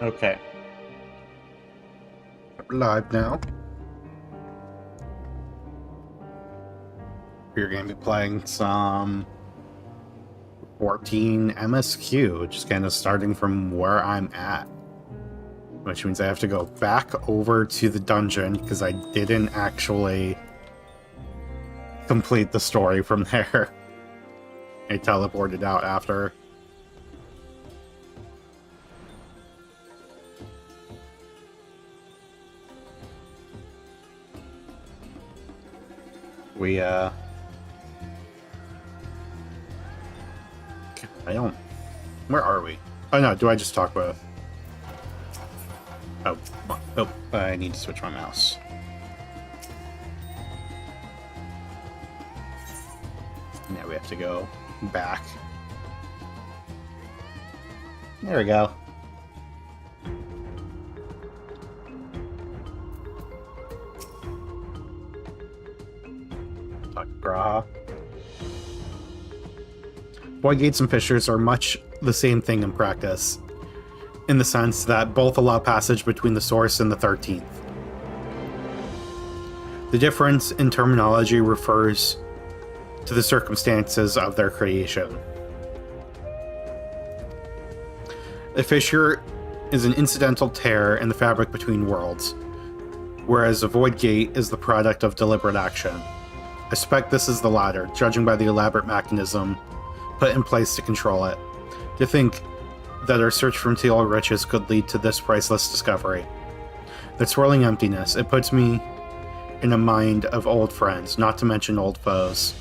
Okay. We're live now. We're going to be playing some 14 MSQ, just kind of starting from where I'm at. Which means I have to go back over to the dungeon, because I didn't actually complete the story from there. I teleported out after. I don't... Where are we? Oh no, do I just talk with... Oh, I need to switch my mouse. Now we have to go back. There we go. Talk to Graha. Void gates and fissures are much the same thing in practice, in the sense that both allow passage between the source and the 13th. The difference in terminology refers to the circumstances of their creation. A fissure is an incidental tear in the fabric between worlds, whereas a void gate is the product of deliberate action. I suspect this is the latter, judging by the elaborate mechanism put in place to control it. To think that our search for material riches could lead to this priceless discovery. The swirling emptiness, it puts me in a mind of old friends, not to mention old foes.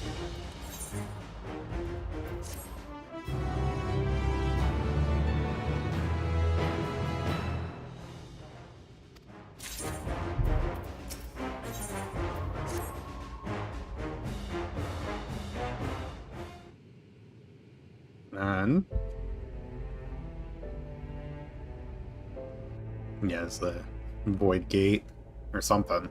And yeah, it's the void gate or something.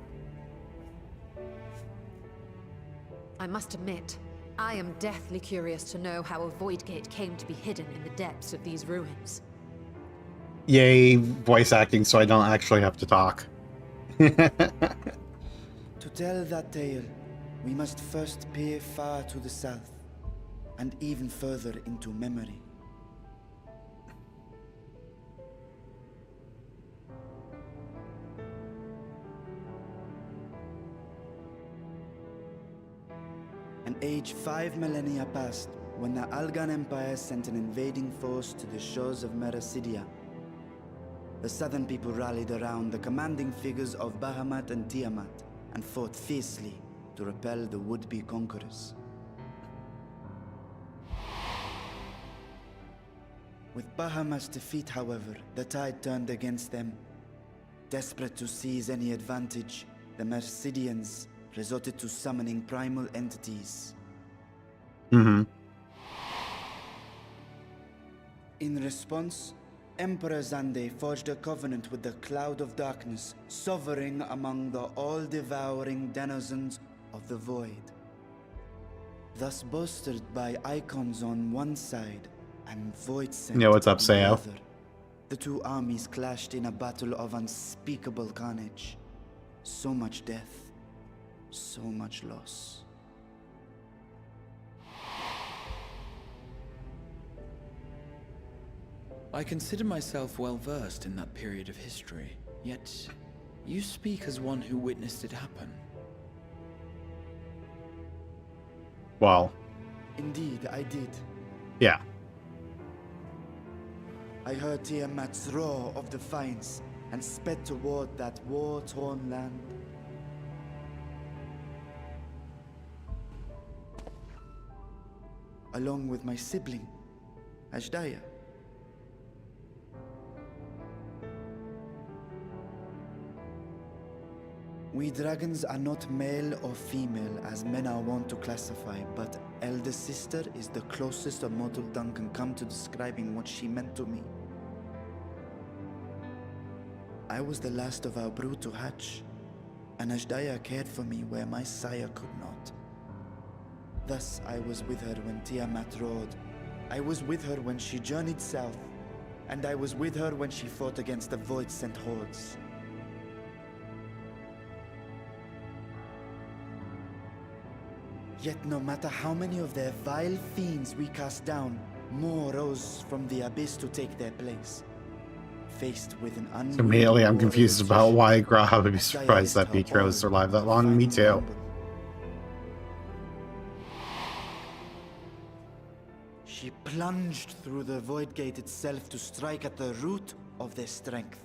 I must admit, I am deathly curious to know how a void gate came to be hidden in the depths of these ruins. Yay, voice acting, so I don't actually have to talk. To tell that tale, we must first peer far to the south, and even further into memory. An age 5 millennia passed when the Algan Empire sent an invading force to the shores of Mericidia. The southern people rallied around the commanding figures of Bahamut and Tiamat and fought fiercely to repel the would-be conquerors. With Bahamut's defeat, however, the tide turned against them. Desperate to seize any advantage, the Mercidians resorted to summoning primal entities. Mm-hmm. In response, Emperor Zande forged a covenant with the Cloud of Darkness, sovereign among the all-devouring denizens of the Void. Thus bolstered by icons on one side and Void Scent Yeah, what's up, on the Sayo? other, the two armies clashed in a battle of unspeakable carnage. So much death, so much loss. I consider myself well versed in that period of history, yet you speak as one who witnessed it happen. Well, Indeed, I did. yeah. I heard Tiamat's roar of defiance and sped toward that war-torn land. Along with my sibling, Ashdaya. We dragons are not male or female as men are wont to classify, but elder sister is the closest a mortal tongue can come to describing what she meant to me. I was the last of our brood to hatch, and Ashdaya cared for me where my sire could not. Thus I was with her when Tiamat roared. I was with her when she journeyed south. And I was with her when she fought against the Void-sent hordes. Yet no matter how many of their vile fiends we cast down, more rose from the abyss to take their place. Faced with an Immediately I'm confused about why Graha would be surprised that Pietro survived that long. Me too. She plunged through the Void Gate itself to strike at the root of their strength.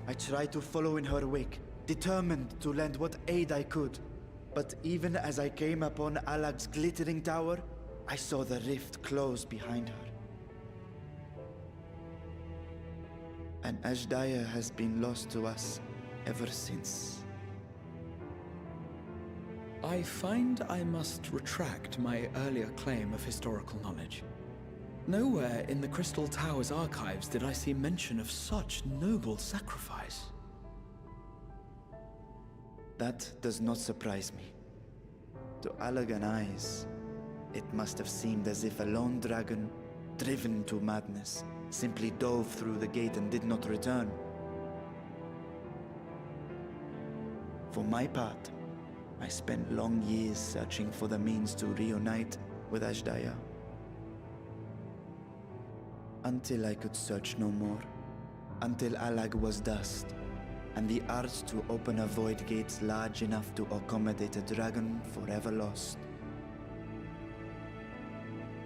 I tried to follow in her wake, determined to lend what aid I could. But even as I came upon Alag's glittering tower, I saw the rift close behind her. And Ashdaya has been lost to us ever since. I find I must retract my earlier claim of historical knowledge. Nowhere in the Crystal Tower's archives did I see mention of such noble sacrifice. That does not surprise me. To Allagan eyes, it must have seemed as if a lone dragon, driven to madness, simply dove through the gate and did not return. For my part, I spent long years searching for the means to reunite with Ashdaya. Until I could search no more. Until Allag was dust, and the art to open a void gate large enough to accommodate a dragon forever lost.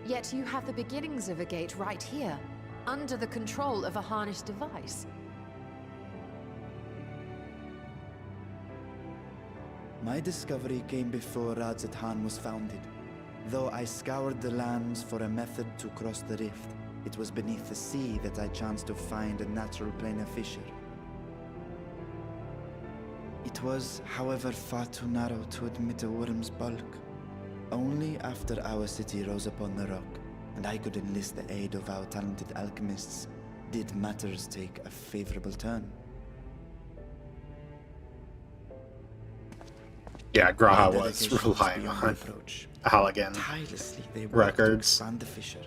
Yet you have the beginnings of a gate right here, under the control of a harnessed device. My discovery came before Radzat was founded. Though I scoured the lands for a method to cross the rift, it was beneath the sea that I chanced to find a natural planar fissure. It was, however, far too narrow to admit a worm's bulk. Only after our city rose upon the rock, and I could enlist the aid of our talented alchemists, did matters take a favorable turn. Yeah, Graha was relying on Allagan Tirelessly they worked records. to expand the fissure,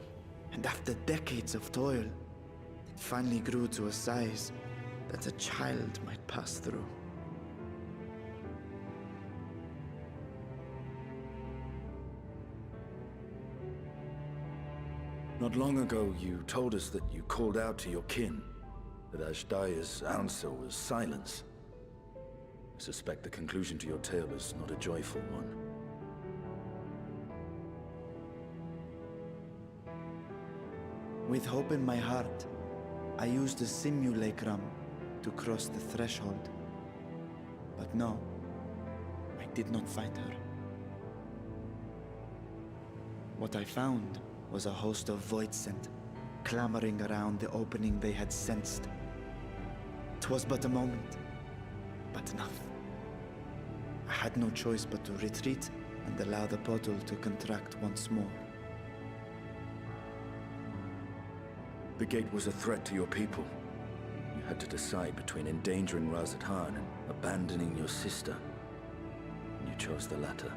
and after decades of toil, it finally grew to a size that a child might pass through. Not long ago, you told us that you called out to your kin, that Ashdaya's answer was silence. I suspect the conclusion to your tale is not a joyful one. With hope in my heart, I used the simulacrum to cross the threshold. But no, I did not find her. What I found was a host of Voidsent, clamoring around the opening they had sensed. 'Twas but a moment, but enough. I had no choice but to retreat and allow the portal to contract once more. The gate was a threat to your people. You had to decide between endangering Radzat and abandoning your sister. And you chose the latter.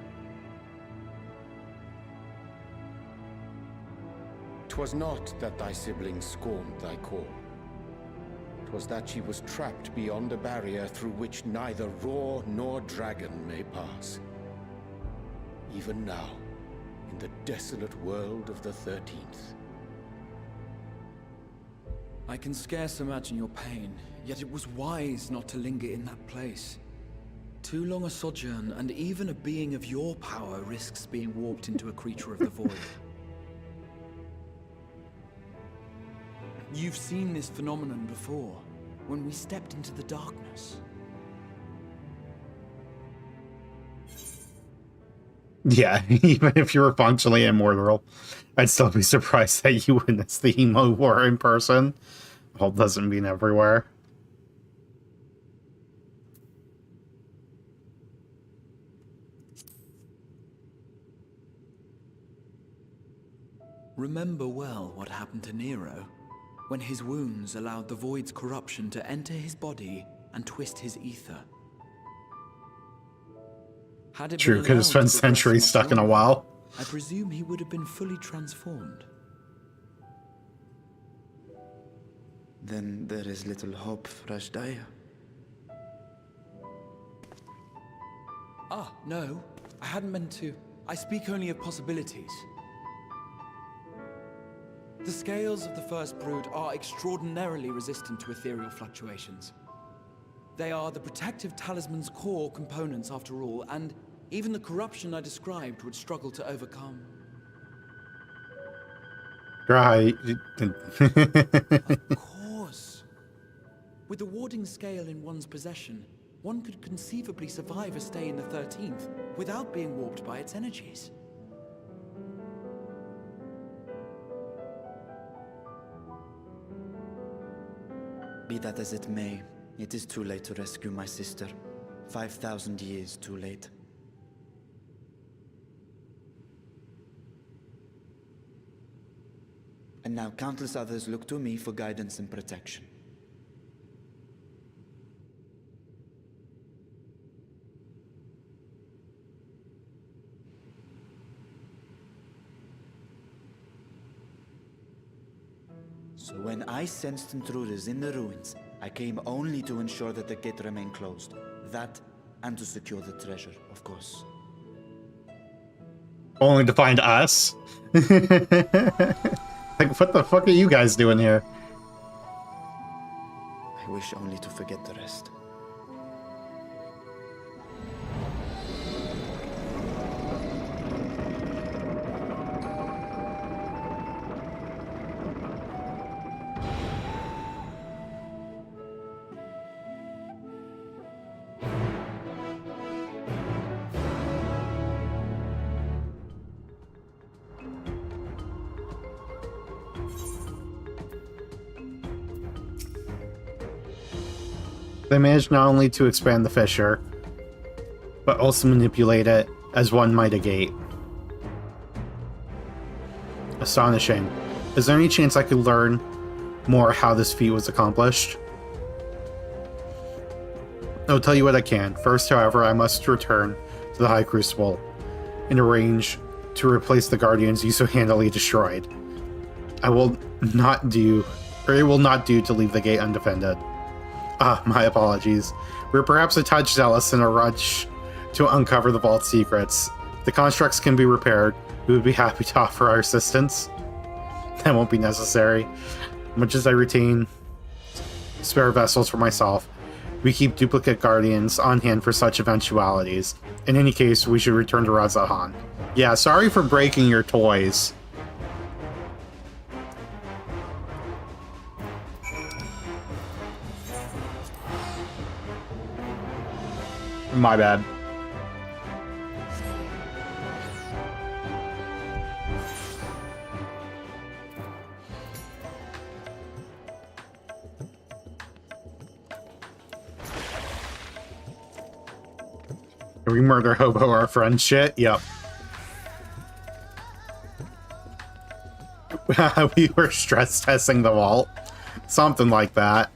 'Twas not that thy siblings scorned thy call. 'Twas that she was trapped beyond a barrier through which neither roar nor dragon may pass. Even now, in the desolate world of the 13th. I can scarce imagine your pain, yet it was wise not to linger in that place. Too long a sojourn, and even a being of your power risks being warped into a creature of the void. You've seen this phenomenon before, when we stepped into the darkness. Yeah, even if you were functionally immortal, I'd still be surprised that you witnessed the emo war in person. Well, doesn't mean everywhere. Remember well what happened to Nero, when his wounds allowed the Void's corruption to enter his body and twist his ether. Had it True, been could have allowed spent to progress centuries much stuck in a longer, while. I presume he would have been fully transformed. Then there is little hope for Ashdaya. Ah, no. I hadn't meant to. I speak only of possibilities. The scales of the First Brood are extraordinarily resistant to ethereal fluctuations. They are the protective talisman's core components after all, and even the corruption I described would struggle to overcome. Right. Of course. With the warding scale in one's possession, one could conceivably survive a stay in the 13th without being warped by its energies. Be that as it may, it is too late to rescue my sister. 5,000 years too late. And now countless others look to me for guidance and protection. So when I sensed intruders in the ruins, I came only to ensure that the gate remained closed. That, and to secure the treasure, of course. Only to find us? Like, what the fuck are you guys doing here? I wish only to forget the rest. They managed not only to expand the fissure, but also manipulate it as one might a gate. Astonishing. Is there any chance I could learn more how this feat was accomplished? I'll tell you what I can. First, however, I must return to the High Crucible and arrange to replace the Guardians you so handily destroyed. It will not do to leave the gate undefended. Ah, my apologies. We're perhaps a touch zealous in a rush to uncover the vault's secrets. The constructs can be repaired. We would be happy to offer our assistance. That won't be necessary. Much as I retain spare vessels for myself, we keep duplicate guardians on hand for such eventualities. In any case, we should return to Razahan. Yeah, sorry for breaking your toys. My bad. We murder hobo our friend shit? Yep. We were stress testing the vault. Something like that.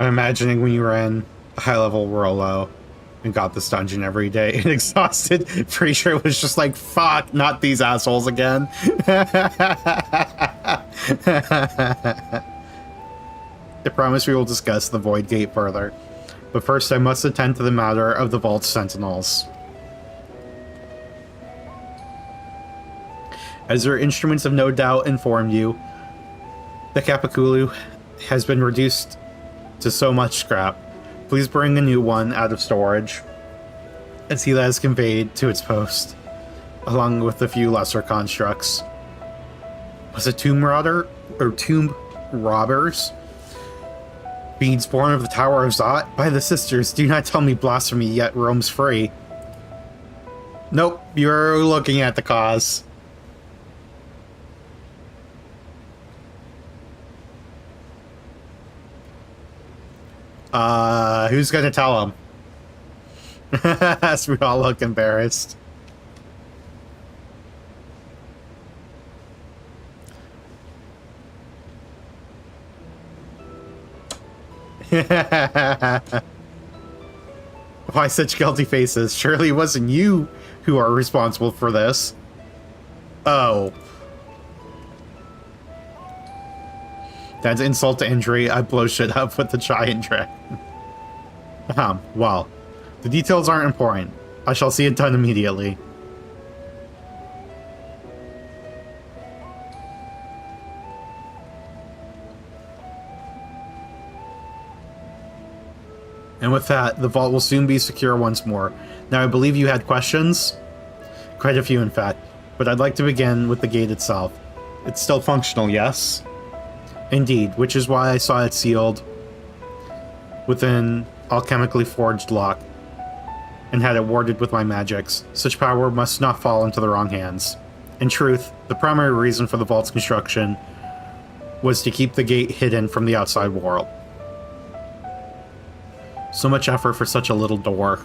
I'm imagining when you were in high-level Rolo and got this dungeon every day and exhausted. Pretty sure it was just like, fuck, not these assholes again. I promise we will discuss the Void Gate further. But first I must attend to the matter of the Vault Sentinels. As their instruments have no doubt informed you, the Kapakulu has been reduced to so much scrap. Please bring a new one out of storage and see that is conveyed to its post, along with a few lesser constructs. Was it Tomb Robbers? Beings born of the Tower of Zot? By the sisters, do not tell me blasphemy yet roams free. Nope, you're looking at the cause. Who's gonna tell him? As we all look embarrassed. Why such guilty faces? Surely it wasn't you who are responsible for this. Oh. That's insult to injury. I blow shit up with the giant dragon. Well, the details aren't important. I shall see it done immediately. And with that, the vault will soon be secure once more. Now, I believe you had questions? Quite a few, in fact. But I'd like to begin with the gate itself. It's still functional, yes? Indeed, which is why I saw it sealed with an alchemically forged lock and had it warded with my magics. Such power must not fall into the wrong hands. In truth, the primary reason for the vault's construction was to keep the gate hidden from the outside world. So much effort for such a little door.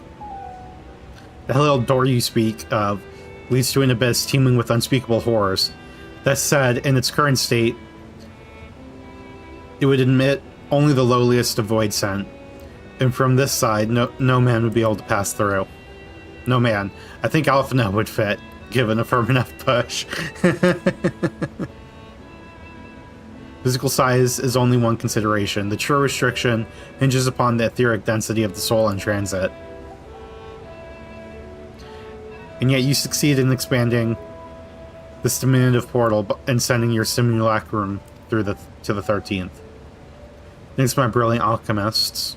The little door you speak of leads to an abyss teeming with unspeakable horrors. That said, in its current state, it would admit only the lowliest of void sent. And from this side, no man would be able to pass through. No man. I think Alphina would fit, given a firm enough push. Physical size is only one consideration. The true restriction hinges upon the etheric density of the soul in transit. And yet you succeed in expanding this diminutive portal and sending your simulacrum through to the 13th. Thanks to my brilliant alchemists.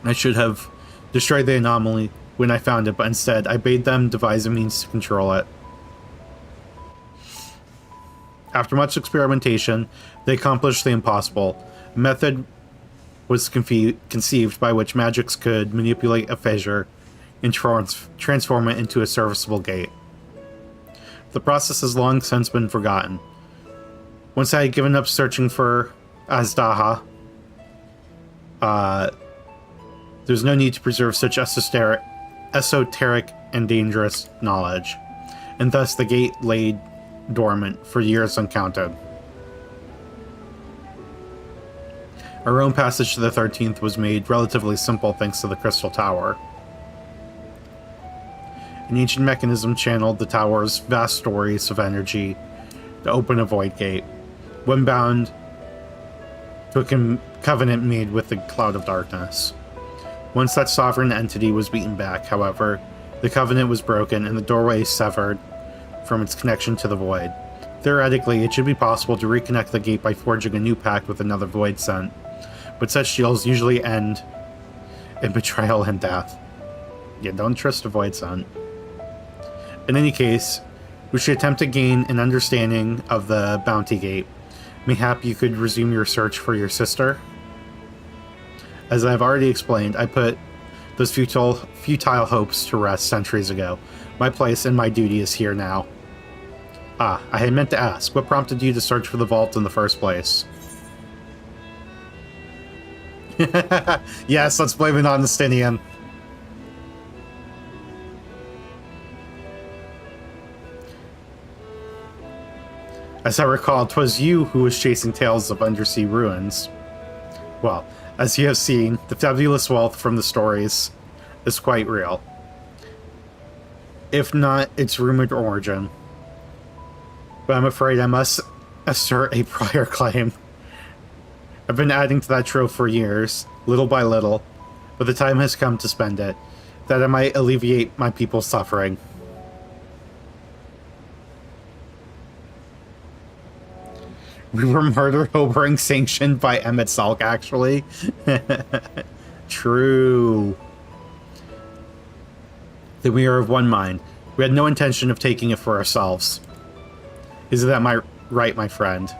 I should have destroyed the anomaly when I found it, but instead I bade them devise a means to control it. After much experimentation, they accomplished the impossible. A method was conceived by which magics could manipulate a fissure and transform it into a serviceable gate. The process has long since been forgotten. Once I had given up searching for Azdaha, there's no need to preserve such esoteric and dangerous knowledge, and thus the gate lay dormant for years uncounted. Our own passage to the 13th was made relatively simple thanks to the Crystal Tower. An ancient mechanism channeled the tower's vast stories of energy to open a void gate, when bound to a covenant made with the Cloud of Darkness. Once that sovereign entity was beaten back, however, the covenant was broken and the doorway severed from its connection to the void. Theoretically, it should be possible to reconnect the gate by forging a new pact with another void sent, but such deals usually end in betrayal and death. Yeah, don't trust a void sent. In any case, we should attempt to gain an understanding of the bounty gate. Mayhap you could resume your search for your sister? As I've already explained, I put those futile hopes to rest centuries ago. My place and my duty is here now. Ah, I had meant to ask, what prompted you to search for the vault in the first place? Yes, let's blame it on Justinian. As I recall, 'twas you who was chasing tales of undersea ruins. Well, as you have seen, the fabulous wealth from the stories is quite real. If not its rumored origin. But I'm afraid I must assert a prior claim. I've been adding to that trove for years, little by little, but the time has come to spend it, that I might alleviate my people's suffering. We were murder hobering sanctioned by Emmett Salk, actually. True. Then we are of one mind. We had no intention of taking it for ourselves. Isn't that right, my friend?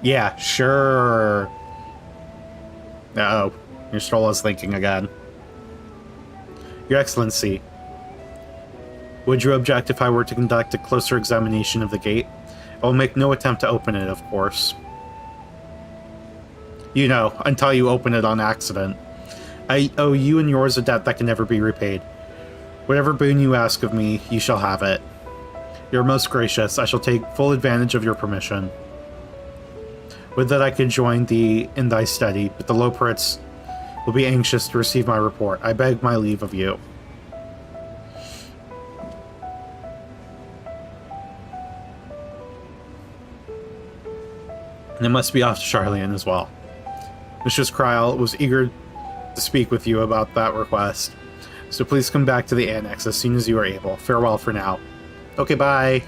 Yeah, sure. Uh-oh. Your stroll is thinking again. Your Excellency, would you object if I were to conduct a closer examination of the gate? I will make no attempt to open it, of course. You know, until you open it on accident. I owe you and yours a debt that can never be repaid. Whatever boon you ask of me, you shall have it. You're most gracious. I shall take full advantage of your permission. Would that I could join thee in thy study, but the Loporits will be anxious to receive my report. I beg my leave of you. And I must be off to Charlian as well. Mistress Kryl was eager to speak with you about that request, so please come back to the Annex as soon as you are able. Farewell for now. Okay, bye.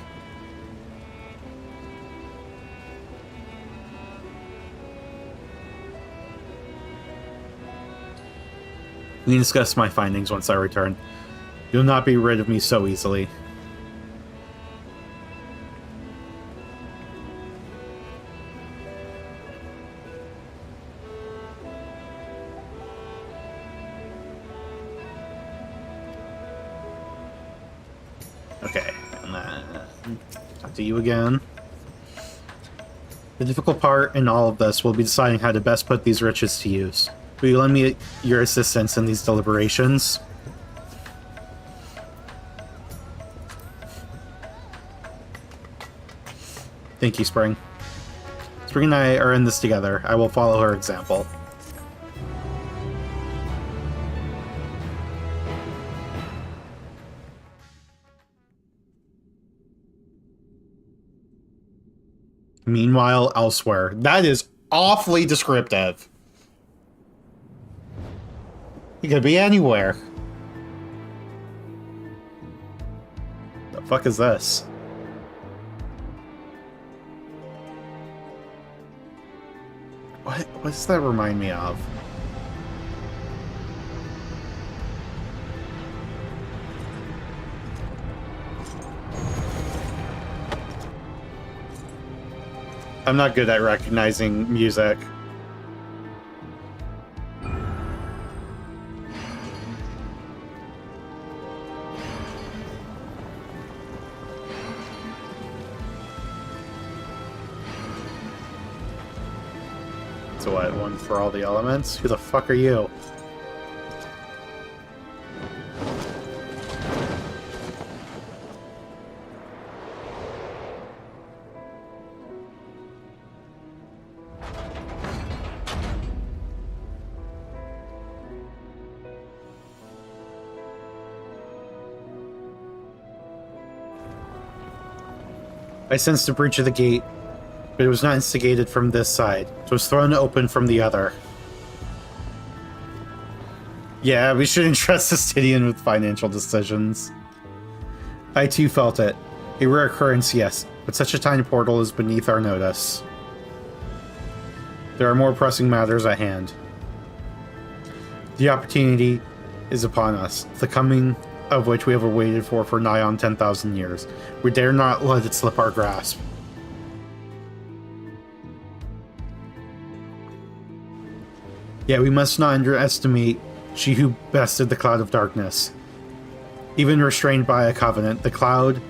We can discuss my findings once I return. You'll not be rid of me so easily. Okay, and then talk to you again. The difficult part in all of this will be deciding how to best put these riches to use. Will you lend me your assistance in these deliberations? Thank you, Spring. Spring and I are in this together. I will follow her example. Meanwhile, elsewhere. That is awfully descriptive. He could be anywhere. The fuck is this? What does that remind me of? I'm not good at recognizing music. So what, one for all the elements? Who the fuck are you? I sensed a breach of the gate, but it was not instigated from this side. It was thrown open from the other. Yeah, we shouldn't trust Estidian with financial decisions. I too felt it. A rare occurrence, yes, but such a tiny portal is beneath our notice. There are more pressing matters at hand. The opportunity is upon us, the coming of which we have awaited for nigh on 10,000 years. We dare not let it slip our grasp. Yet we must not underestimate she who bested the cloud of darkness. Even restrained by a covenant, the cloud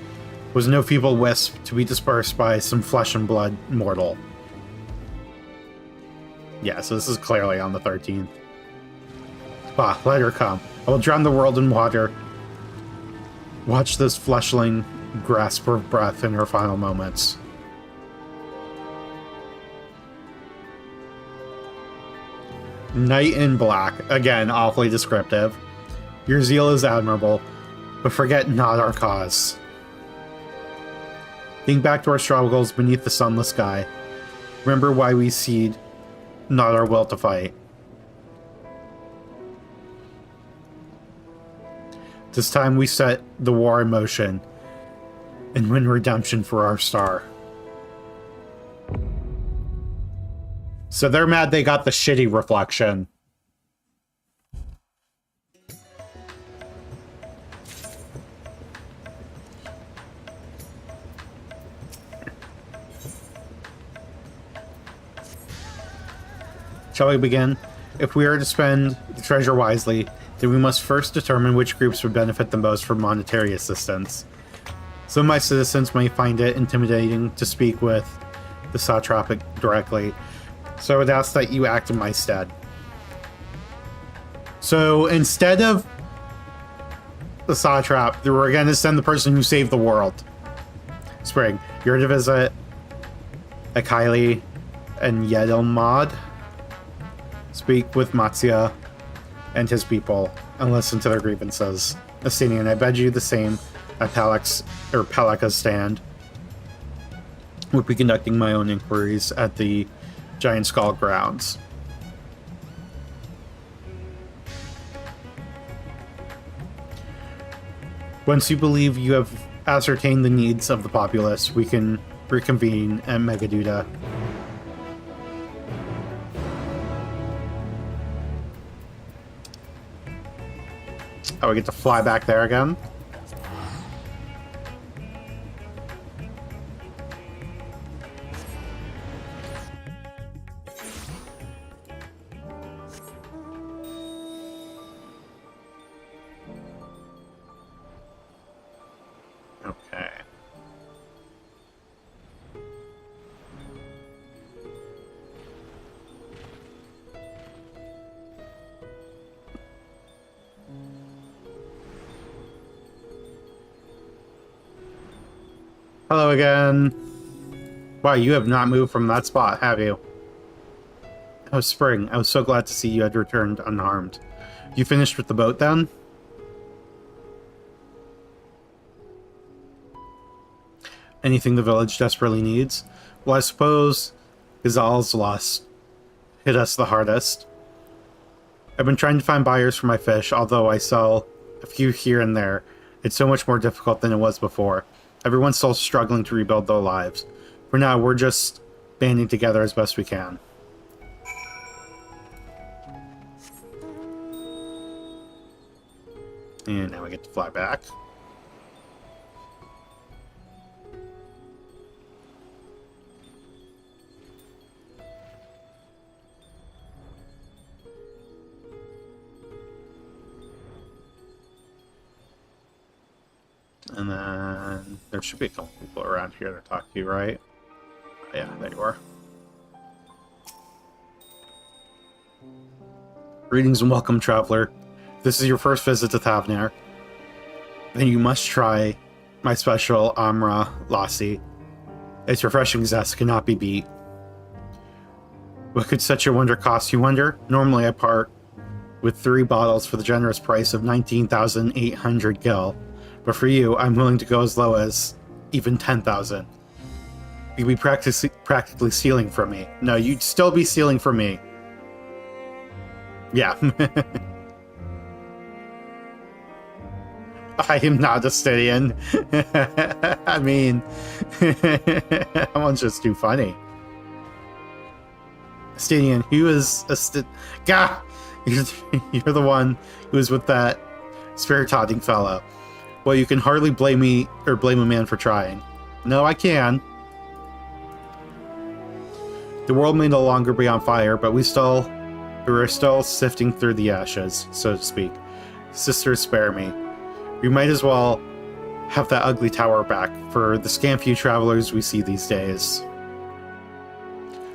was no feeble wisp to be dispersed by some flesh and blood mortal. Yeah, so this is clearly on the 13th. Bah, let her come. I will drown the world in water. Watch this fleshling grasp her breath in her final moments. Knight in black. Again, awfully descriptive. Your zeal is admirable, but forget not our cause. Think back to our struggles beneath the sunless sky. Remember why we cede not our will to fight. This time we set the war in motion and win redemption for our star. So they're mad they got the shitty reflection. Shall we begin? If we are to spend the treasure wisely, then we must first determine which groups would benefit the most from monetary assistance. Some of my citizens may find it intimidating to speak with the satrap directly, So I would ask that you act in my stead. So instead of the satrap, we're going to send the person who saved the world. Spring, you're to visit Akaili and Yedelmod. Speak with Matsuya and his people and listen to their grievances. Athenian, I beg you the same at Palaka's stand. We'll be conducting my own inquiries at the Giant Skull grounds. Once you believe you have ascertained the needs of the populace, we can reconvene at Megaduda. Oh, we get to fly back there again? Okay. Hello again. Wow, you have not moved from that spot, have you? Oh, Spring, I was so glad to see you had returned unharmed. You finished with the boat, then? Anything the village desperately needs? Well, I suppose Gazal's loss hit us the hardest. I've been trying to find buyers for my fish, although I sell a few here and there. It's so much more difficult than it was before. Everyone's still struggling to rebuild their lives. For now, we're just banding together as best we can. And now we get to fly back. And then there should be a couple people around here to talk to you, right? Yeah, there you are. Greetings and welcome, traveler. This is your first visit to Thavnir. Then you must try my special Amra Lassi. Its refreshing zest cannot be beat. What could such a wonder cost, you wonder? Normally I part with 3 bottles for the generous price of 19,800 gil. But for you, I'm willing to go as low as even 10,000. You'd be practically stealing from me. No, you'd still be stealing from me. Yeah. I am not a Stydian. I mean, that one's just too funny. Stydian, who is a Gah! You're the one who was with that spirit-todding fellow. Well, you can hardly blame me or blame a man for trying. No, I can. The world may no longer be on fire, but we're still sifting through the ashes, so to speak. Sisters, spare me. We might as well have that ugly tower back for the scant few travelers we see these days.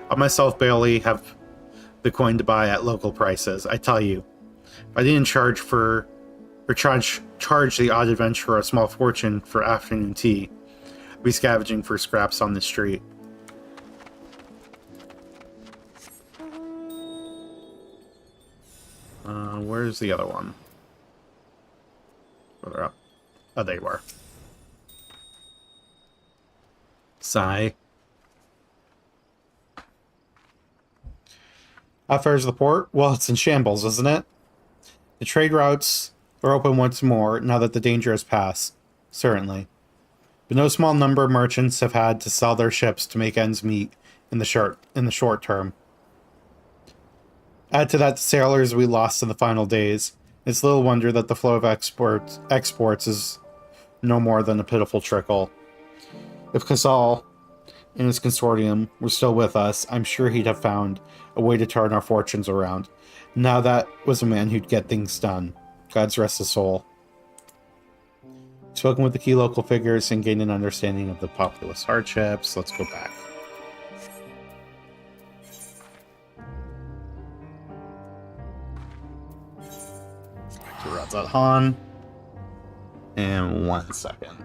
I myself barely have the coin to buy at local prices, I tell you. If I didn't charge the odd adventurer a small fortune for afternoon tea, I'd be scavenging for scraps on the street. Where's the other one? Further up. Oh, there you are. Sigh. How fares the port? Well, it's in shambles, isn't it? The trade routes are open once more now that the danger has passed. Certainly. But no small number of merchants have had to sell their ships to make ends meet in the short term. Add to that the sailors we lost in the final days. It's little wonder that the flow of exports is no more than a pitiful trickle. If Casal and his consortium were still with us, I'm sure he'd have found a way to turn our fortunes around. Now that was a man who'd get things done. God's rest his soul. Spoken with the key local figures and gained an understanding of the populace hardships. Let's go back. 2 rods at Han. And 1 second.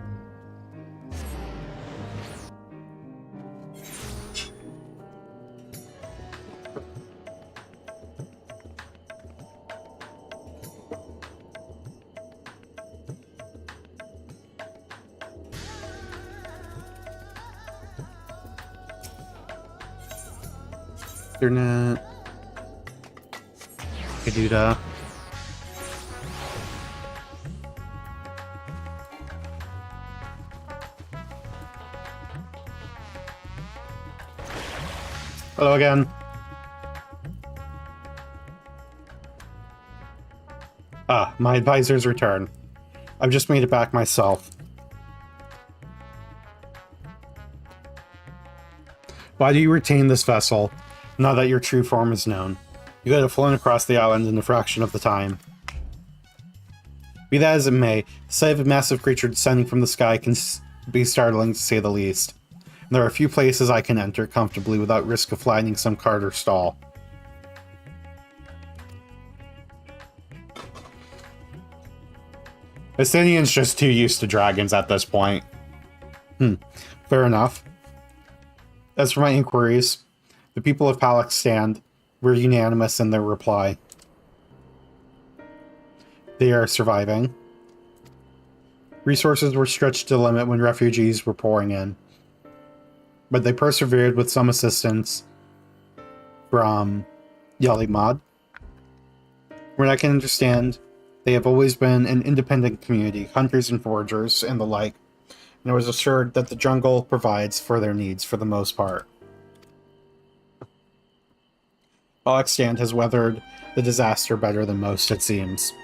Internet. Could do that. Hello again. Ah, my advisor's return. I've just made it back myself. Why do you retain this vessel, now that your true form is known? You could have flown across the island in a fraction of the time. Be that as it may, the sight of a massive creature descending from the sky can be startling to say the least. And there are few places I can enter comfortably without risk of flattening some cart or stall. Athenian's just too used to dragons at this point. Fair enough. As for my inquiries, the people of Palexstand were unanimous in their reply. They are surviving. Resources were stretched to the limit when refugees were pouring in, but they persevered with some assistance from Yalimad. From what I can understand, they have always been an independent community, hunters and foragers and the like, and I was assured that the jungle provides for their needs for the most part. Palexstand has weathered the disaster better than most, it seems.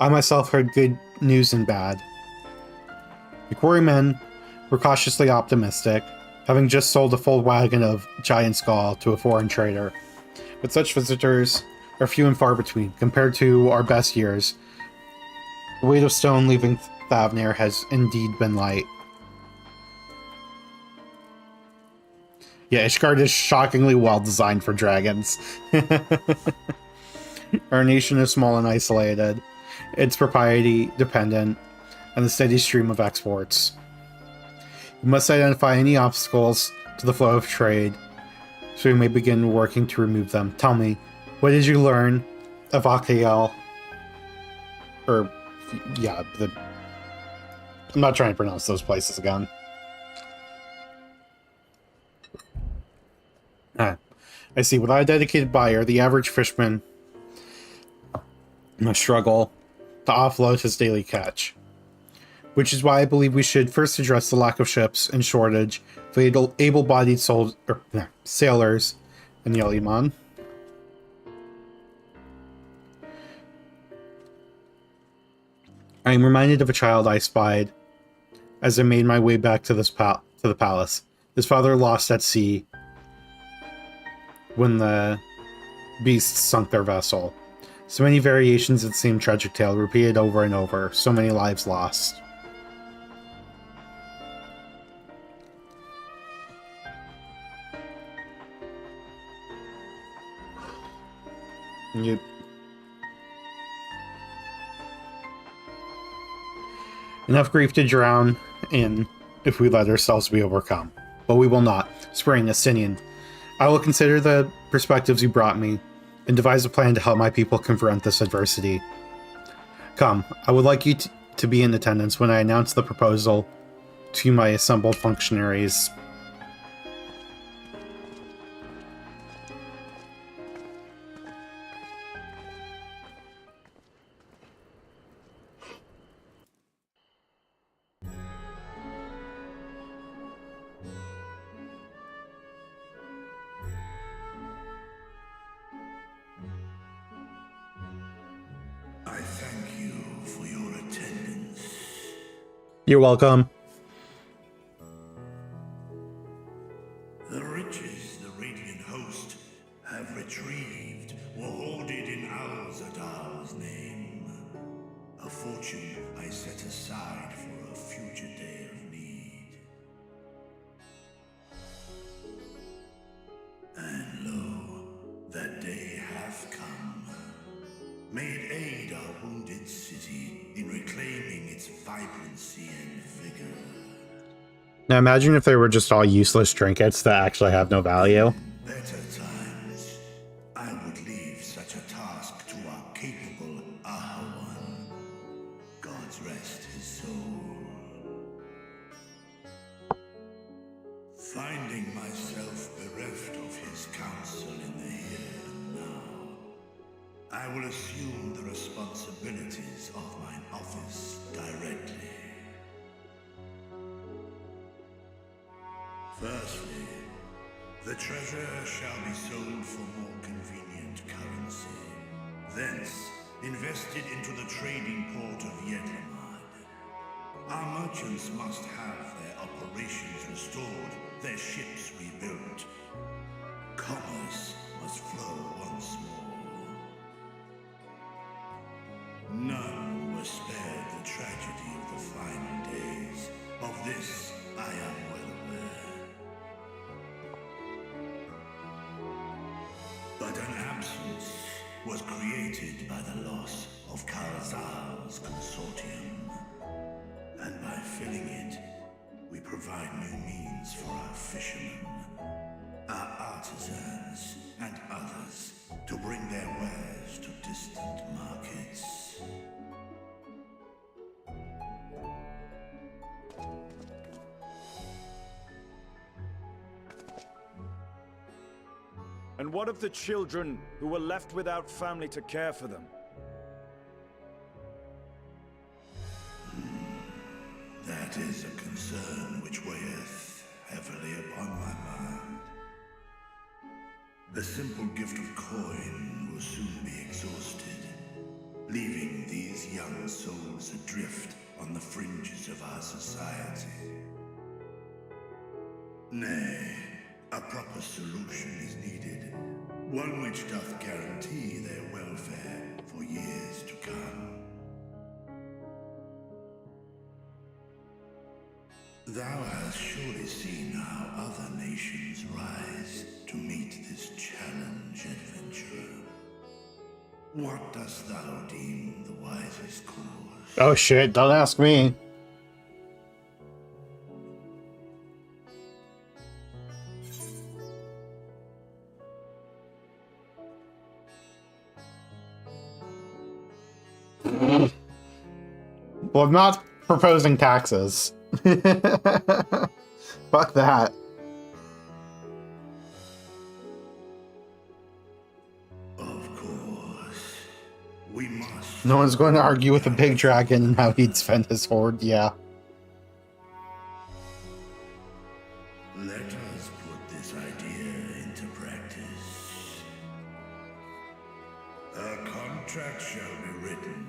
I myself heard good news and bad. The quarrymen were cautiously optimistic, having just sold a full wagon of giant skull to a foreign trader. But such visitors are few and far between. Compared to our best years, the weight of stone leaving Thavnir has indeed been light. Yeah, Ishgard is shockingly well designed for dragons. Our nation is small and isolated, its propriety dependent on the steady stream of exports. You must identify any obstacles to the flow of trade, so we may begin working to remove them. Tell me, what did you learn of Akael? I'm not trying to pronounce those places again. I see. Without a dedicated buyer, the average fisherman must struggle to offload his daily catch. Which is why I believe we should first address the lack of ships and shortage of able-bodied sailors in Yaliman. I am reminded of a child I spied as I made my way back to the palace. His father lost at sea when the beasts sunk their vessel. So many variations of the same tragic tale, repeated over and over. So many lives lost. Enough grief to drown in if we let ourselves be overcome. But we will not. Spring, Astinian. I will consider the perspectives you brought me and devise a plan to help my people confront this adversity. Come, I would like you to be in attendance when I announce the proposal to my assembled functionaries. You're welcome. The riches the Radiant Host have retrieved were hoarded in Al-Zadar's name. A fortune I set aside for a future day of need. And lo, that day hath come. may it aid our wounded city in reclaiming its vibrancy and vigor. Now imagine if they were just all useless trinkets that actually have no value. In better times, I would leave such a task to our capable Ahawan. God's rest his soul. Finding myself bereft of his counsel in the here and now, I will assume the responsibilities of mine office directly. Firstly, the treasure shall be sold for more convenient currency. Thence, invested into the trading port of Yedlamad. Our merchants must have their operations restored, their ships rebuilt. Commerce must flow once more. None were spared the tragedy of the final days. Of this, I am well aware. But an absence was created by the loss of Kalzal's consortium. And by filling it, we provide new means for our fishermen, our artisans, and others to bring their wares to distant markets. And what of the children who were left without family to care for them? That is a concern which weigheth heavily upon my mind. The simple gift of coin will soon be exhausted, leaving these young souls adrift on the fringes of our society. Nay, a proper solution is needed, one which doth guarantee their welfare for years to come. Thou hast surely seen how other nations rise to meet this challenge, adventurer. What dost thou deem the wisest course? Oh shit, don't ask me. Well, I'm not proposing taxes. Fuck that. Of course, we must. No one's going to argue with a big dragon and how he'd spend his hoard, yeah. Let us put this idea into practice. A contract shall be written,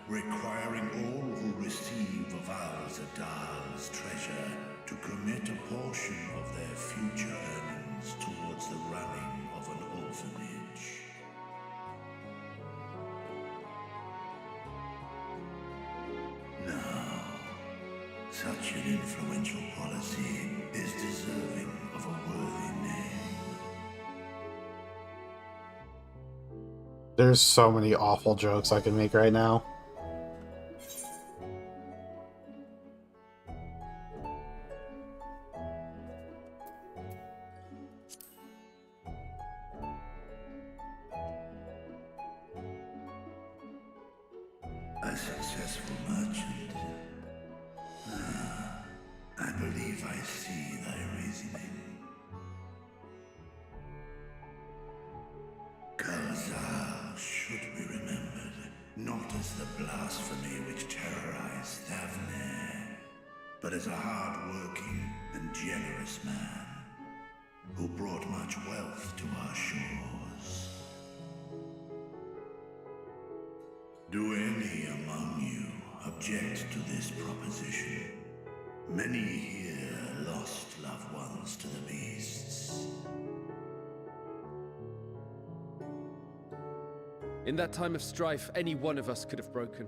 requiring all who receive of our Zadal's treasure to commit a portion of their future earnings towards the running of an orphanage. Now, such an influential policy is deserving of a worthy name. There's so many awful jokes I can make right now. A successful merchant. I believe I see thy reasoning. Kalzal should be remembered, not as the blasphemy which terrorized Thavne, but as a hard-working and generous man who brought much wealth to our shores. Do any among you object to this proposition? Many here lost loved ones to the beasts. In that time of strife, any one of us could have broken.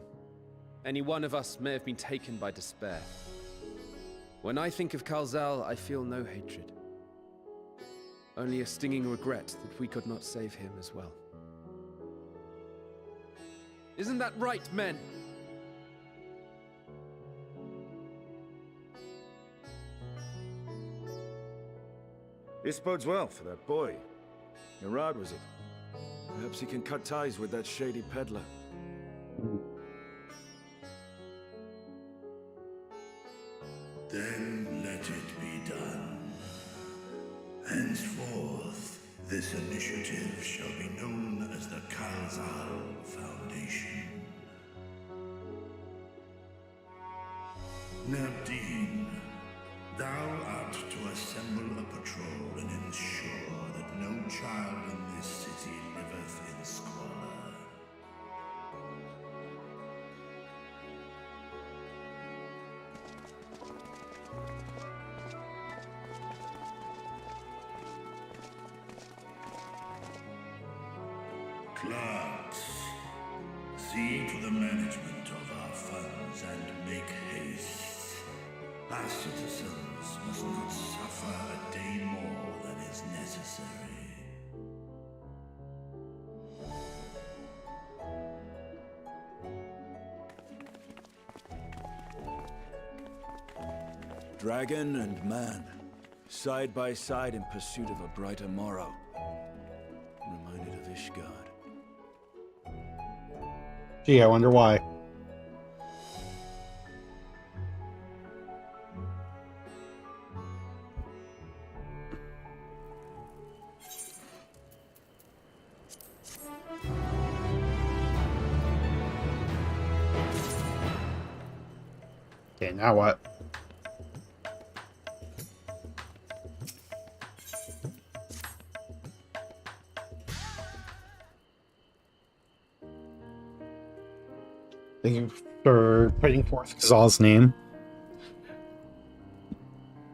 Any one of us may have been taken by despair. When I think of Kalzal, I feel no hatred. Only a stinging regret that we could not save him as well. Isn't that right, men? This bodes well for that boy. Murad, was it? Perhaps he can cut ties with that shady peddler. Then let it be done. Henceforth, this initiative shall be known as the Kalzal Foundation. Nabdeen, thou art to assemble a patrol and ensure that no child in this city liveth in squalor. Clerks, see to the management of our funds and make haste. Our citizens must not suffer a day more than is necessary. Dragon and man, side by side in pursuit of a brighter morrow. Reminded of Ishgard. Gee, I wonder why. Okay, now what? Thank you for putting forth Kazal's name.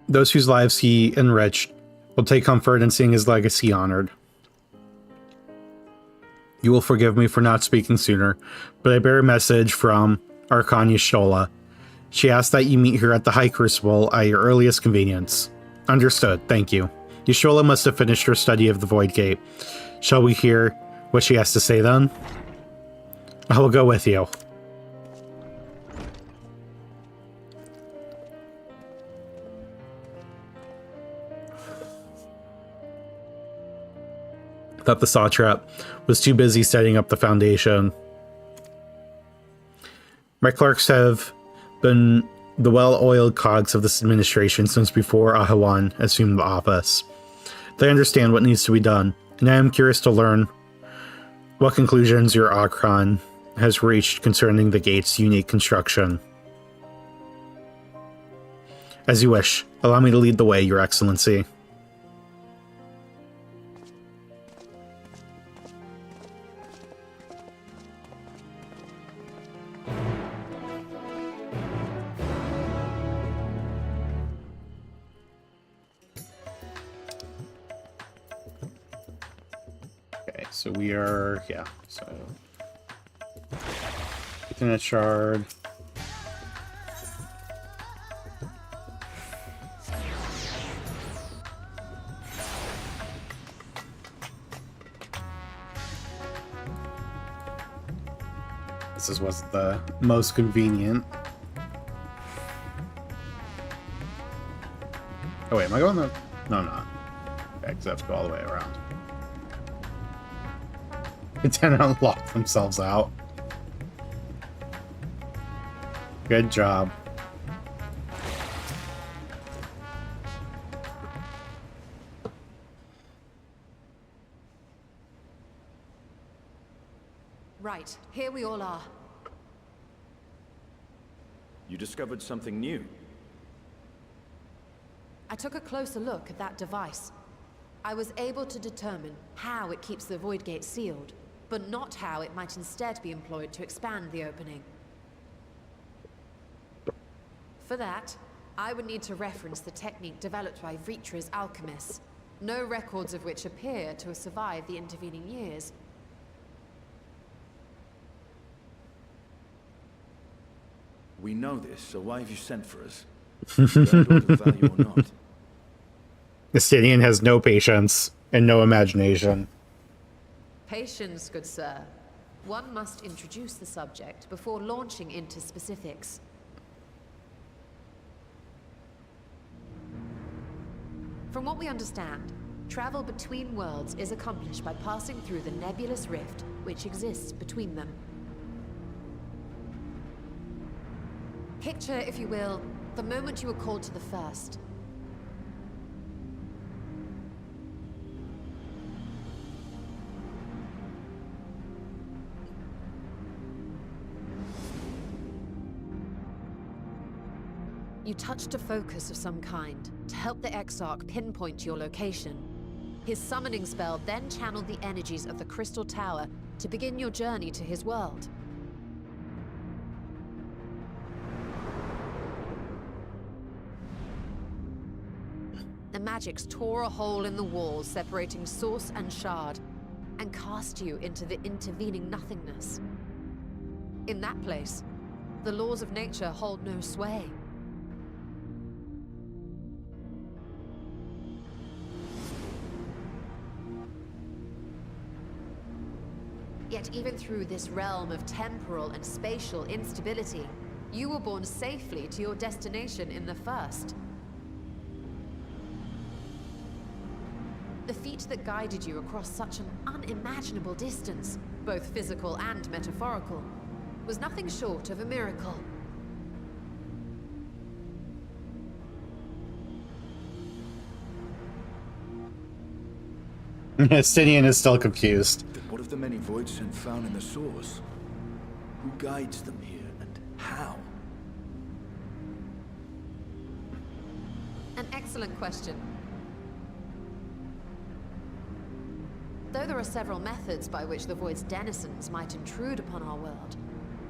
Those whose lives he enriched will take comfort in seeing his legacy honored. You will forgive me for not speaking sooner, but I bear a message from Arcania Shola. She asked that you meet her at the High Crucible at your earliest convenience. Understood, thank you. Yashola must have finished her study of the Void Gate. Shall we hear what she has to say then? I will go with you. Thought the satrap was too busy setting up the foundation. My clerks have been the well-oiled cogs of this administration since before Ahawan assumed the office. They understand what needs to be done, and I am curious to learn what conclusions your Akron has reached concerning the gate's unique construction. As you wish, allow me to lead the way, Your Excellency. So we are, yeah, so Ethernet shard. This wasn't the most convenient. Oh wait, am I going the... No, I'm not. Okay, because I have to go all the way around. It didn't unlock themselves out. Good job. Right, here we all are. You discovered something new. I took a closer look at that device. I was able to determine how it keeps the Void Gate sealed, but not how it might instead be employed to expand the opening. For that, I would need to reference the technique developed by Vritra's alchemists, no records of which appear to have survived the intervening years. We know this, so why have you sent for us? The value or not? Estinian has no patience and no imagination. Patience, good sir. One must introduce the subject before launching into specifics. From what we understand, travel between worlds is accomplished by passing through the nebulous rift which exists between them. Picture, if you will, the moment you were called to the first. You touched a focus of some kind to help the Exarch pinpoint your location. His summoning spell then channeled the energies of the Crystal Tower to begin your journey to his world. The magics tore a hole in the walls separating source and shard, and cast you into the intervening nothingness. In that place, the laws of nature hold no sway. Yet even through this realm of temporal and spatial instability, you were borne safely to your destination in the first. The feat that guided you across such an unimaginable distance, both physical and metaphorical, was nothing short of a miracle. Stydian is still confused. Then what of the many Voidsent found in the source? Who guides them here, and how? An excellent question. Though there are several methods by which the Void's denizens might intrude upon our world,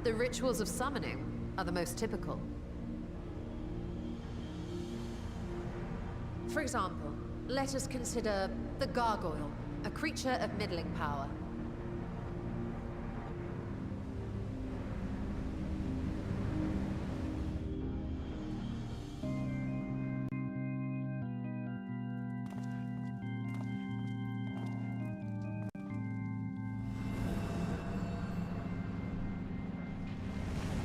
the rituals of summoning are the most typical. For example, let us consider the Gargoyle, a creature of middling power.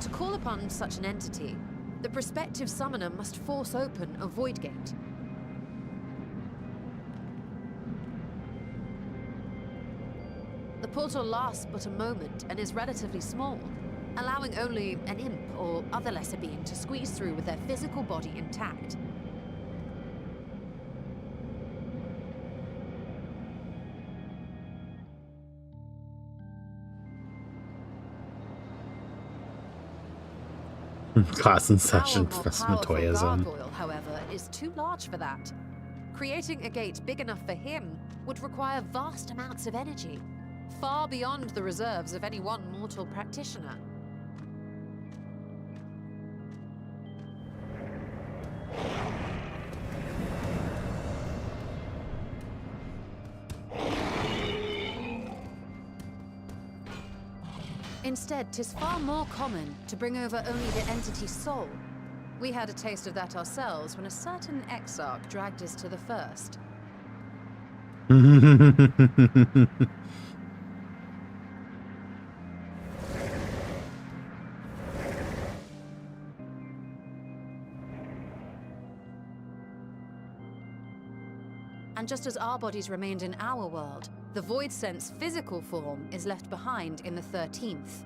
To call upon such an entity, the prospective summoner must force open a void gate. The portal lasts but a moment and is relatively small, allowing only an imp or other lesser being to squeeze through with their physical body intact. Class and session Our more investment powerful toyism. Gargoyle, however, is too large for that. Creating a gate big enough for him would require vast amounts of energy, far beyond the reserves of any one mortal practitioner. Instead, 'tis far more common to bring over only the entity's soul. We had a taste of that ourselves when a certain Exarch dragged us to the first. And just as our bodies remained in our world, the Voidsent's physical form is left behind in the 13th.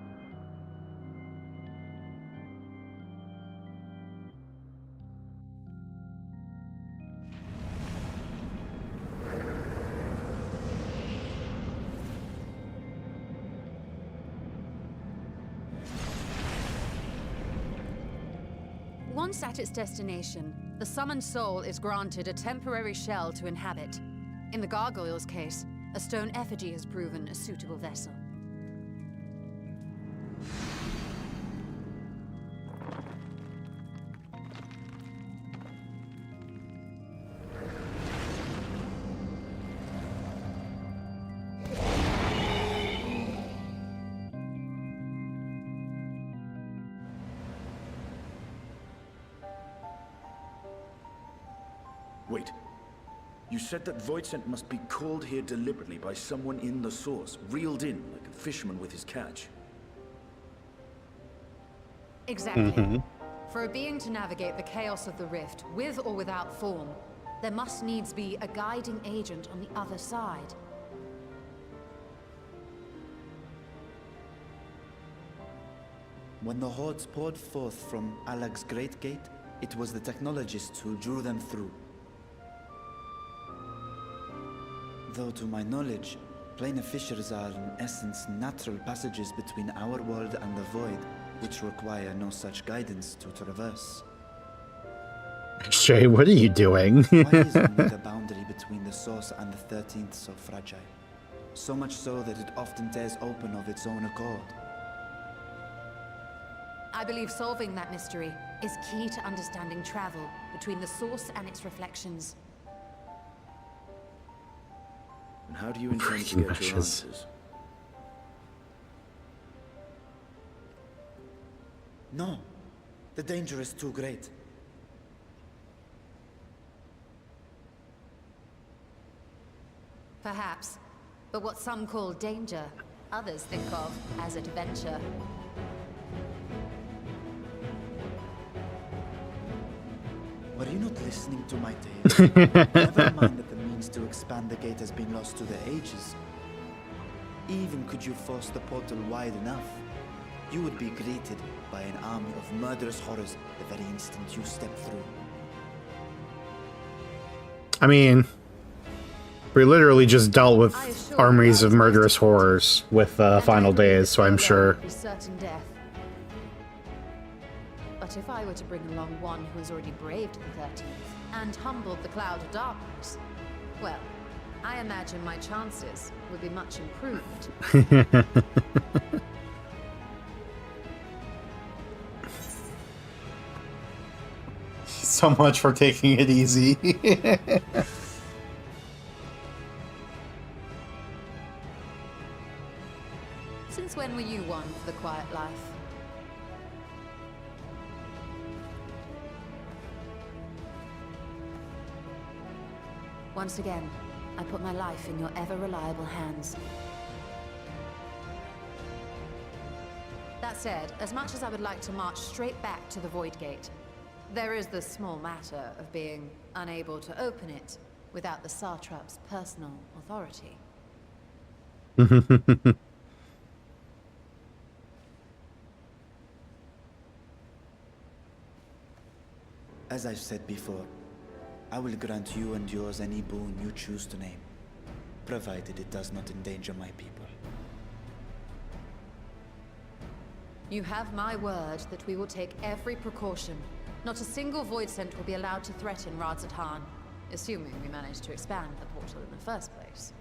Once at its destination, the summoned soul is granted a temporary shell to inhabit. In the Gargoyle's case, a stone effigy has proven a suitable vessel. Wait. You said that Voidsent must be called here deliberately by someone in the source, reeled in like a fisherman with his catch. Exactly. For a being to navigate the chaos of the rift, with or without form, there must needs be a guiding agent on the other side. When the hordes poured forth from Alag's Great Gate, it was the technologists who drew them through. Though to my knowledge, planar fissures are in essence natural passages between our world and the void, which require no such guidance to traverse. Shay, what are you doing? Why is only the boundary between the source and the 13th so fragile? So much so that it often tears open of its own accord. I believe solving that mystery is key to understanding travel between the source and its reflections. And how do you intend to get your answers? No, the danger is too great. Perhaps. But what some call danger, others think of as adventure. Were you not listening to my tale? Never mind that the means to expand the gate has been lost to the ages. Even could you force the portal wide enough, you would be greeted by an army of murderous horrors the very instant you step through. I mean, we literally just dealt with armies of murderous horrors with Final Days, so I'm sure. Certain death. But if I were to bring along one who has already braved the 13th and humbled the cloud of darkness, well, I imagine my chances would be much improved. So much for taking it easy. Since when were you one for the quiet life? Once again, I put my life in your ever-reliable hands. That said, as much as I would like to march straight back to the Void Gate, there is the small matter of being unable to open it without the Satrap's personal authority. As I've said before, I will grant you and yours any boon you choose to name, provided it does not endanger my people. You have my word that we will take every precaution. Not a single void scent will be allowed to threaten Radzatan, assuming we manage to expand the portal in the first place.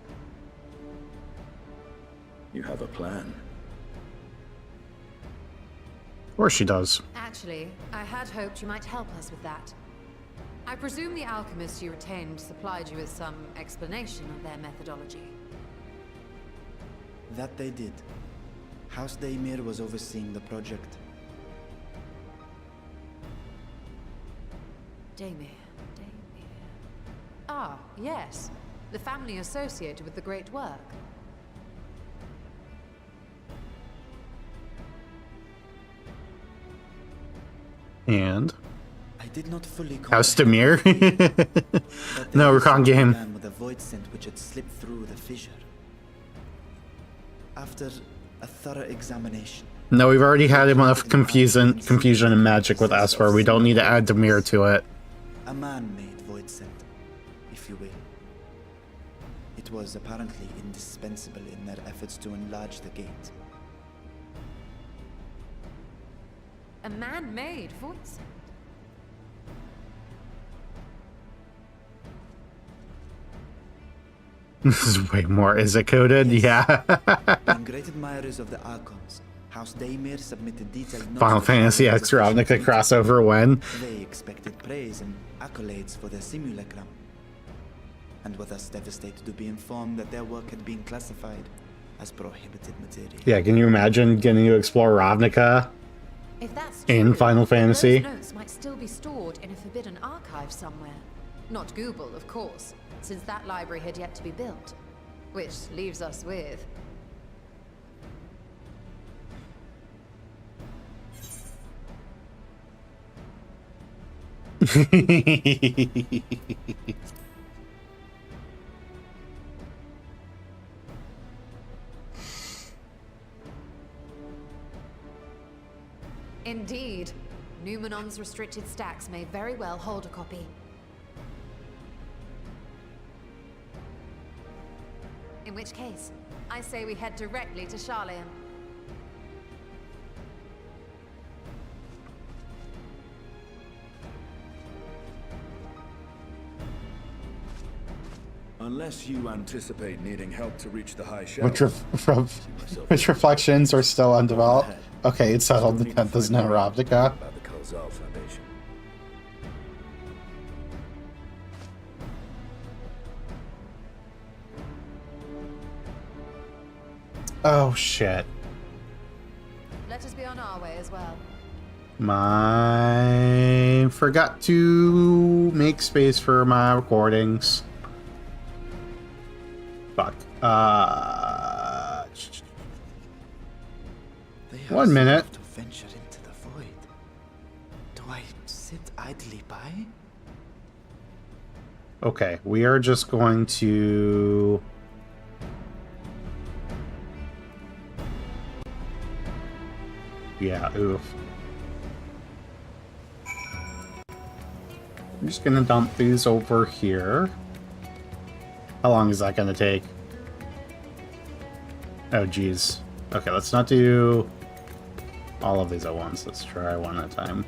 You have a plan. Of course she does. Actually, I had hoped you might help us with that. I presume the alchemists you retained supplied you with some explanation of their methodology. That they did. House Daimir was overseeing the project. Daimir. Ah, yes. The family associated with the great work. I did not fully House Demir? No, Recon game. With a void scent which had slipped through the fissure. After a thorough examination. No, we've already had enough confusion and magic with Esper. We don't need to add Demir to it. A man-made void scent, if you will. It was apparently indispensable in their efforts to enlarge the gate. A man-made void scent? This is way more. Is it coded? Yes. Yeah. Being great admirers of the Archons, House Daimir submitted detailed notes Final of Fantasy the X Ravnica crossover when? They expected praise and accolades for their simulacrum, and were thus devastated to be informed that their work had been classified as prohibited material. Yeah, can you imagine getting to explore Ravnica If that's in true, Final Fantasy? those notes might still be stored in a forbidden archive somewhere. Not Google, of course, since that library had yet to be built. Which leaves us with... Indeed. Numenon's restricted stacks may very well hold a copy. In which case, I say we head directly to Charlian. Unless you anticipate needing help to reach the high shelf. Which reflections are still undeveloped? Okay, it's settled. The 10th is Neuroptica. About the Kalzal Foundation. Oh, shit. Let us be on our way as well. Forgot to make space for my recordings. Fuck. They 1 minute. To venture into the void. Do I sit idly by? Okay, we are just going to... Yeah, oof. I'm just gonna dump these over here. How long is that gonna take? Oh, geez. Okay, let's not do all of these at once. Let's try one at a time.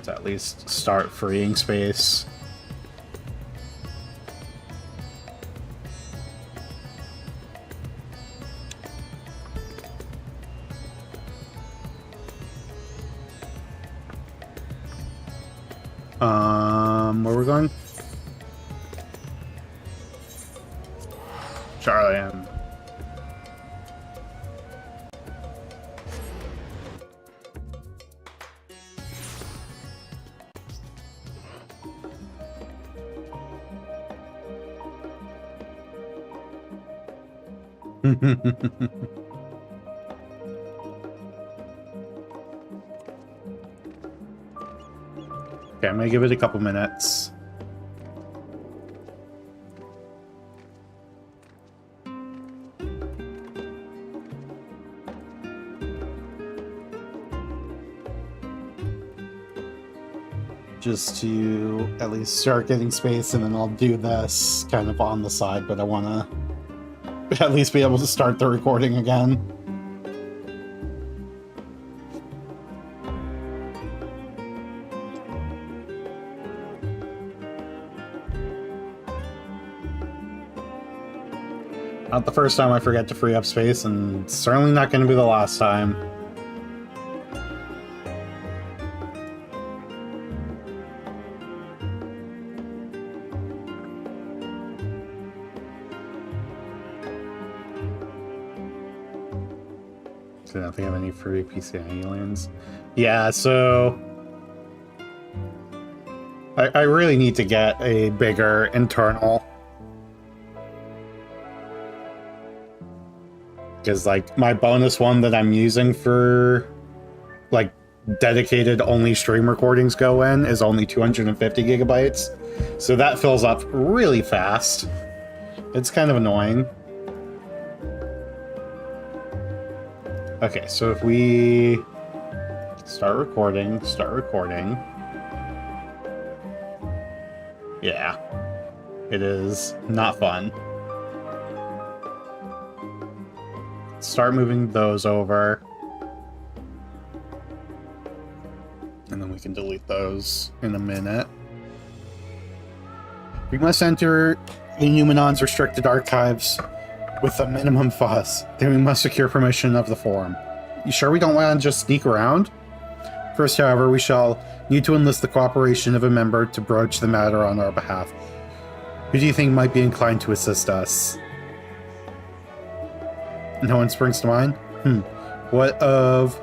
To at least start freeing space. Where we're going? Charlian. Okay, I'm gonna give it a couple minutes. Just to at least start getting space, and then I'll do this kind of on the side, but I want to at least be able to start the recording again. Not the first time I forget to free up space, and certainly not going to be the last time. So I don't think I have any free PCI aliens. Yeah, so... I really need to get a bigger internal. Because, like, my bonus one that I'm using for, like, dedicated only stream recordings go in is only 250 gigabytes. So that fills up really fast. It's kind of annoying. Okay, so if we start recording. Yeah, it is not fun. Start moving those over. And then we can delete those in a minute. We must enter the Numenon's restricted archives with a minimum fuss. Then we must secure permission of the forum. You sure we don't want to just sneak around? First, however, we shall need to enlist the cooperation of a member to broach the matter on our behalf. Who do you think might be inclined to assist us? No one springs to mind? What of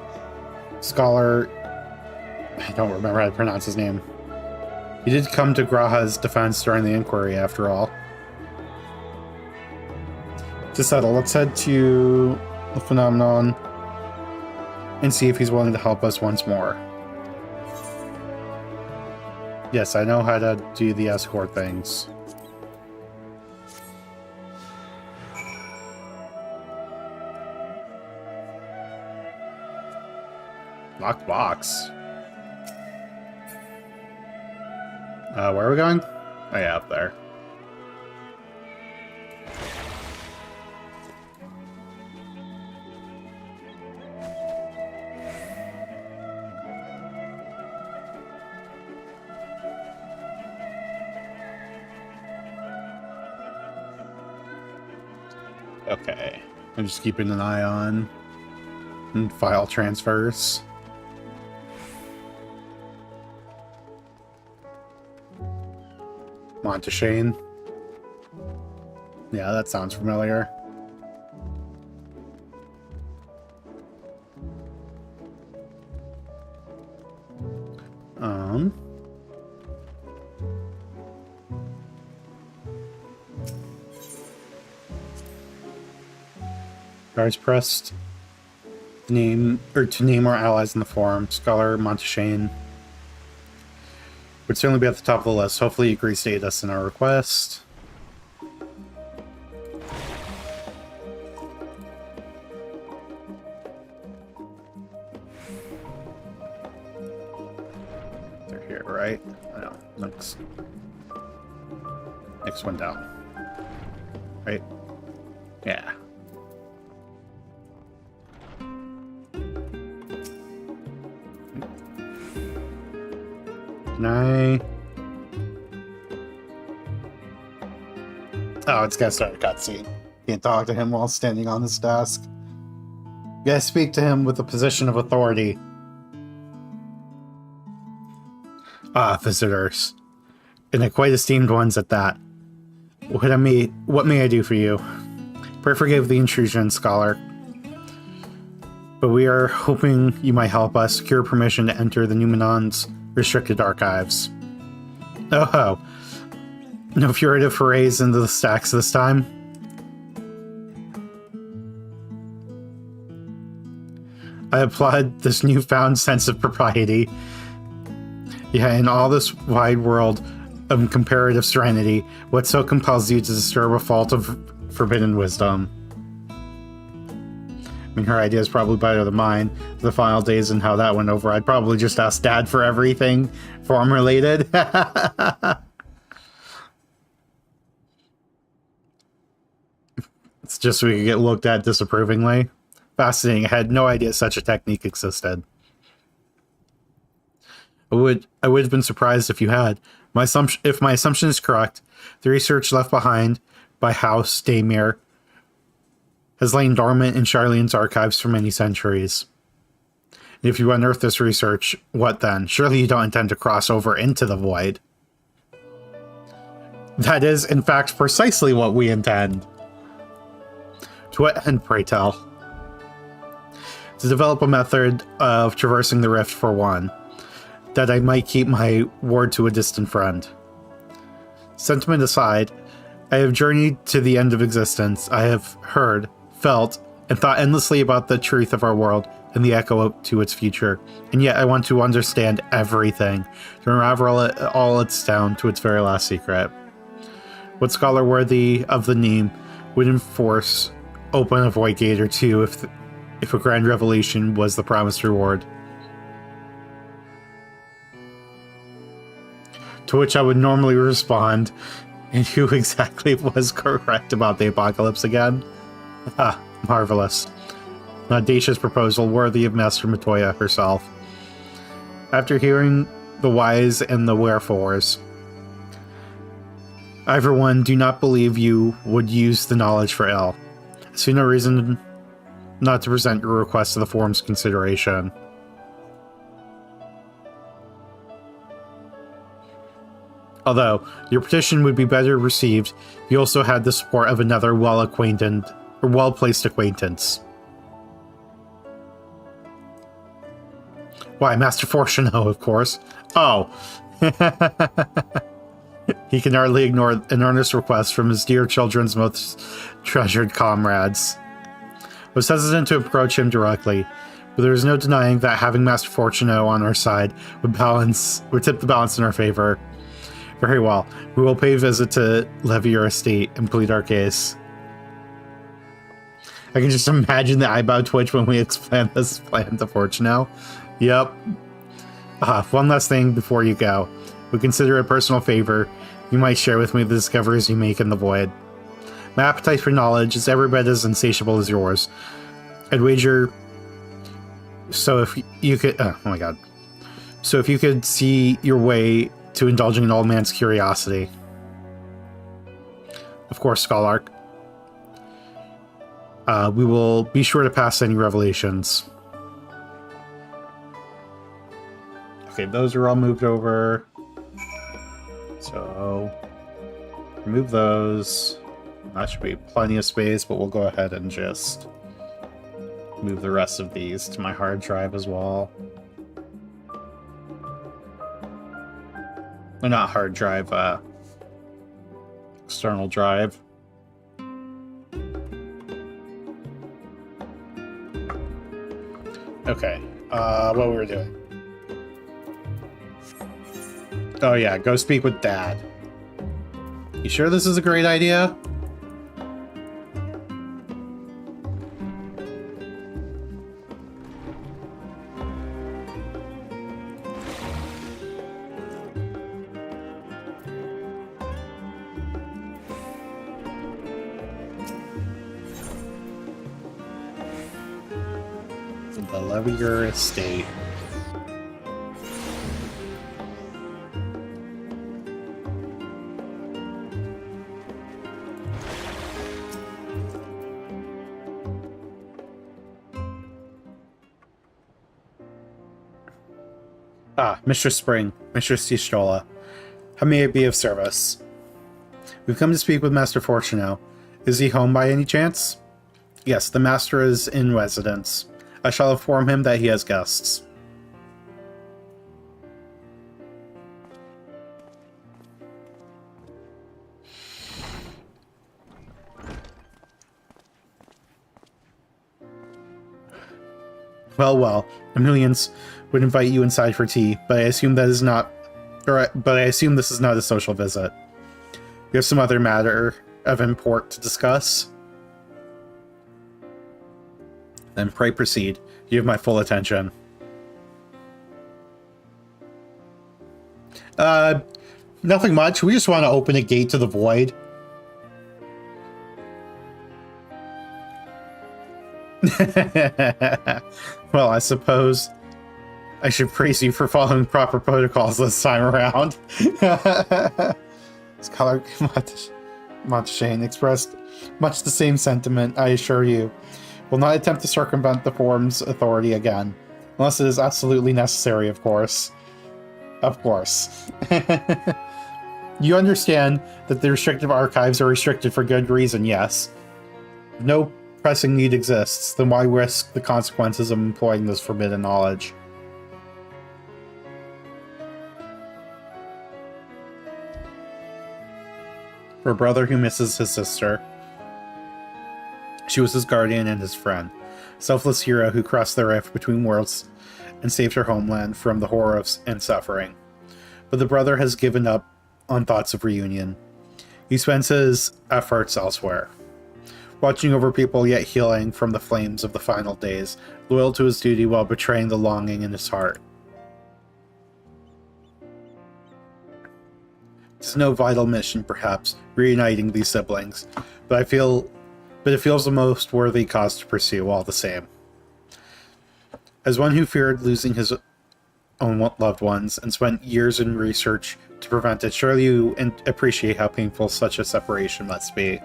Scholar... I don't remember how to pronounce his name. He did come to Graha's defense during the inquiry, after all. To settle, let's head to the Phenomenon and see if he's willing to help us once more. Yes, I know how to do the escort things. Locked box. Where are we going? Oh yeah, up there. Okay. I'm just keeping an eye on file transfers. Monteshane. Yeah, that sounds familiar. Cards pressed. Name to name our allies in the forum. Scholar Monteshane would certainly be at the top of the list. Hopefully he agrees to aid us in our request. They're here, right? No, next one down. Right? Yeah. Can I... Oh, it's gonna start a cutscene. Can't talk to him while standing on his desk. You gotta speak to him with a position of authority. Ah, visitors. And quite esteemed ones at that. What may I do for you? Pray forgive the intrusion, Scholar. But we are hoping you might help us secure permission to enter the Numenon's restricted archives. Oh, no furtive forays into the stacks this time? I applaud this newfound sense of propriety. Yeah, in all this wide world of comparative serenity, what so compels you to disturb a fault of forbidden wisdom? I mean, her idea is probably better than mine. The final days and how that went over, I'd probably just ask Dad for everything farm-related. It's just so we could get looked at disapprovingly. Fascinating. I had no idea such a technique existed. I would have been surprised if you had. If my assumption is correct, the research left behind by House Daymere has lain dormant in Charlene's archives for many centuries. And if you unearth this research, what then? Surely you don't intend to cross over into the void. That is, in fact, precisely what we intend. To what end, pray tell? To develop a method of traversing the rift, for one, that I might keep my word to a distant friend. Sentiment aside, I have journeyed to the end of existence. I have heard, felt, and thought endlessly about the truth of our world and the echo to its future. And yet I want to understand everything, to unravel all its down to its very last secret. What scholar worthy of the name would enforce open a void gate or two if a grand revelation was the promised reward? To which I would normally respond, and who exactly was correct about the apocalypse again? Ah, marvelous. An audacious proposal worthy of Master Matoya herself. After hearing the whys and the wherefores, I, for one, do not believe you would use the knowledge for ill. I see no reason not to present your request to the forum's consideration. Although, your petition would be better received if you also had the support of another well-placed acquaintance. Why, Master Fortuneau, of course. Oh. He can hardly ignore an earnest request from his dear children's most treasured comrades. I was hesitant to approach him directly, but there's no denying that having Master Fortuno on our side would tip the balance in our favor. Very well. We will pay a visit to levy your estate and plead our case. I can just imagine the eyebrow twitch when we explain this plan to Fortuno. Yep. One last thing before you go. We consider a personal favor. You might share with me the discoveries you make in the void. My appetite for knowledge is every bit as insatiable as yours. I'd wager... So if you could... oh my god. So if you could see your way to indulging an old man's curiosity. Of course, Scholark. We will be sure to pass any revelations. Okay, those are all moved over. So, remove those. That should be plenty of space, but we'll go ahead and just move the rest of these to my hard drive as well. Or not hard drive, external drive. Okay, what we were doing. Oh yeah, go speak with Dad. You sure this is a great idea? The Levier estate. Mistress Spring, Mistress Tistola. How may I be of service? We've come to speak with Master Fortuno. Is he home by any chance? Yes, the Master is in residence. I shall inform him that he has guests. Well, Emilians would invite you inside for tea, but I assume that is not, but I assume this is not a social visit. We have some other matter of import to discuss. Then pray proceed. You have my full attention. Nothing much. We just want to open a gate to the void. Well, I suppose I should praise you for following proper protocols this time around. Scholar Monteshane expressed much the same sentiment, I assure you. Will not attempt to circumvent the Forum's authority again. Unless it is absolutely necessary, of course. Of course. You understand that the restrictive archives are restricted for good reason, yes. No pressing need exists, then why risk the consequences of employing this forbidden knowledge? For a brother who misses his sister. She was his guardian and his friend. Selfless hero who crossed the rift between worlds and saved her homeland from the horror and suffering. But the brother has given up on thoughts of reunion. He spends his efforts elsewhere. Watching over people yet healing from the flames of the final days, loyal to his duty while betraying the longing in his heart. It's no vital mission, perhaps, reuniting these siblings, but it feels the most worthy cause to pursue all the same. As one who feared losing his own loved ones and spent years in research to prevent it, surely you appreciate how painful such a separation must be.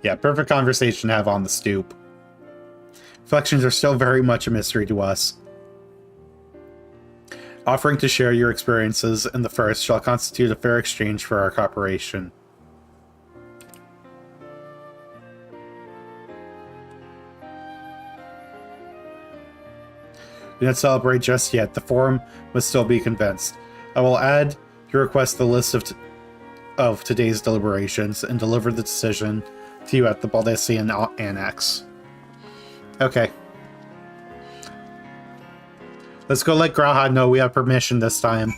Yeah, perfect conversation to have on the stoop. Reflections are still very much a mystery to us. Offering to share your experiences in the first shall constitute a fair exchange for our cooperation. Do not celebrate just yet. The Forum must still be convinced. I will add your request to the list of today's deliberations and deliver the decision to you at the Baldessian Annex. Okay. Let's go let Graha know we have permission this time.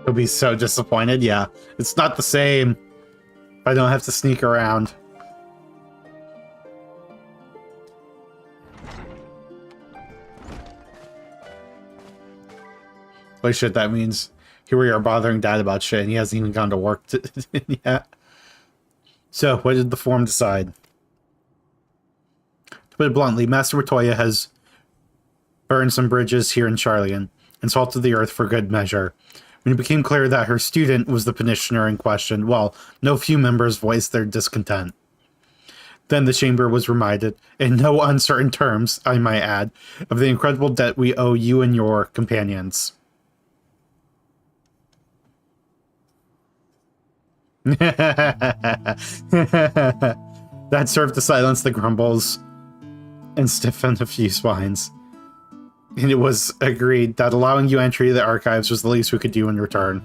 He'll be so disappointed. Yeah, it's not the same. I don't have to sneak around. Holy shit, that means here we are bothering Dad about shit and he hasn't even gone to work yet. So, what did the forum decide? To put it bluntly, Master Matoya has burned some bridges here in Charlian and salted the earth for good measure. When it became clear that her student was the petitioner in question, well, no few members voiced their discontent. Then the chamber was reminded, in no uncertain terms, I might add, of the incredible debt we owe you and your companions. That served to silence the grumbles and stiffen a few spines. And it was agreed that allowing you entry to the archives was the least we could do in return.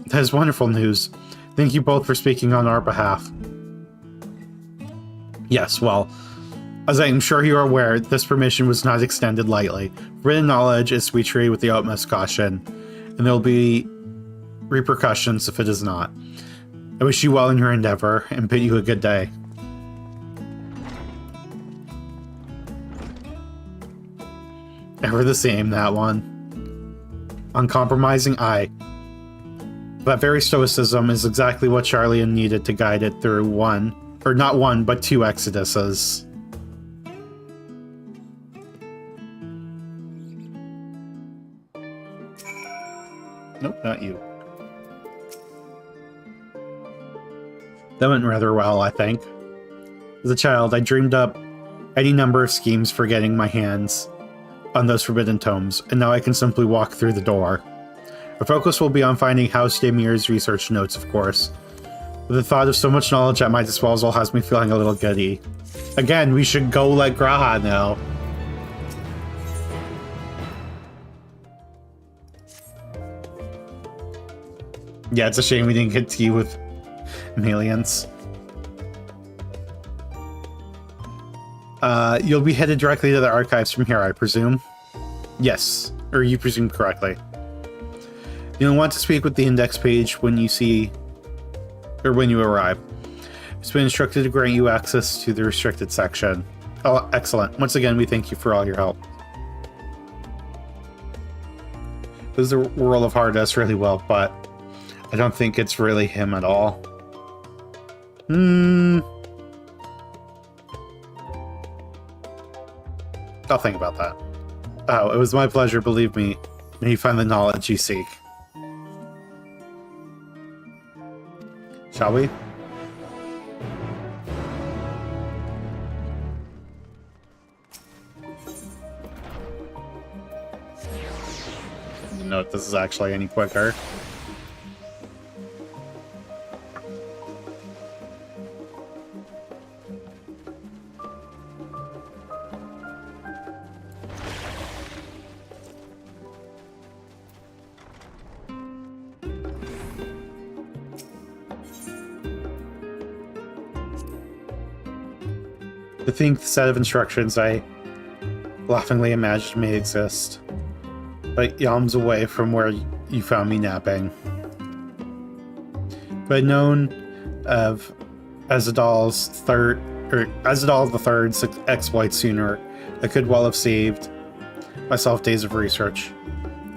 That is wonderful news. Thank you both for speaking on our behalf. Yes, well, as I am sure you are aware, this permission was not extended lightly. Written knowledge is to be treated with the utmost caution, and there will be repercussions if it is not. I wish you well in your endeavor, and bid you a good day. Ever the same, that one. Uncompromising, aye. That very stoicism is exactly what Charlian needed to guide it through not one, but two exoduses. Nope, not you. That went rather well, I think. As a child, I dreamed up any number of schemes for getting my hands on those forbidden tomes, and now I can simply walk through the door. Our focus will be on finding House Demir's research notes, of course. But the thought of so much knowledge at my disposal has me feeling a little giddy. Again, we should go let Graha know. Yeah, it's a shame we didn't get tea with Malians. You'll be headed directly to the archives from here, I presume? Yes, or you presume correctly. You'll want to speak with the index page when you arrive. It's been instructed to grant you access to the restricted section. Oh, excellent. Once again, we thank you for all your help. This is the World of Hardest really well, but I don't think it's really him at all. I'll think about that. Oh, it was my pleasure, believe me. May you find the knowledge you seek. Shall we? I don't know if this is actually any quicker. The think set of instructions I laughingly imagined may exist, but yalms away from where you found me napping. If I'd known of Azadal the Third's exploit sooner, I could well have saved myself days of research.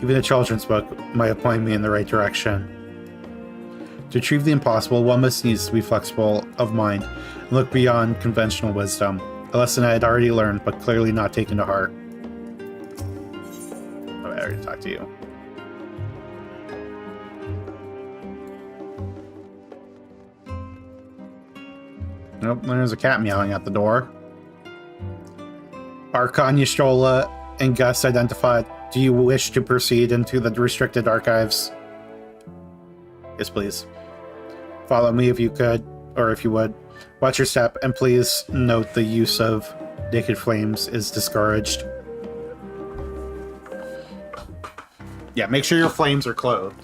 Even a children's book might have pointed me in the right direction. To achieve the impossible, one must needs to be flexible of mind and look beyond conventional wisdom, a lesson I had already learned but clearly not taken to heart. Oh, I already talked to you. Nope, there's a cat meowing at the door. Archon, Yashola, and Gus identified. Do you wish to proceed into the restricted archives? Yes, please. Follow me if you could, or if you would. Watch your step, and please note the use of naked flames is discouraged. Yeah, make sure your flames are clothed.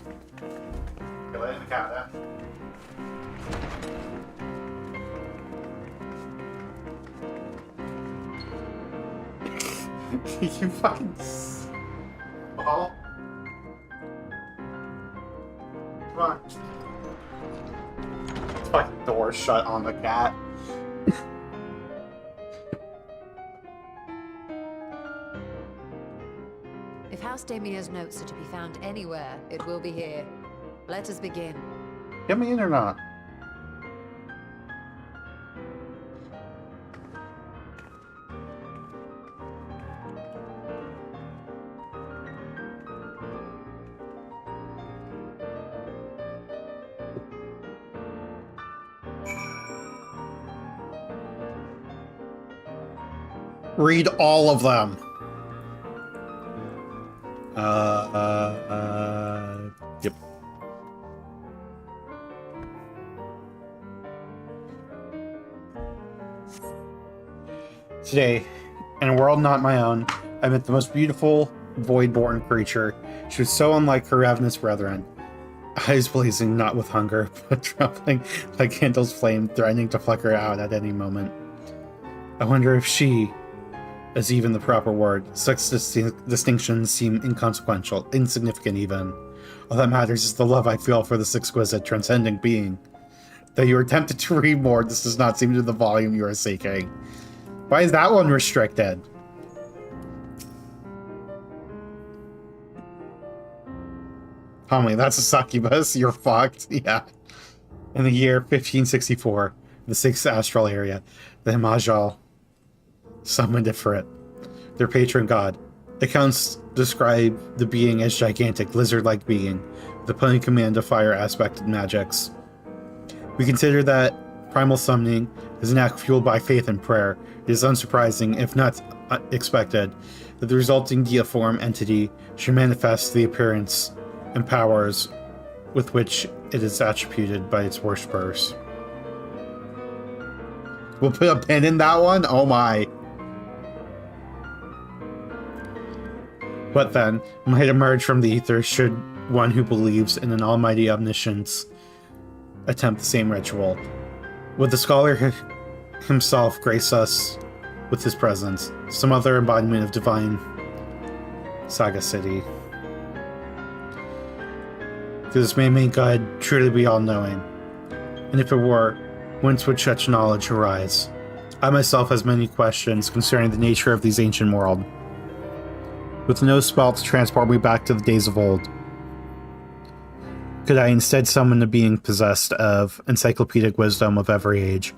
Okay, let in the cat, You fucking... Well... Come on. It's fucking door shut on the cat. If House Damia's notes are to be found anywhere, it will be here. Let us begin. Get me in or not? Read all of them. Yep. Today, in a world not my own, I met the most beautiful, void-born creature. She was so unlike her ravenous brethren. Eyes blazing not with hunger, but trembling like candles flame, threatening to pluck her out at any moment. I wonder if she is even the proper word. Sex distinctions seem inconsequential, insignificant even. All that matters is the love I feel for this exquisite, transcending being. Though you are tempted to read more, this does not seem to the volume you are seeking. Why is that one restricted? Homie, that's a succubus. You're fucked. Yeah. In the year 1564, the 6th astral area, the Himajal summoned it for it. Their patron god. Accounts describe the being as gigantic, lizard-like being, with a pony command of fire-aspected magics. We consider that primal summoning is an act fueled by faith and prayer. It is unsurprising, if not expected, that the resulting deiform entity should manifest the appearance and powers with which it is attributed by its worshippers. We'll put a pin in that one? Oh my. What then might emerge from the ether should one who believes in an almighty omniscience attempt the same ritual? Would the scholar himself grace us with his presence? Some other embodiment of divine sagacity? This may make God truly be all-knowing. And if it were, whence would such knowledge arise? I myself has many questions concerning the nature of these ancient world, with no spell to transport me back to the days of old. Could I instead summon a being possessed of encyclopedic wisdom of every age,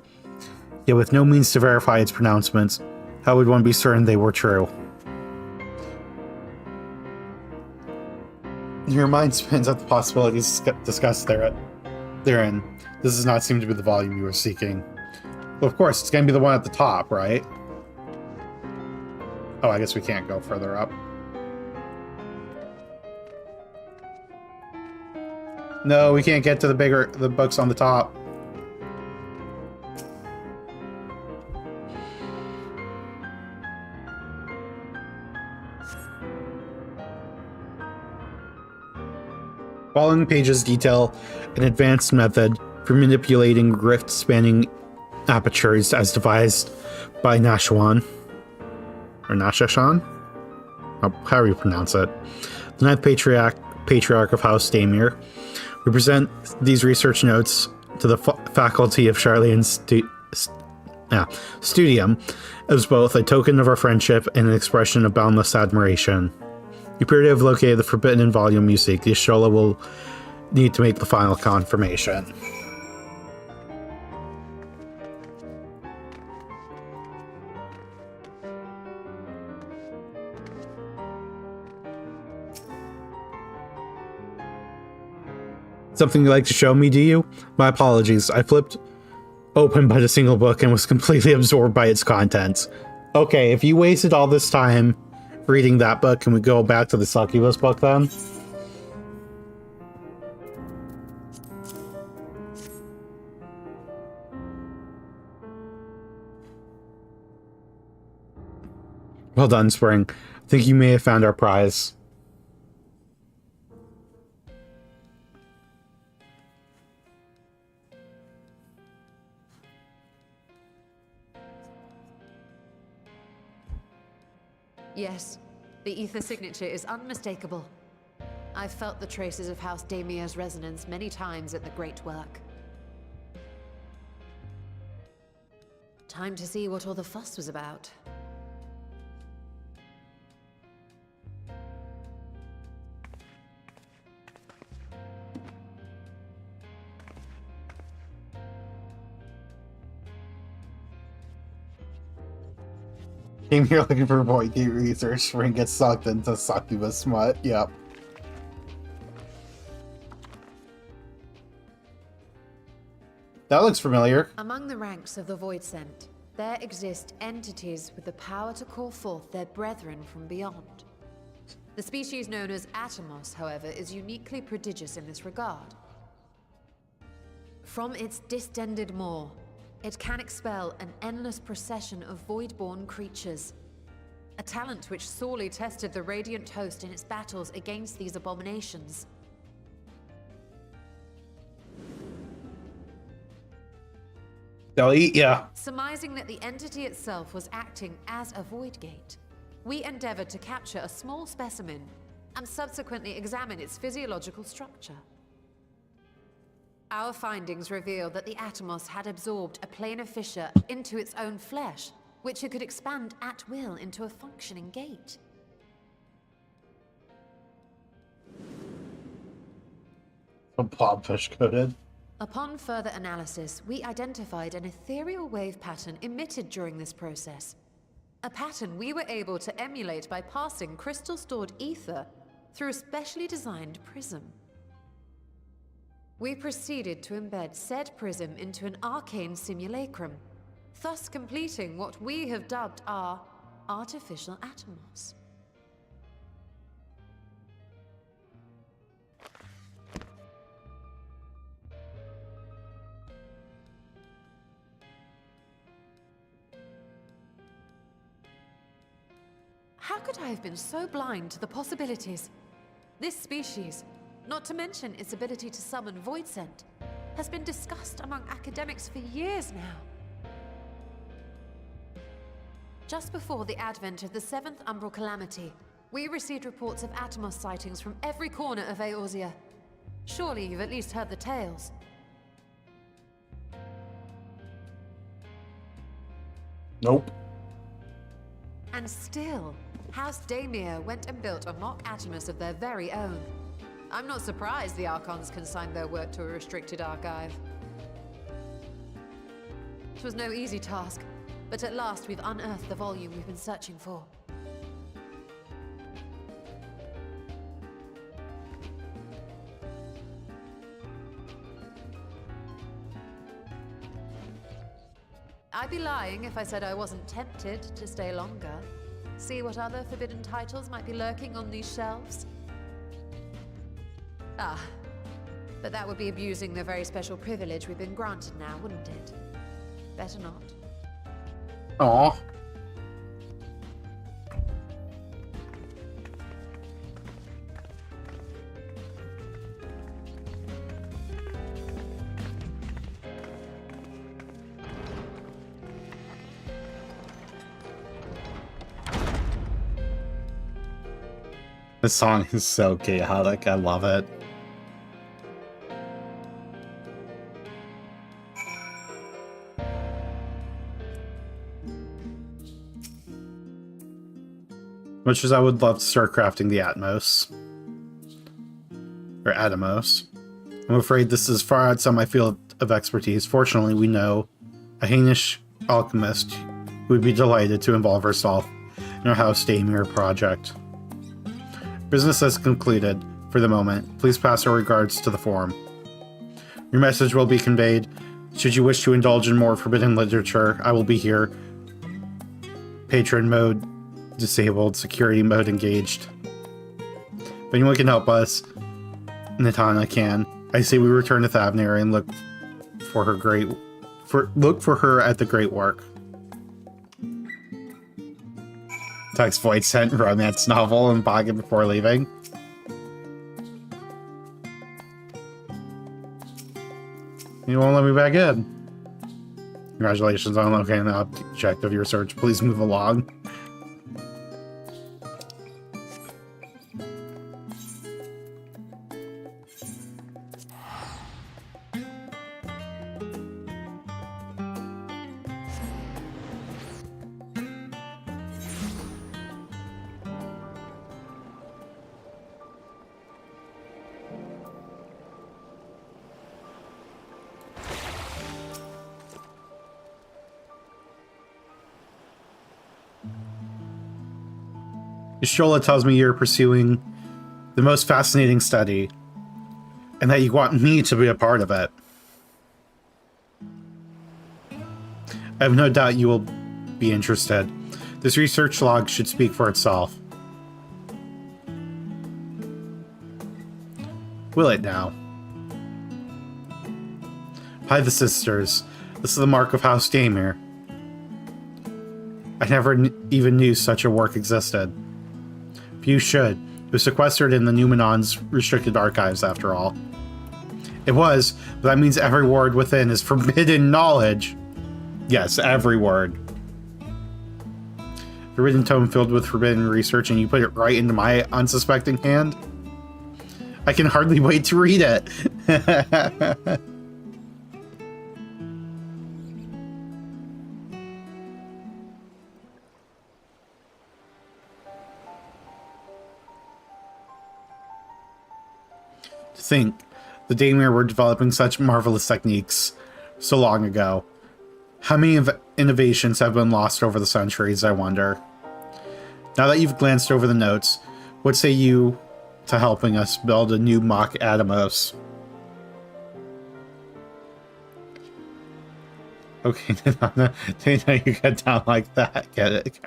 yet with no means to verify its pronouncements, how would one be certain they were true? Your mind spins at the possibilities discussed therein. This does not seem to be the volume you were seeking. Well, of course, it's going to be the one at the top, right? Oh, I guess we can't go further up. No, we can't get to the books on the top. Following pages detail an advanced method for manipulating rift-spanning apertures as devised by Nashuan. Or Nashashan? However you pronounce it. The ninth patriarch of House Damir. We present these research notes to the faculty of Charlene's studium as both a token of our friendship and an expression of boundless admiration. You appear to have located the forbidden volume you seek. The Ashola will need to make the final confirmation. Something you'd like to show me, do you? My apologies. I flipped open but a single book and was completely absorbed by its contents. Okay, if you wasted all this time reading that book, can we go back to the succubus book then? Well done, Spring. I think you may have found our prize. Yes, the ether signature is unmistakable. I've felt the traces of House Damia's resonance many times at the Great Work. Time to see what all the fuss was about. Came here looking for Void Gate research. Spring gets sucked into succubus smut. Yep. That looks familiar. Among the ranks of the Void Sent, there exist entities with the power to call forth their brethren from beyond. The species known as Atomos, however, is uniquely prodigious in this regard. From its distended maw, it can expel an endless procession of void-born creatures. A talent which sorely tested the Radiant Host in its battles against these abominations. They'll eat ya. Surmising that the entity itself was acting as a void gate, we endeavored to capture a small specimen and subsequently examine its physiological structure. Our findings reveal that the Atomos had absorbed a planar fissure into its own flesh, which it could expand at will into a functioning gate. Blobfish coated. Upon further analysis, we identified an ethereal wave pattern emitted during this process. A pattern we were able to emulate by passing crystal-stored ether through a specially designed prism. We proceeded to embed said prism into an arcane simulacrum, thus completing what we have dubbed our artificial Atomos. How could I have been so blind to the possibilities? This species, not to mention its ability to summon Void Sent, has been discussed among academics for years now. Just before the advent of the 7th Umbral Calamity, we received reports of Atomos sightings from every corner of Eorzea. Surely you've at least heard the tales. Nope. And still, House Damia went and built a mock Atomos of their very own. I'm not surprised the Archons consigned their work to a restricted archive. It was no easy task, but at last we've unearthed the volume we've been searching for. I'd be lying if I said I wasn't tempted to stay longer. See what other forbidden titles might be lurking on these shelves. Ah, but that would be abusing the very special privilege we've been granted now, wouldn't it? Better not. Aw. This song is so chaotic. I love it. Much as I would love to start crafting the Atmos. Or Atomos. I'm afraid this is far outside my field of expertise. Fortunately, we know a heinous alchemist who would be delighted to involve herself in our House Daimir project. Business has concluded for the moment. Please pass our regards to the forum. Your message will be conveyed. Should you wish to indulge in more forbidden literature, I will be here, Patron mode disabled, security mode engaged. If anyone can help us, Natana can. I say we return to Thavnir and look for her at the Great Work. Text Void sent romance novel in pocket before leaving. You won't let me back in. Congratulations on locating the object of your search. Please move along. Shola tells me you're pursuing the most fascinating study, and that you want me to be a part of it. I have no doubt you will be interested. This research log should speak for itself. Will it now? Hi, the sisters. This is the mark of House Daimir. I never even knew such a work existed. You should. It was sequestered in the Numenon's restricted archives, after all. It was, but that means every word within is forbidden knowledge. Yes, every word. Forbidden tome filled with forbidden research, and you put it right into my unsuspecting hand? I can hardly wait to read it. Think, the Daimir were developing such marvelous techniques so long ago. How many innovations have been lost over the centuries, I wonder? Now that you've glanced over the notes, what say you to helping us build a new mock Atomos? Okay, didn't know you get down like that. Get it?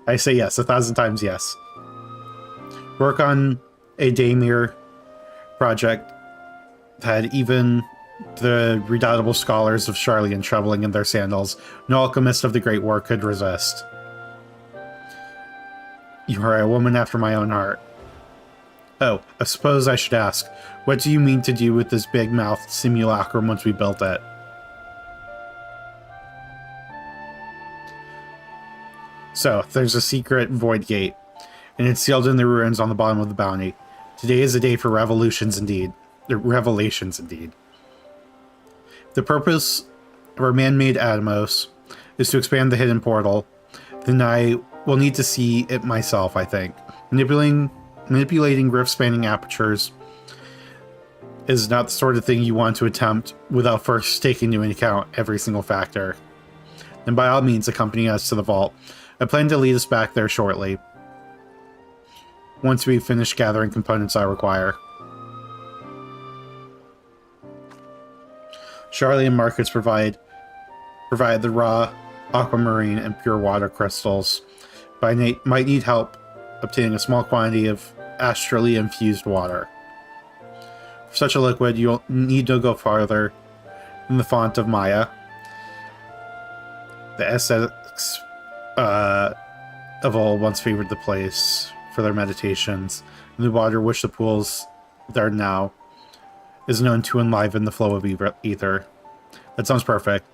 I say yes, 1,000 times yes. Work on a Daimir project that even the redoubtable scholars of Sharlayan trembling in their sandals, no alchemist of the Great War could resist. You are a woman after my own heart. Oh, I suppose I should ask, what do you mean to do with this big-mouthed simulacrum once we built it? So, there's a secret void gate, and it's sealed in the ruins on the bottom of the bounty. Today is a day for revelations indeed. The purpose of our man-made Atomos is to expand the hidden portal. Then I will need to see it myself, I think. Manipulating rift-spanning apertures is not the sort of thing you want to attempt without first taking into account every single factor. Then by all means, accompany us to the vault. I plan to lead us back there shortly, once we've finished gathering components I require. Sharlayan markets provide the raw aquamarine and pure water crystals, but I might need help obtaining a small quantity of astrally infused water. For such a liquid, you'll need to go farther than the font of Maya. The aesthetics of old once favored the place for their meditations, and the water which the pools there now is known to enliven the flow of ether. That sounds perfect.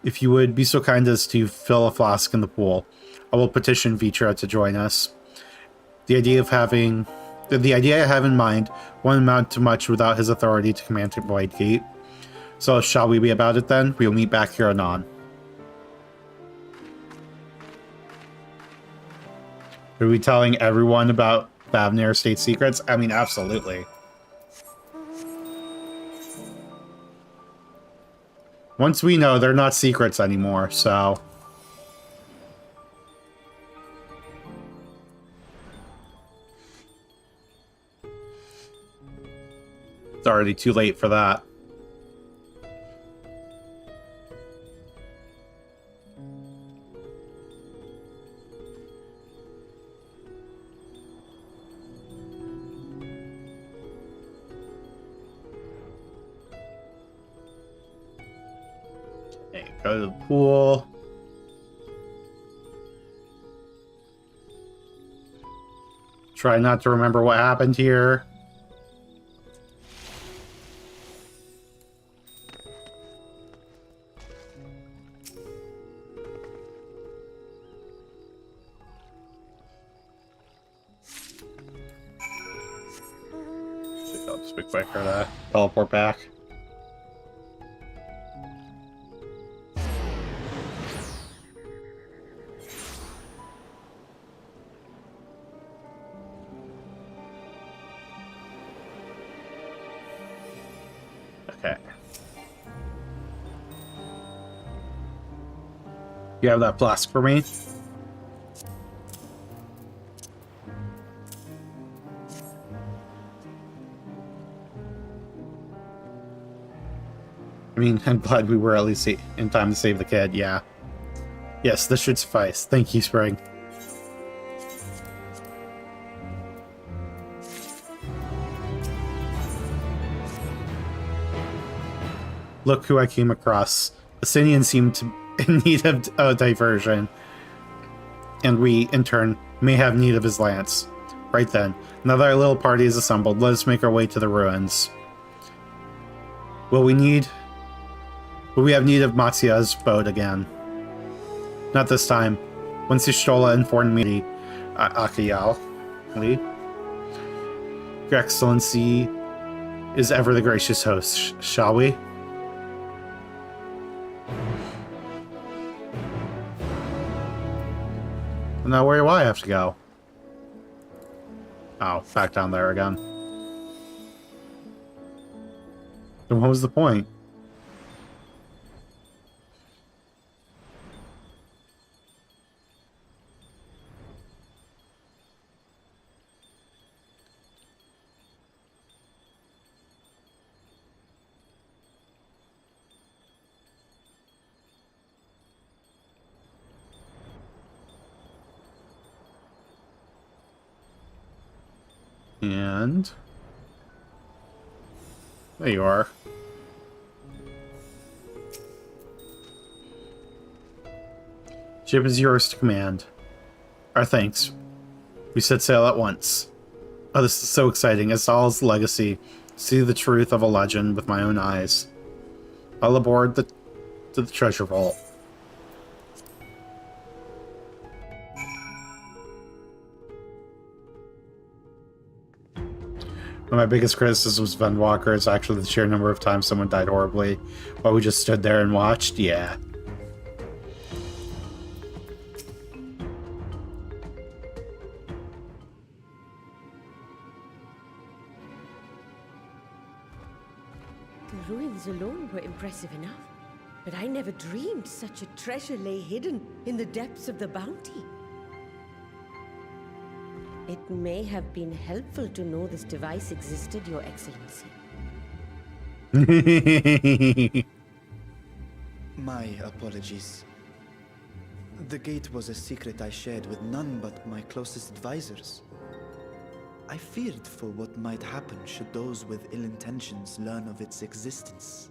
If you would be so kind as to fill a flask in the pool, I will petition Vitra to join us. The idea I have in mind won't amount to much without his authority to command the Void Gate. So shall we be about it then? We'll meet back here anon. Are we telling everyone about Thavnir state secrets? I mean, absolutely. Once we know, they're not secrets anymore, so... It's already too late for that. Okay, go to the pool. Try not to remember what happened here. I'll just be quicker to teleport back. Okay. You have that flask for me? I mean, I'm glad we were at least in time to save the kid, yeah. Yes, this should suffice. Thank you, Spring. Look who I came across. The Sinians seem to in need of a diversion. And we, in turn, may have need of his lance. Right then, now that our little party is assembled, let us make our way to the ruins. Will we have need of Matsuya's boat again? Not this time. Once Ishtola informed me, Akayal, Your Excellency is ever the gracious host, shall we? Now where do I have to go? Oh, back down there again. Then what was the point? And there you are. Ship is yours to command. Our thanks. We set sail at once. Oh, this is so exciting. It's Al's legacy. See the truth of a legend with my own eyes. All aboard to the treasure vault. One of my biggest criticisms of Endwalker is actually the sheer number of times someone died horribly while we just stood there and watched. Yeah. The ruins alone were impressive enough, but I never dreamed such a treasure lay hidden in the depths of the bounty. It may have been helpful to know this device existed, Your Excellency. My apologies. The gate was a secret I shared with none but my closest advisors. I feared for what might happen should those with ill intentions learn of its existence.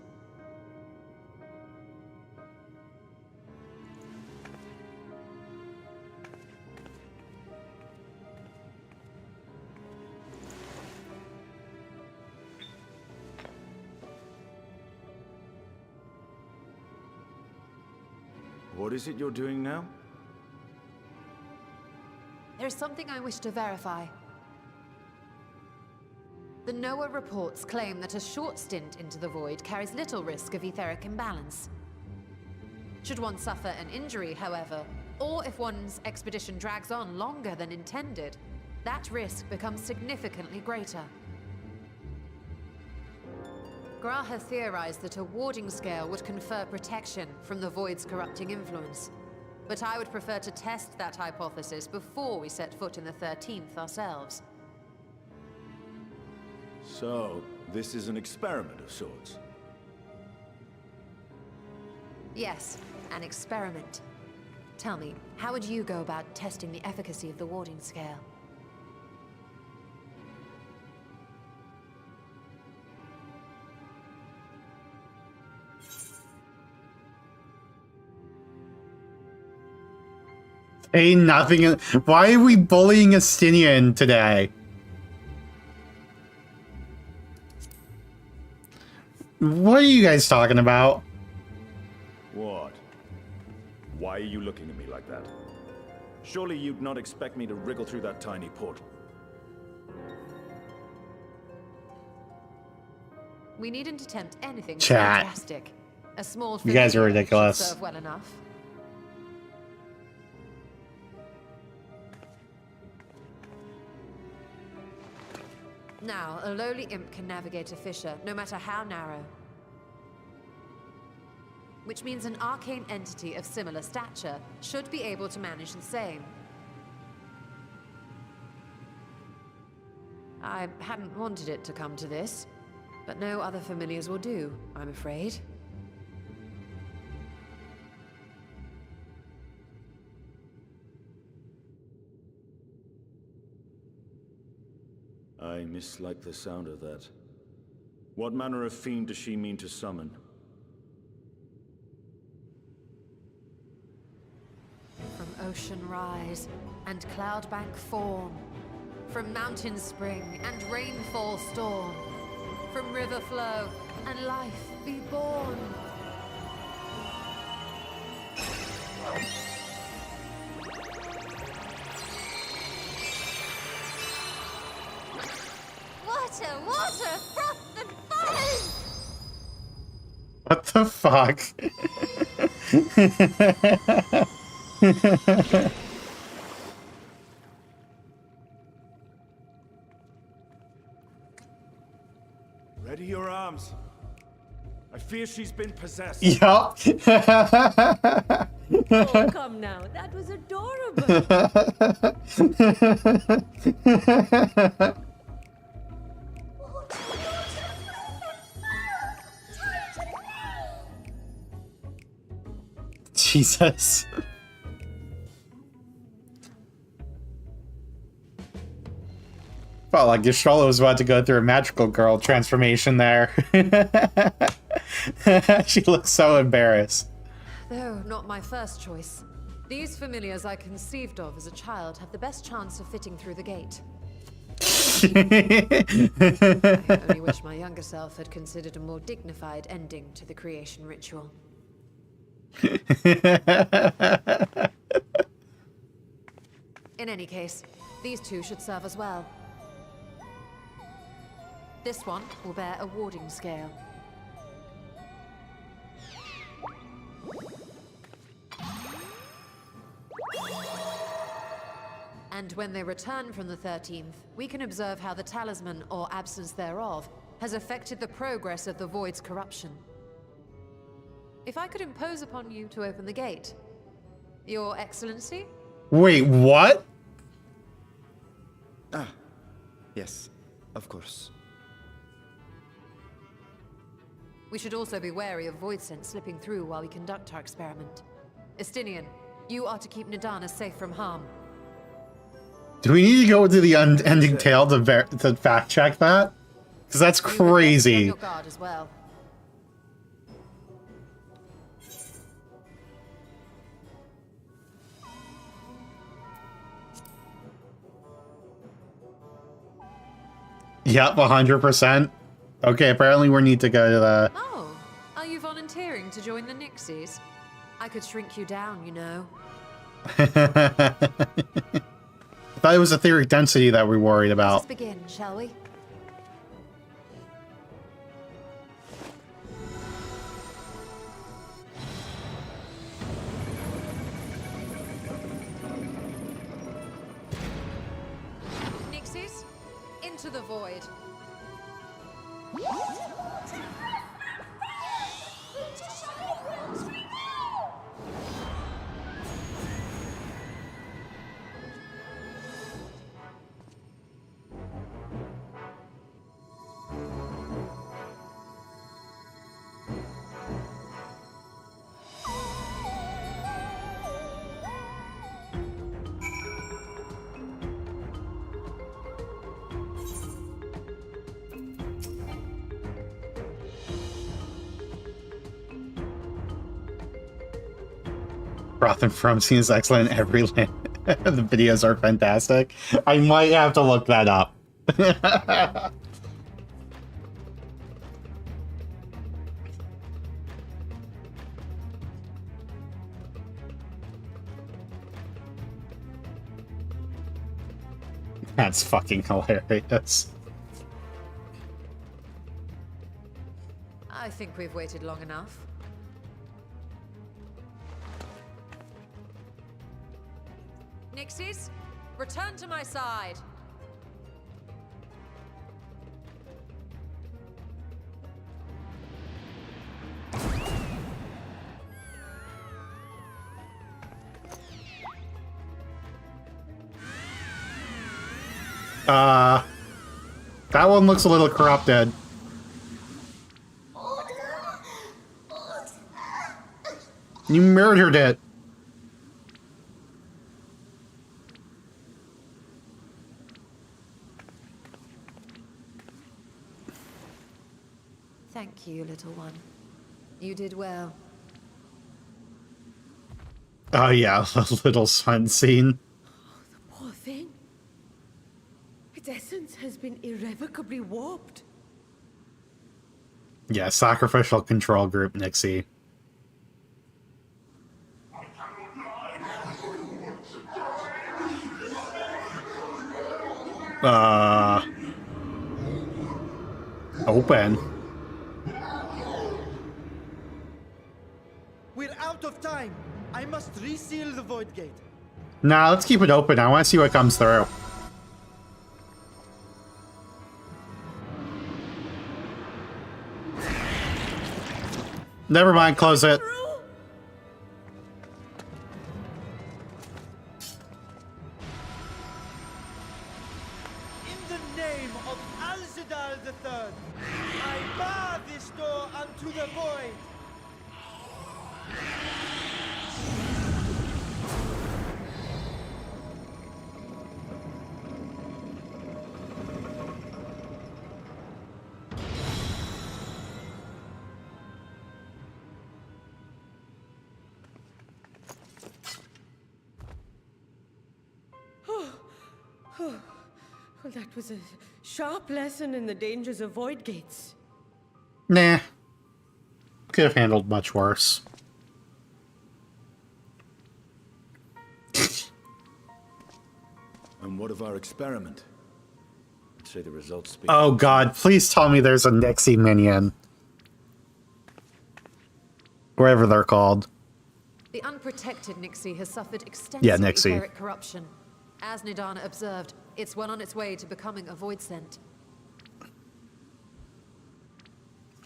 What is it you're doing now? There is something I wish to verify. The NOAA reports claim that a short stint into the void carries little risk of etheric imbalance. Should one suffer an injury, however, or if one's expedition drags on longer than intended, that risk becomes significantly greater. Graha theorized that a warding scale would confer protection from the void's corrupting influence. But I would prefer to test that hypothesis before we set foot in the 13th ourselves. So, this is an experiment of sorts. Yes, an experiment. Tell me, how would you go about testing the efficacy of the warding scale? Hey, nothing. Why are we bullying Estinian today? What are you guys talking about? What? Why are you looking at me like that? Surely you'd not expect me to wriggle through that tiny portal. We needn't attempt anything Chat. so drastic. A small You guys are familiar ridiculous. should serve well enough. Now, a lowly imp can navigate a fissure, no matter how narrow. Which means an arcane entity of similar stature should be able to manage the same. I hadn't wanted it to come to this, but no other familiars will do, I'm afraid. I mislike the sound of that. What manner of fiend does she mean to summon? From ocean rise and cloudbank form, from mountain spring and rainfall storm, from river flow and life be born. Water, water, froth and foam! What the fuck? Ready your arms. I fear she's been possessed. Yup. Oh, come now. That was adorable. Jesus. Felt like Yashala was about to go through a magical girl transformation there. She looks so embarrassed. Though not my first choice. These familiars I conceived of as a child have the best chance of fitting through the gate. I only wish my younger self had considered a more dignified ending to the creation ritual. In any case, these two should serve as well. This one will bear a warding scale. And when they return from the 13th, we can observe how the talisman, or absence thereof, has affected the progress of the Void's corruption. If I could impose upon you to open the gate. Your Excellency? Wait, what? Ah, yes, of course. We should also be wary of void scent slipping through while we conduct our experiment. Estinian, you are to keep Nadana safe from harm. Do we need to go to the unending tale to fact check that? Because that's You had best be on crazy. your guard as well. Yep, 100%. Okay, apparently we need to go to the... Oh, are you volunteering to join the Nixies? I could shrink you down, you know. I thought it was etheric density that we're worried Let about. us begin, shall we? Nixies, into the void. Broth and From scene is excellent in every land. The videos are fantastic. I might have to look that up. That's fucking hilarious. I think we've waited long enough. Nixies, return to my side. That one looks a little corrupted. You murdered it. Thank you, little one. You did well. Oh yeah, the little sun scene. Poor thing. Its essence has been irrevocably warped. Yeah, sacrificial control group, Nixie. Open. We're out of time. I must reseal the void gate. Nah, let's keep it open. I want to see what comes through. Never mind, close it. In the name of Al-Zidal III, I bar this door unto the void. Well, that was a sharp lesson in the dangers of void gates. Nah. Could have handled much worse. And what of our experiment? I'd say the results speak. Oh god, please tell me there's a Nixie minion. Whatever they're called. The unprotected Nixie has suffered extensive Yeah, Nixie. etheric corruption. As Nidana observed, it's well on its way to becoming a void scent.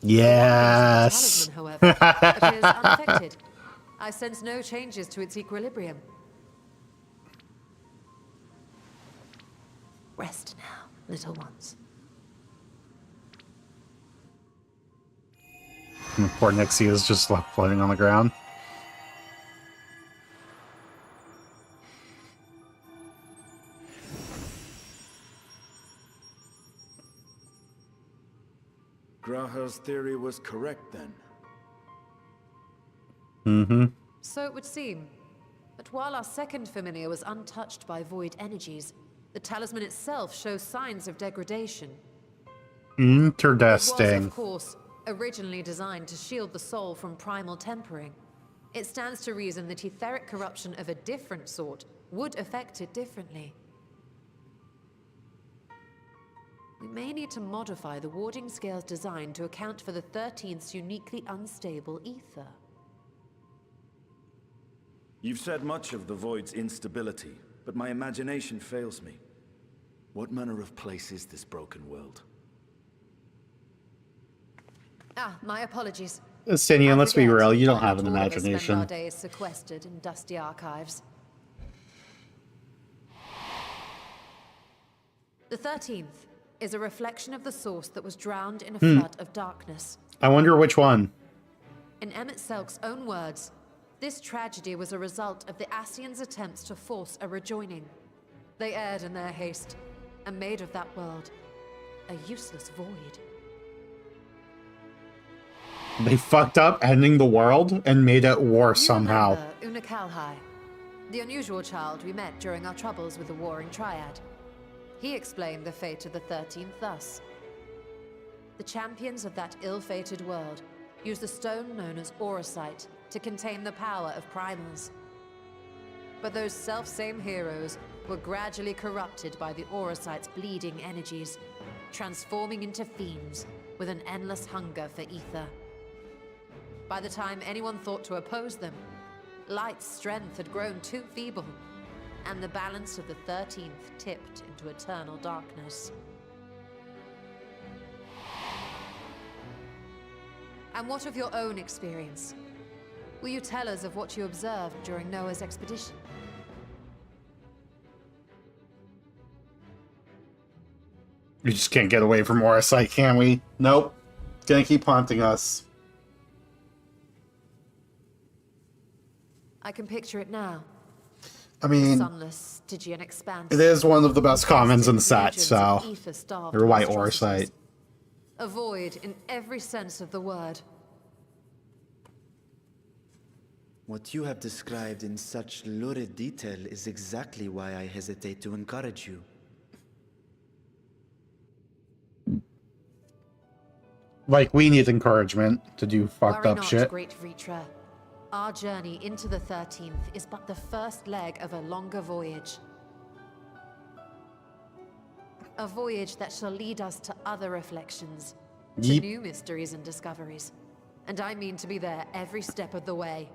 Yes. The talisman, however, appears unaffected. I sense no changes to its equilibrium. Rest now, little ones. And poor Nixie is just left floating on the ground. Graha's theory was correct then. Mm-hmm. So it would seem. But while our second familiar was untouched by void energies, the talisman itself shows signs of degradation. It was, Interesting. of course, originally designed to shield the soul from primal tempering. It stands to reason that etheric corruption of a different sort would affect it differently. We may need to modify the warding scale's design to account for the 13th's uniquely unstable ether. You've said much of the Void's instability, but my imagination fails me. What manner of place is this broken world? Ah, my apologies. Stinian, let's be I forget. real, you don't have an All of us spend imagination. our days sequestered in dusty archives. The 13th is a reflection of the source that was drowned in a flood of darkness. I wonder which one. In Emmett Selk's own words, this tragedy was a result of the Ascians' attempts to force a rejoining. They erred in their haste, and made of that world a useless void. They fucked up ending the world and made it worse somehow. Remember Luna Kalhai, the unusual child we met during our troubles with the Warring Triad. He explained the fate of the 13th thus. The champions of that ill-fated world used a stone known as Auracite to contain the power of primals. But those self-same heroes were gradually corrupted by the Auracite's bleeding energies, transforming into fiends with an endless hunger for ether. By the time anyone thought to oppose them, Light's strength had grown too feeble, and the balance of the 13th tipped into eternal darkness. And what of your own experience? Will you tell us of what you observed during Noah's expedition? We just can't get away from Oracite, can we? Nope. It's gonna keep haunting us. I can picture it now. I mean, Sunless, Stygian expanse. it is one of the best commons in the set, Regions so... of ether-starved Or white monstrosities. Oracite. A void in every sense of the word. What you have described in such lurid detail is exactly why I hesitate to encourage you. Like, we need encouragement to do fucked Worry up not, shit. Great Vritra. Our journey into the 13th is but the first leg of a longer voyage. A voyage that shall lead us to other reflections, to Yeep. new mysteries and discoveries. And I mean to be there every step of the way.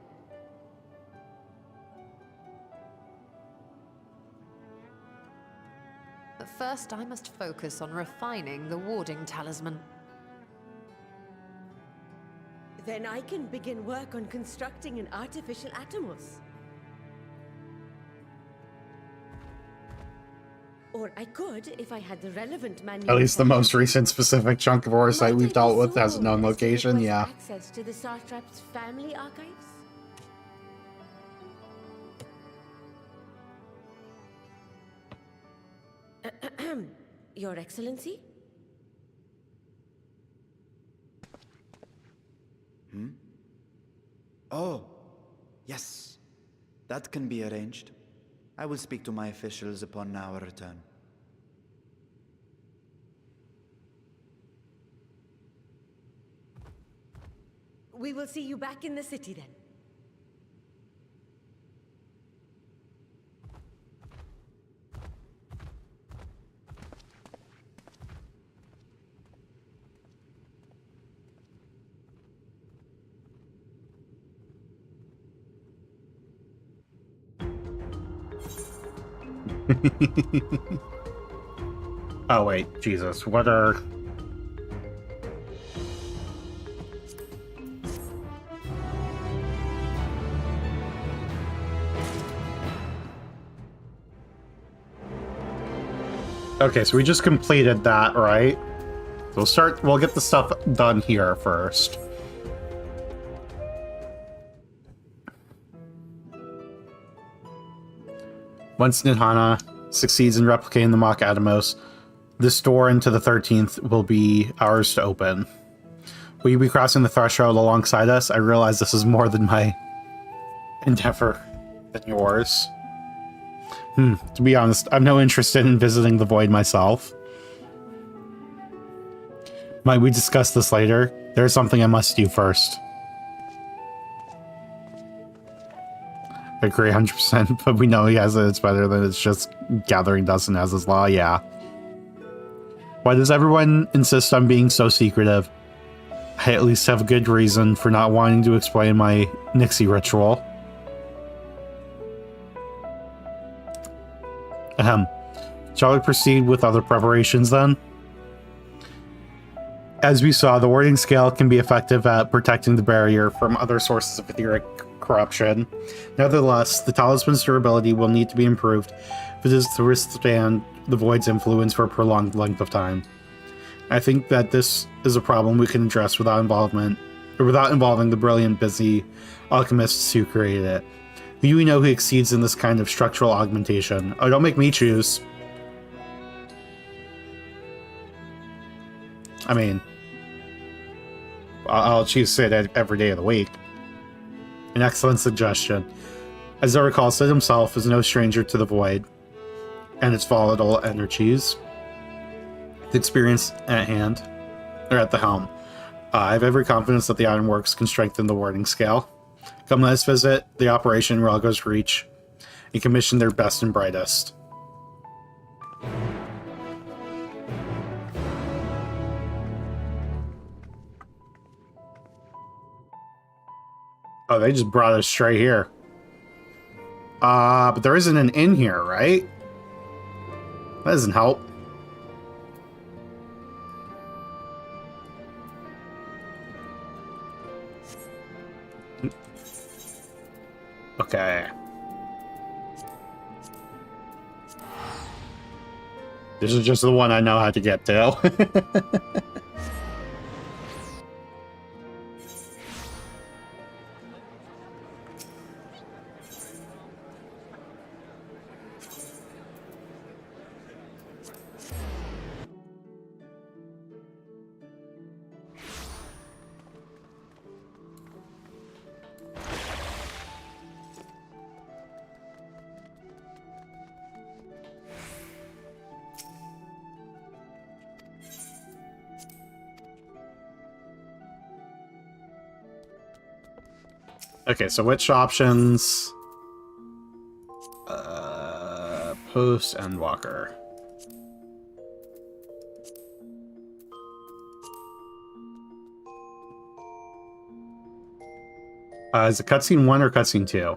But first, I must focus on refining the warding talisman. Then I can begin work on constructing an artificial Atomos. Or I could, if I had the relevant manual. At least the most recent specific chunk of Oracite we've dealt with has a known location, yeah. Access to the Satrap's family archives? Your Excellency? Oh, yes. That can be arranged. I will speak to my officials upon our return. We will see you back in the city then. Oh wait, Jesus, what are... Okay, so we just completed that, right? So we'll get the stuff done here first. Once Nidhana succeeds in replicating the Mock Atomos, this door into the 13th will be ours to open. Will you be crossing the threshold alongside us? I realize this is more than my endeavor than yours. To be honest, I'm no interested in visiting the Void myself. Might we discuss this later? There's something I must do first. I agree 100%, but we know he has it. It's better than it's just gathering dust and has his law, yeah. Why does everyone insist on being so secretive? I at least have a good reason for not wanting to explain my Nixie ritual. Shall we proceed with other preparations then? As we saw, the warding scale can be effective at protecting the barrier from other sources of etheric corruption. Nevertheless, the talisman's durability will need to be improved if it is to withstand the Void's influence for a prolonged length of time. I think that this is a problem we can address without involving the brilliant, busy alchemists who created it. You know who exceeds in this kind of structural augmentation. Oh, don't make me choose. I mean, I'll choose it every day of the week. An excellent suggestion. As I recall, Sid himself is no stranger to the void and its volatile energies. The experience at hand, or at the helm. I have every confidence that the Ironworks can strengthen the warding scale. Come let us visit the operation Relgo's Reach and commission their best and brightest. Oh, they just brought us straight here. But there isn't an inn here, right? That doesn't help. Okay. This is just the one I know how to get to. Okay, so which options? Post Endwalker. Is it cutscene 1 or cutscene 2?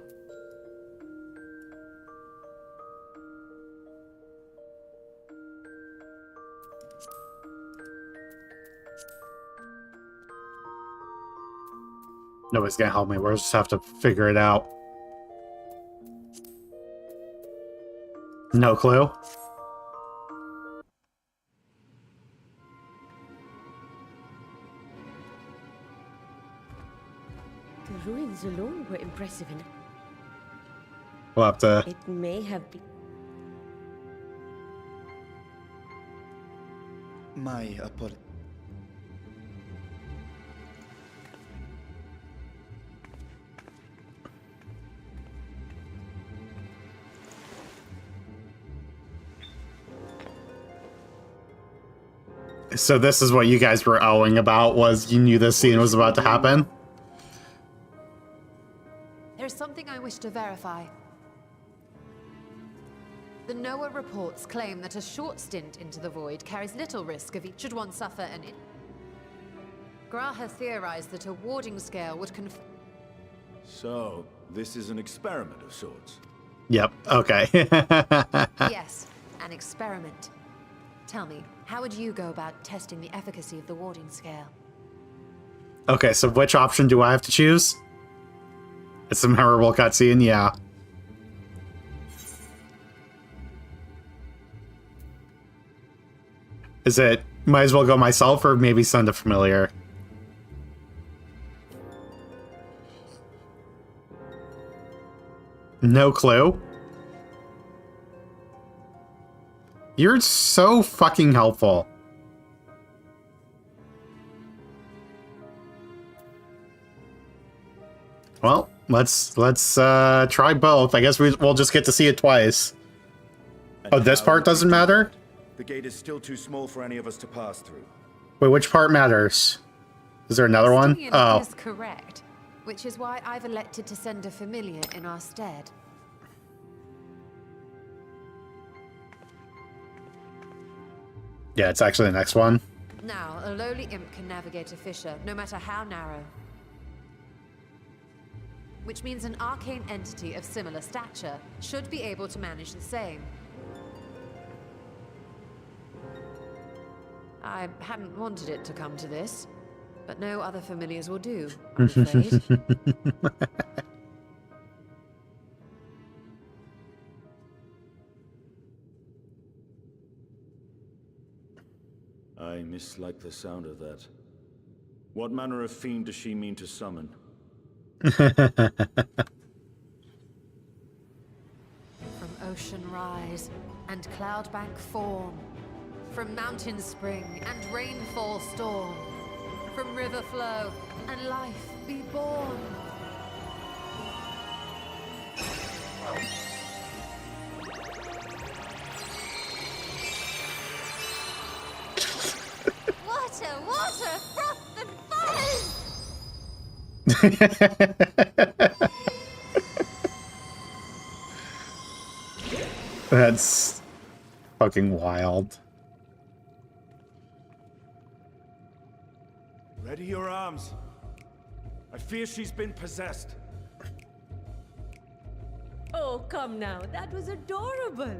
Nobody's gonna help me. We'll just have to figure it out. No clue. The ruins alone were impressive enough. We'll have to... It may have been... My apologies. So this is what you guys were owing about, was you knew this scene was about to happen? There's something I wish to verify. The NOAA reports claim that a short stint into the void carries little risk of each should one suffer an Graha theorized that a warding scale would So, this is an experiment of sorts. Yep, okay. Yes, an experiment. Tell me, how would you go about testing the efficacy of the warding scale? Okay, so which option do I have to choose? It's a memorable cutscene, yeah. Is it, might as well go myself or maybe send a familiar? No clue. You're so fucking helpful. Well, let's try both. I guess we'll just get to see it twice. And Oh, this how part would doesn't you do matter? it? The gate is still too small for any of us to pass through. Wait, which part matters? Is there another one? Stian Oh. is correct, which is why I've elected to send a familiar in our stead. Yeah, it's actually the next one. Now, a lowly imp can navigate a fissure, no matter how narrow. Which means an arcane entity of similar stature should be able to manage the same. I hadn't wanted it to come to this, but no other familiars will do, I'm afraid. I mislike the sound of that. What manner of fiend does she mean to summon? From ocean rise and cloudbank form, from mountain spring and rainfall storm, from river flow and life be born. water, froth, and foam! That's fucking wild. Ready your arms. I fear she's been possessed. Oh, come now. That was adorable.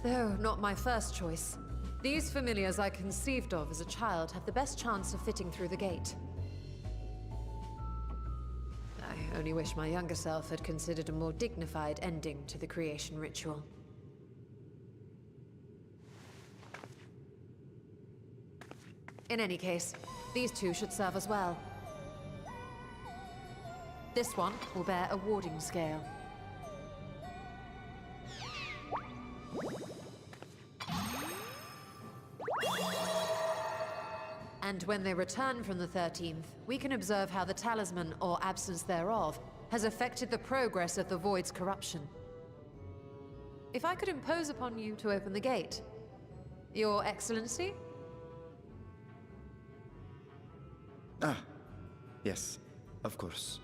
Though not my first choice. These familiars I conceived of as a child have the best chance of fitting through the gate. I only wish my younger self had considered a more dignified ending to the creation ritual. In any case, these two should serve us well. This one will bear a warding scale. And when they return from the 13th, we can observe how the talisman, or absence thereof, has affected the progress of the Void's corruption. If I could impose upon you to open the gate. Your Excellency? Ah, yes, of course.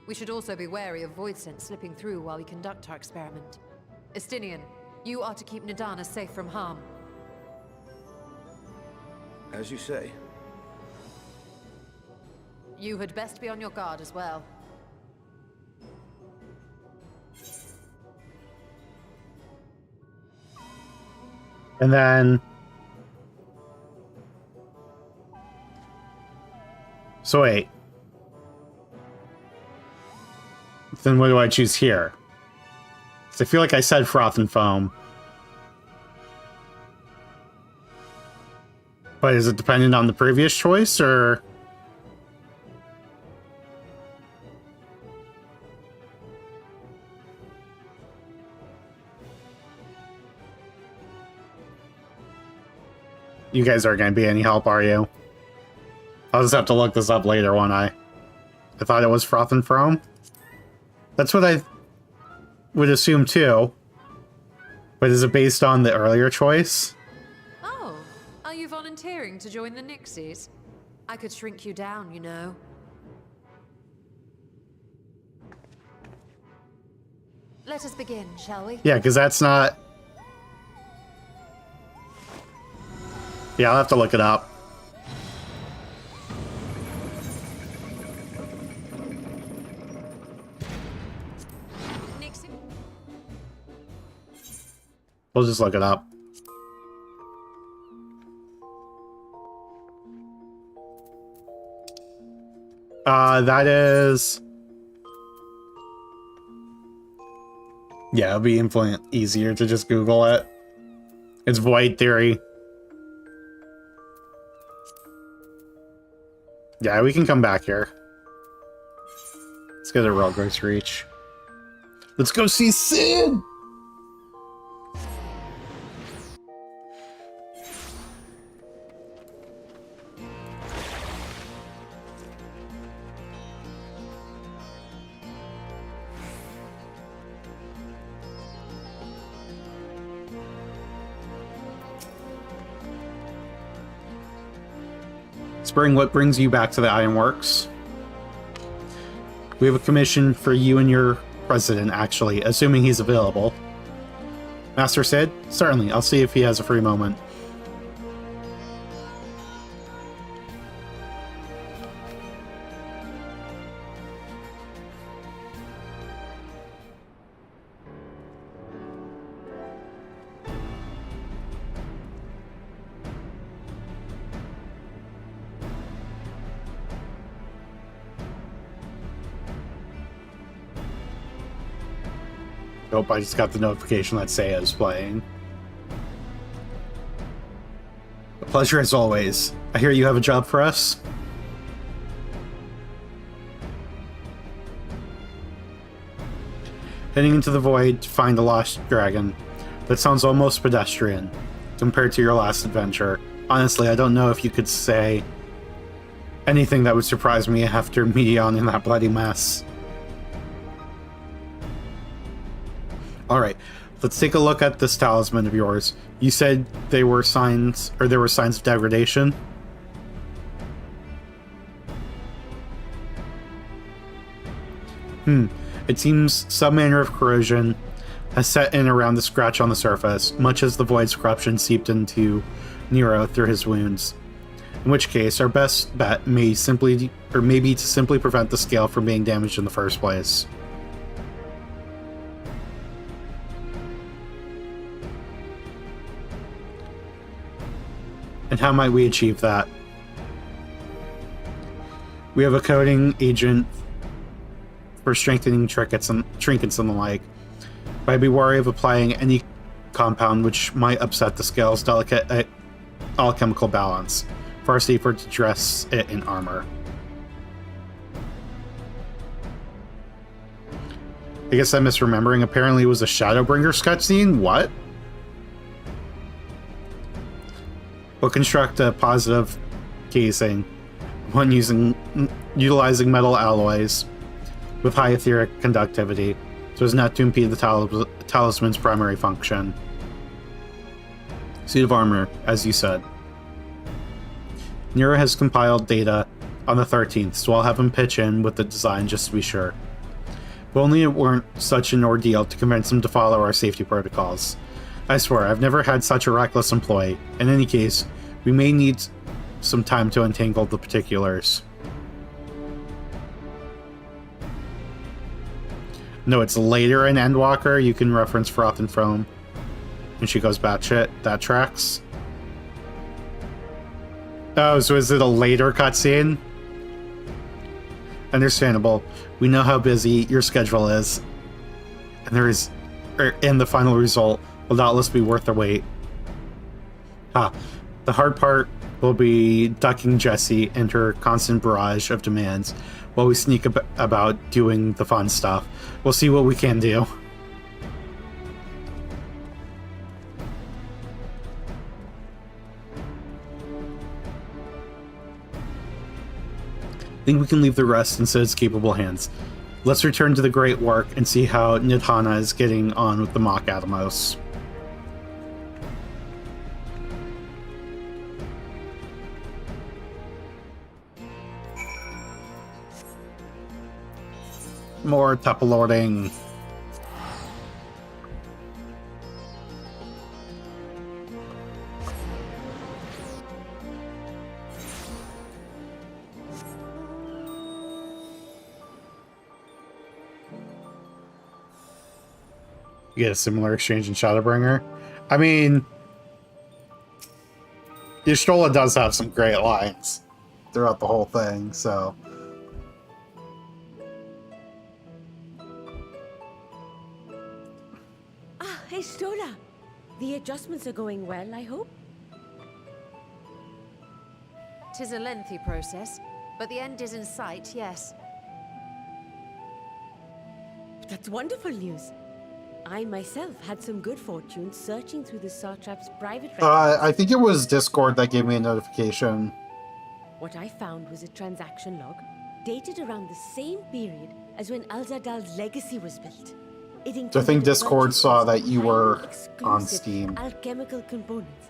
We should also be wary of void scent slipping through while we conduct our experiment. Estinian, you are to keep Nadana safe from harm. As you say. You had best be on your guard as well. And then... So wait. Then what do I choose here? 'Cause I feel like I said froth and foam. But is it dependent on the previous choice, or... You guys aren't going to be any help, are you? I'll just have to look this up later, won't I? I thought it was froth and foam. That's what I would assume too. But is it based on the earlier choice? Oh, are you volunteering to join the Nixies? I could shrink you down, you know. Let us begin, shall we? Yeah, because that's not... Yeah, I'll have to look it up. Nixie. We'll just look it up. That is... Yeah, it'll be infinitely easier to just Google it. It's void theory. Yeah, we can come back here. Let's go to Rogor's Reach. Let's go see Sid! Spring, what brings you back to the Ironworks? We have a commission for you and your president, actually, assuming he's available. Master Sid? Certainly, I'll see if he has a free moment. Nope, I just got the notification that Seiya is playing. A pleasure as always. I hear you have a job for us? Heading into the void to find a lost dragon. That sounds almost pedestrian compared to your last adventure. Honestly, I don't know if you could say anything that would surprise me after Medion in that bloody mess. Alright, let's take a look at this talisman of yours. You said there were signs of degradation? It seems some manner of corrosion has set in around the scratch on the surface, much as the void's corruption seeped into Nero through his wounds. In which case, our best bet may be to simply prevent the scale from being damaged in the first place. And how might we achieve that? We have a coating agent for strengthening trinkets and the like, but I'd be wary of applying any compound which might upset the scale's delicate alchemical balance. Far safer to dress it in armor. I guess I'm misremembering. Apparently it was a Shadowbringers cutscene? What? We'll construct a positive casing when utilizing metal alloys with high etheric conductivity, so as not to impede the talisman's primary function. Suit of armor, as you said. Nero has compiled data on the 13th, so I'll have him pitch in with the design just to be sure. If only it weren't such an ordeal to convince him to follow our safety protocols. I swear, I've never had such a reckless employee. In any case, we may need some time to untangle the particulars. No, it's later in Endwalker. You can reference Froth and Foam. And she goes batshit. That tracks. Oh, so is it a later cutscene? Understandable. We know how busy your schedule is. And the final result will doubtless be worth the wait. The hard part will be ducking Jessie and her constant barrage of demands while we sneak about doing the fun stuff. We'll see what we can do. I think we can leave the rest in Sid's capable hands. Let's return to the great work and see how Nidhana is getting on with the mock Atomos. More tuple lording. You get a similar exchange in Shadowbringer. I mean, Y'shtola does have some great lines throughout the whole thing, so. Hey, Stola. The adjustments are going well, I hope? 'Tis a lengthy process, but the end is in sight, yes. That's wonderful news. I myself had some good fortune searching through the Satrap's private records. I think it was Discord that gave me a notification. What I found was a transaction log dated around the same period as when Alzadal's legacy was built. So I think Discord saw that you were on Steam. Alchemical components.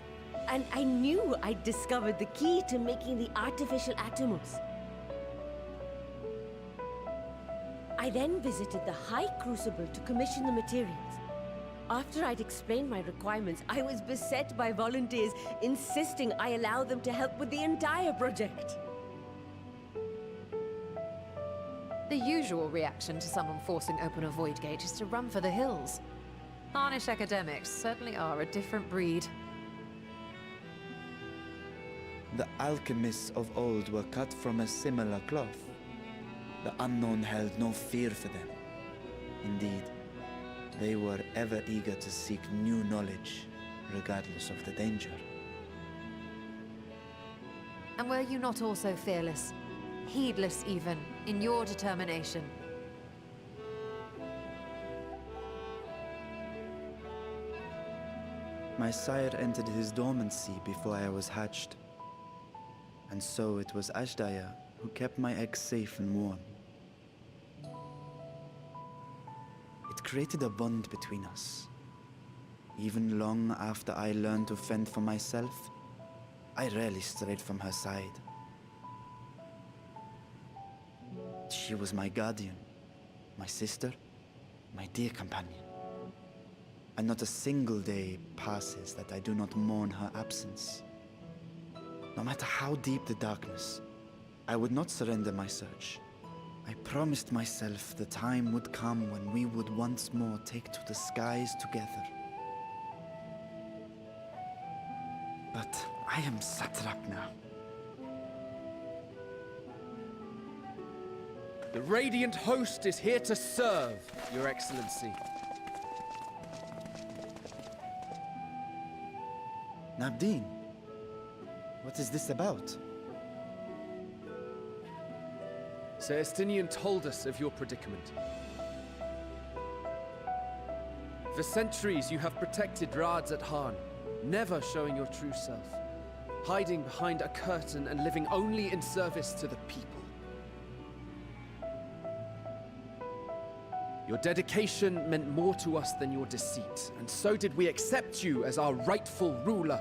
And I knew I'd discovered the key to making the artificial atomos. I then visited the High Crucible to commission the materials. After I'd explained my requirements, I was beset by volunteers insisting I allow them to help with the entire project. The usual reaction to someone forcing open a void gate is to run for the hills. Harnish academics certainly are a different breed. The alchemists of old were cut from a similar cloth. The unknown held no fear for them. Indeed, they were ever eager to seek new knowledge, regardless of the danger. And were you not also fearless, heedless even, in your determination? My sire entered his dormancy before I was hatched. And so it was Ashdaya who kept my eggs safe and warm. It created a bond between us. Even long after I learned to fend for myself, I rarely strayed from her side. She was my guardian, my sister, my dear companion. And not a single day passes that I do not mourn her absence. No matter how deep the darkness, I would not surrender my search. I promised myself the time would come when we would once more take to the skies together. But I am satrap now. The Radiant Host is here to serve, Your Excellency. Nabdeen, what is this about? Sir Estinian told us of your predicament. For centuries you have protected Rads at Han, never showing your true self, hiding behind a curtain and living only in service to the people. Your dedication meant more to us than your deceit, and so did we accept you as our rightful ruler.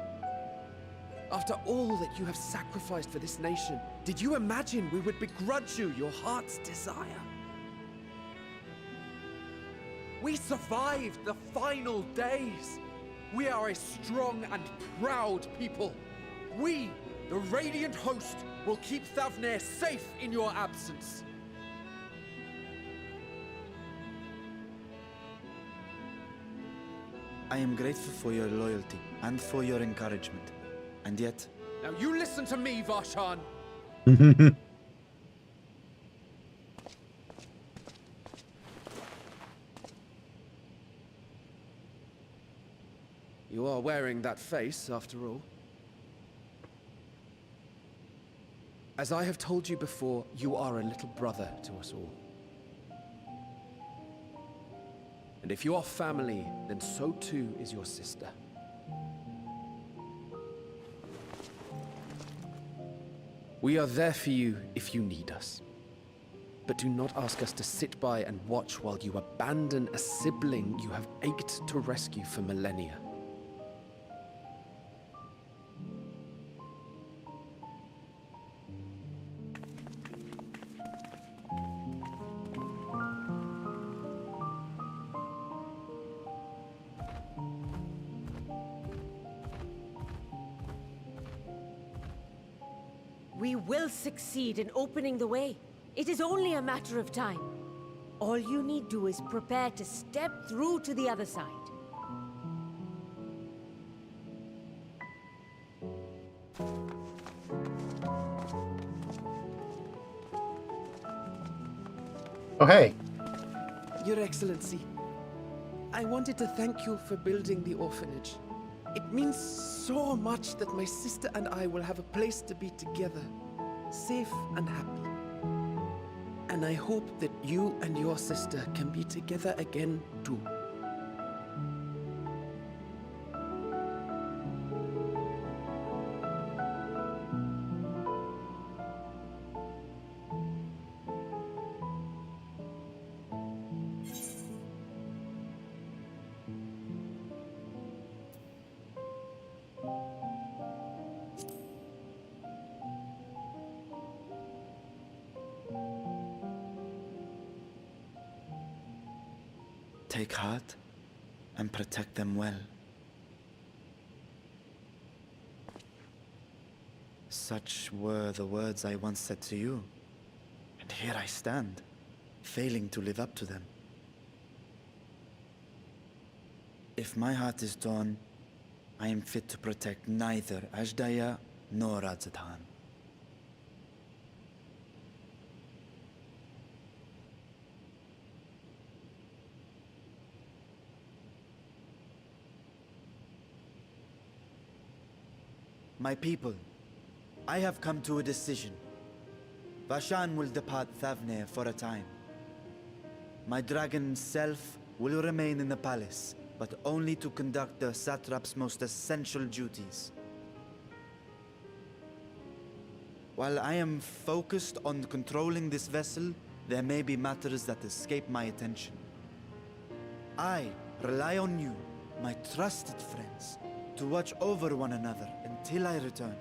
After all that you have sacrificed for this nation, did you imagine we would begrudge you your heart's desire? We survived the final days. We are a strong and proud people. We, the Radiant Host, will keep Thavnair safe in your absence. I am grateful for your loyalty and for your encouragement. And yet... Now you listen to me, Varshan. You are wearing that face, after all. As I have told you before, you are a little brother to us all. And if you are family, then so too is your sister. We are there for you if you need us. But do not ask us to sit by and watch while you abandon a sibling you have ached to rescue for millennia. We will succeed in opening the way. It is only a matter of time. All you need do is prepare to step through to the other side. Oh, hey. Your Excellency, I wanted to thank you for building the orphanage. It means so much that my sister and I will have a place to be together, safe and happy. And I hope that you and your sister can be together again too. Take heart and protect them well. Such were the words I once said to you, and here I stand, failing to live up to them. If my heart is torn, I am fit to protect neither Ashdaya nor Radzatan. My people, I have come to a decision. Vashan will depart Thavnair for a time. My dragon self will remain in the palace, but but only to conduct the satrap's most essential duties. While I am focused on controlling this vessel, there may be matters that escape my attention. I rely on you, my trusted friends, to watch over one another until I return.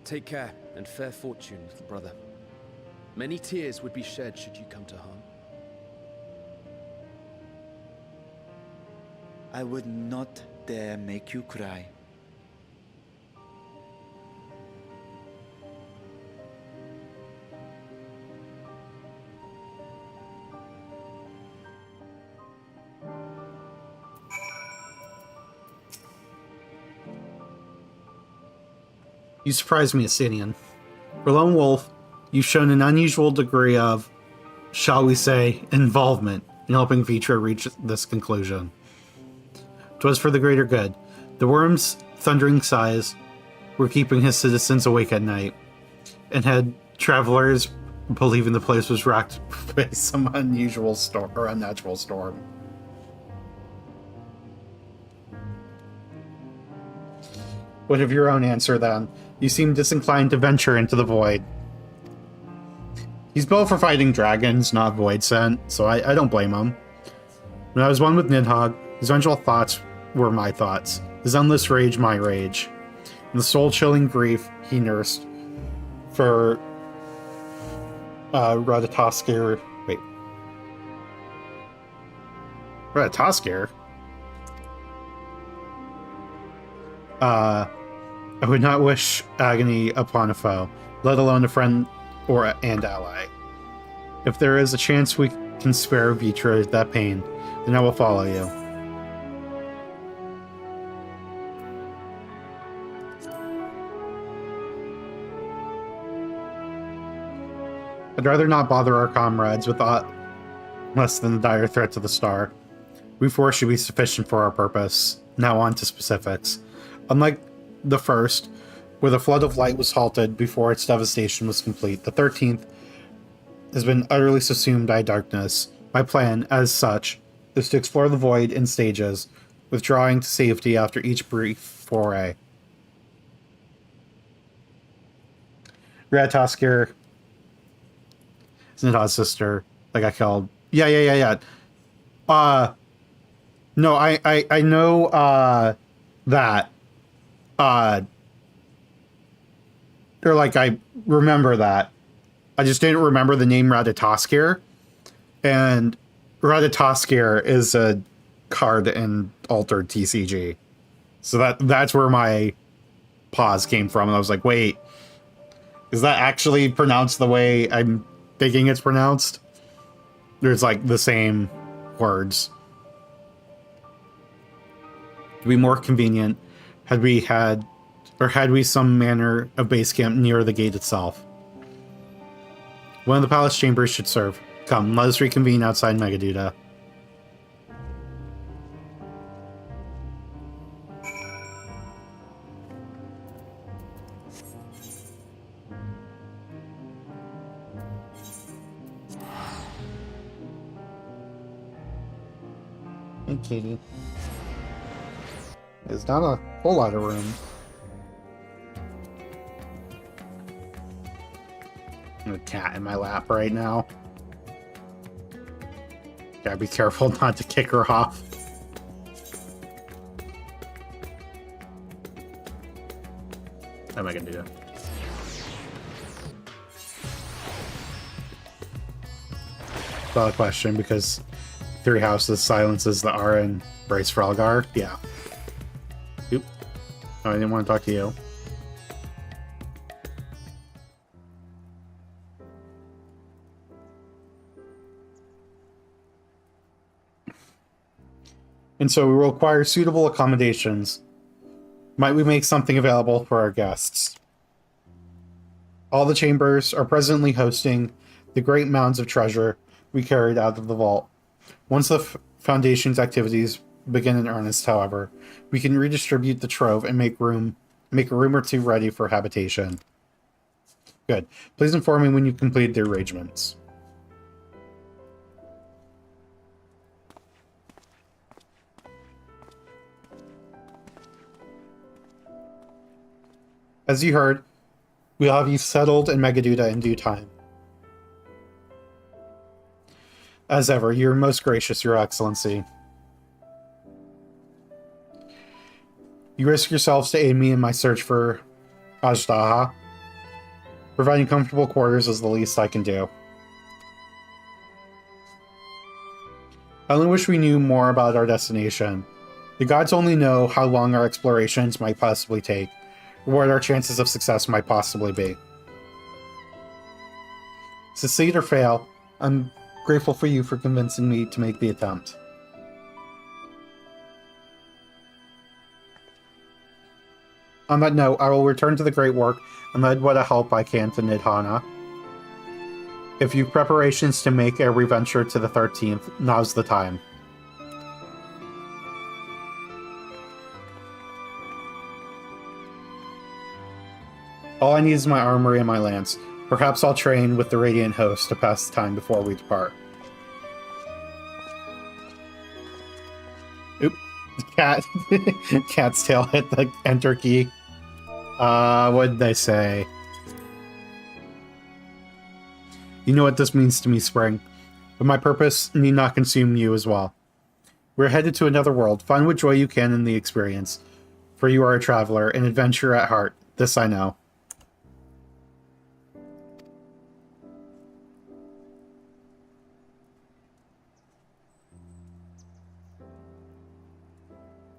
Take care, and fair fortune, little brother. Many tears would be shed should you come to harm. I would not dare make you cry. You surprise me, Asinian. For Lone Wolf, you've shown an unusual degree of, shall we say, involvement in helping Vitra reach this conclusion. 'Twas for the greater good. The worm's thundering sighs were keeping his citizens awake at night, and had travelers believing the place was racked by some unusual storm or unnatural storm. What of your own answer, then? You seem disinclined to venture into the void. He's built for fighting dragons, not void sent, so I don't blame him. When I was one with Nidhogg, his vengeful thoughts were my thoughts, his endless rage my rage, and the soul-chilling grief he nursed for Ratatoskir. Wait. Ratatoskir? I would not wish agony upon a foe, let alone a friend and ally. If there is a chance we can spare Vitra that pain, then I will follow you. I'd rather not bother our comrades with aught less than a dire threat to the star. We four should be sufficient for our purpose. Now on to specifics. Unlike the first, where the flood of light was halted before its devastation was complete, the 13th has been utterly subsumed by darkness. My plan, as such, is to explore the void in stages, withdrawing to safety after each brief foray. Ratatoskir is Nidhagg's sister that got killed. Yeah. No, I know, that. Or like, I remember that. I just didn't remember the name Ratatoskir. And Ratatoskir is a card in Altered TCG. So that's where my pause came from. And I was like, wait, is that actually pronounced the way I'm thinking it's pronounced? There's like the same words. It'd be more convenient had we some manner of base camp near the gate itself. One of the palace chambers should serve. Come, let us reconvene outside Megaduda. Hey, Katie. There's not a whole lot of room. A cat in my lap right now. Gotta be careful not to kick her off. How am I gonna do that? Valid question, because Three Houses silences the R in Brace for Algar. Yeah. Oop. Oh, I didn't want to talk to you. And so we will require suitable accommodations. Might we make something available for our guests? All the chambers are presently hosting the great mounds of treasure we carried out of the vault. Once the Foundation's activities begin in earnest, however, we can redistribute the trove and make a room or two ready for habitation. Good. Please inform me when you've completed the arrangements. As you heard, we'll have you settled in Megaduda in due time. As ever, you're most gracious, Your Excellency. You risk yourselves to aid me in my search for Ajdaha. Providing comfortable quarters is the least I can do. I only wish we knew more about our destination. The gods only know how long our explorations might possibly take, or what our chances of success might possibly be. Succeed or fail, I'm grateful for you for convincing me to make the attempt. On that note, I will return to the great work and lend what help I can to Nidhana. If you've preparations to make a reventure to the 13th, now's the time. All I need is my armory and my lance. Perhaps I'll train with the Radiant Host to pass the time before we depart. Oop. Cat. Cat's tail hit the enter key. What did they say? You know what this means to me, Spring. But my purpose need not consume you as well. We're headed to another world. Find what joy you can in the experience. For you are a traveler, an adventurer at heart. This I know.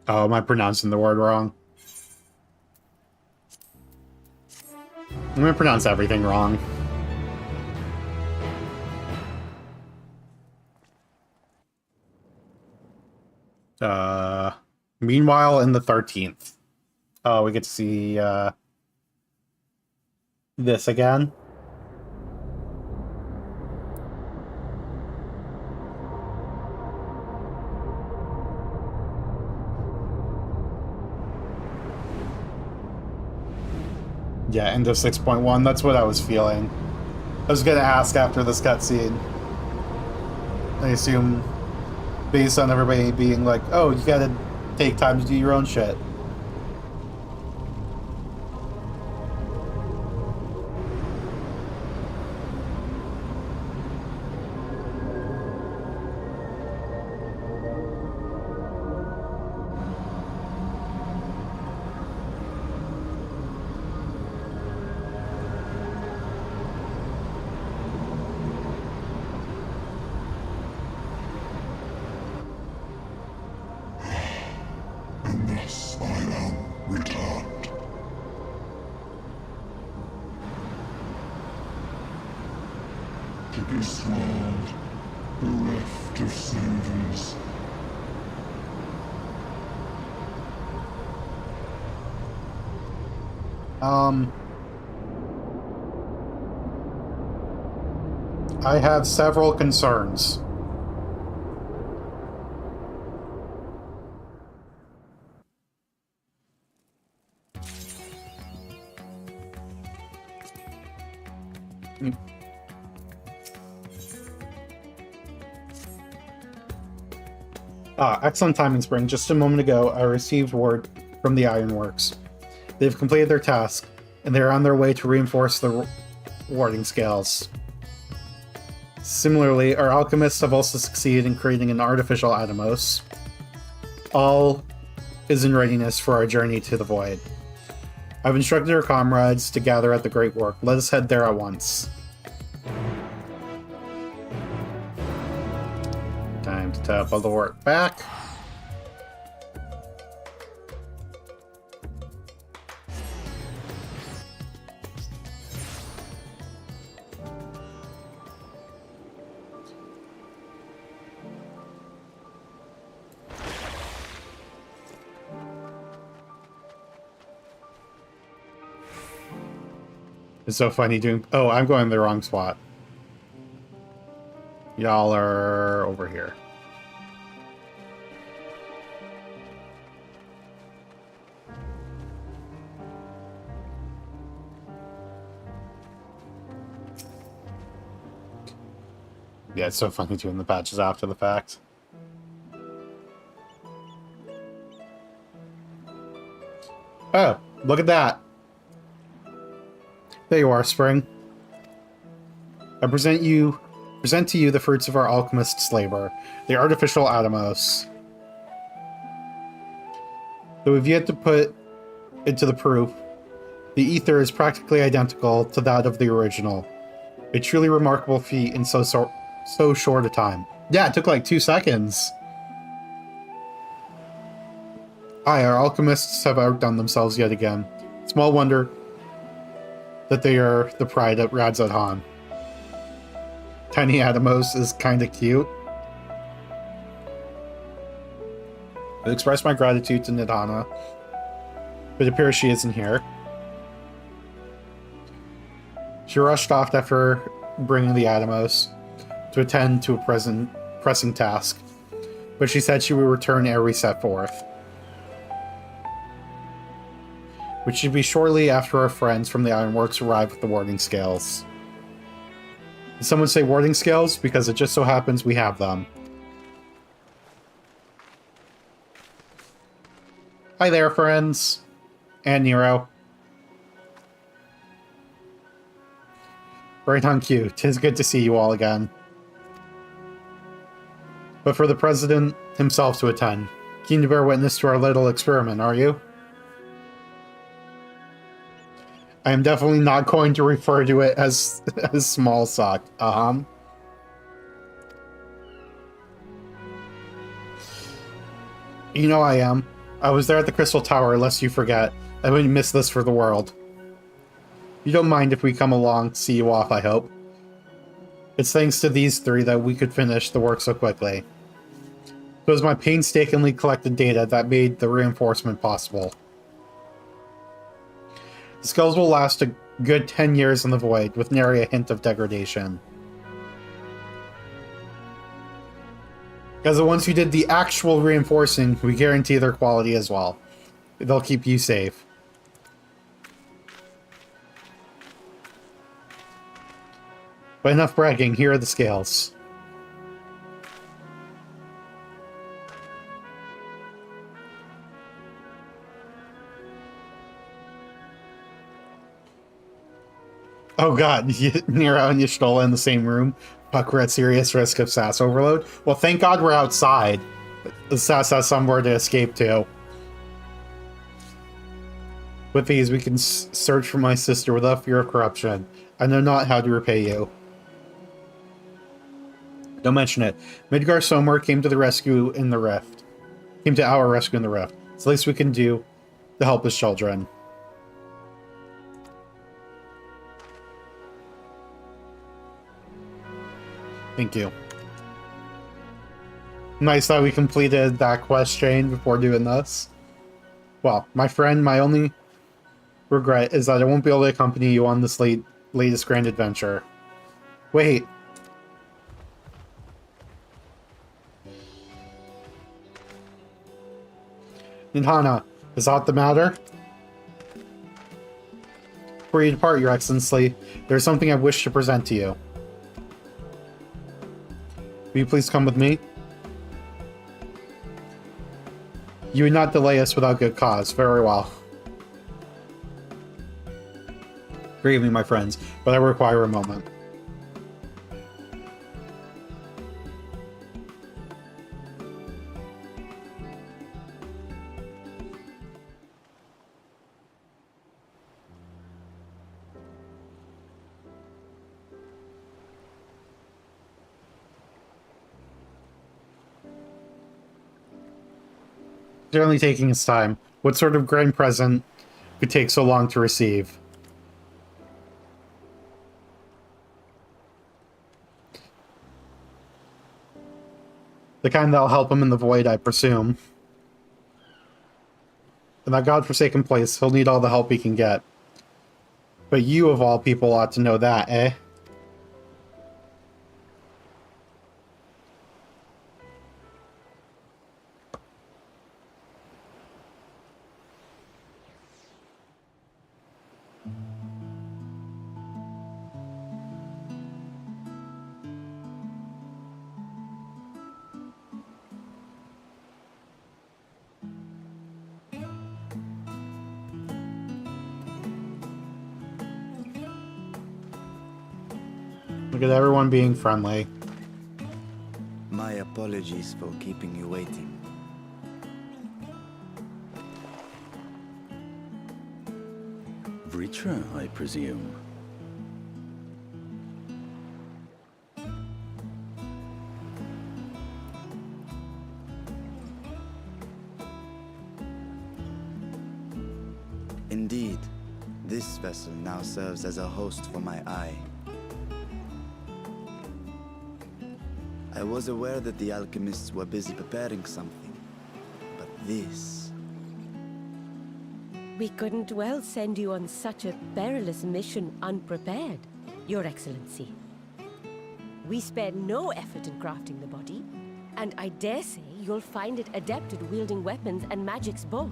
Oh, am I pronouncing the word wrong? I'm gonna pronounce everything wrong. Meanwhile, in the 13th. Oh, we get to see, this again. Yeah, end of 6.1. That's what I was feeling. I was gonna ask after this cutscene. I assume, based on everybody being like, oh, you gotta take time to do your own shit. I have several concerns. Excellent timing, Spring. Just a moment ago, I received word from the Ironworks. They've completed their task, and they're on their way to reinforce the warding scales. Similarly, our alchemists have also succeeded in creating an artificial Atomos. All is in readiness for our journey to the Void. I've instructed our comrades to gather at the Great Work. Let us head there at once. Time to tap all the work back. It's so funny doing... Oh, I'm going the wrong spot. Y'all are over here. Yeah, it's so funny doing the patches after the fact. Oh, look at that. There you are, Spring. I present to you the fruits of our alchemist's labor, the artificial Atomos. Though we've yet to put it to the proof, the ether is practically identical to that of the original. A truly remarkable feat in so short a time. Yeah, it took like 2 seconds. Aye, our alchemists have outdone themselves yet again. Small wonder that they are the pride at Radzat Han. Tiny Atomos is kinda cute. I express my gratitude to Nidana, but it appears she isn't here. She rushed off after bringing the Atomos to attend to a pressing task, but she said she would return ere we set forth. Which should be shortly after our friends from the Ironworks arrive with the warding scales. Did someone say warding scales? Because it just so happens we have them. Hi there, friends. And Nero. Right on cue. 'Tis good to see you all again. But for the President himself to attend. Keen to bear witness to our little experiment, are you? I am definitely not going to refer to it as small sock. You know I am. I was there at the Crystal Tower, lest you forget. I wouldn't miss this for the world. You don't mind if we come along to see you off, I hope. It's thanks to these three that we could finish the work so quickly. It was my painstakingly collected data that made the reinforcement possible. The skulls will last a good 10 years in the void, with nary a hint of degradation. As the ones who did the actual reinforcing, we guarantee their quality as well. They'll keep you safe. But enough bragging, here are the scales. Oh god, Nero and Y'shtola in the same room. Fuck, we're at serious risk of SAS overload. Well, thank god we're outside. The SAS has somewhere to escape to. With these, we can search for my sister without fear of corruption. I know not how to repay you. Don't mention it. Midgar Somer came to the rescue in the Rift. Came to our rescue in the Rift. It's the least we can do to help his children. Thank you. Nice that we completed that quest chain before doing this. Well, my friend, my only regret is that I won't be able to accompany you on this latest grand adventure. Wait. Nidana, is that the matter? Before you depart, Your Excellency, there's something I wish to present to you. Will you please come with me? You would not delay us without good cause. Very well. Forgive me, my friends, but I require a moment. Certainly taking its time. What sort of grand present could take so long to receive? The kind that'll help him in the void, I presume. In that godforsaken place, he'll need all the help he can get. But you, of all people, ought to know that, eh? Look at everyone being friendly. My apologies for keeping you waiting. Vritra, I presume. Indeed, this vessel now serves as a host for my eye. I was aware that the alchemists were busy preparing something, but this... We couldn't well send you on such a perilous mission unprepared, Your Excellency. We spared no effort in crafting the body, and I dare say you'll find it adept at wielding weapons and magics both.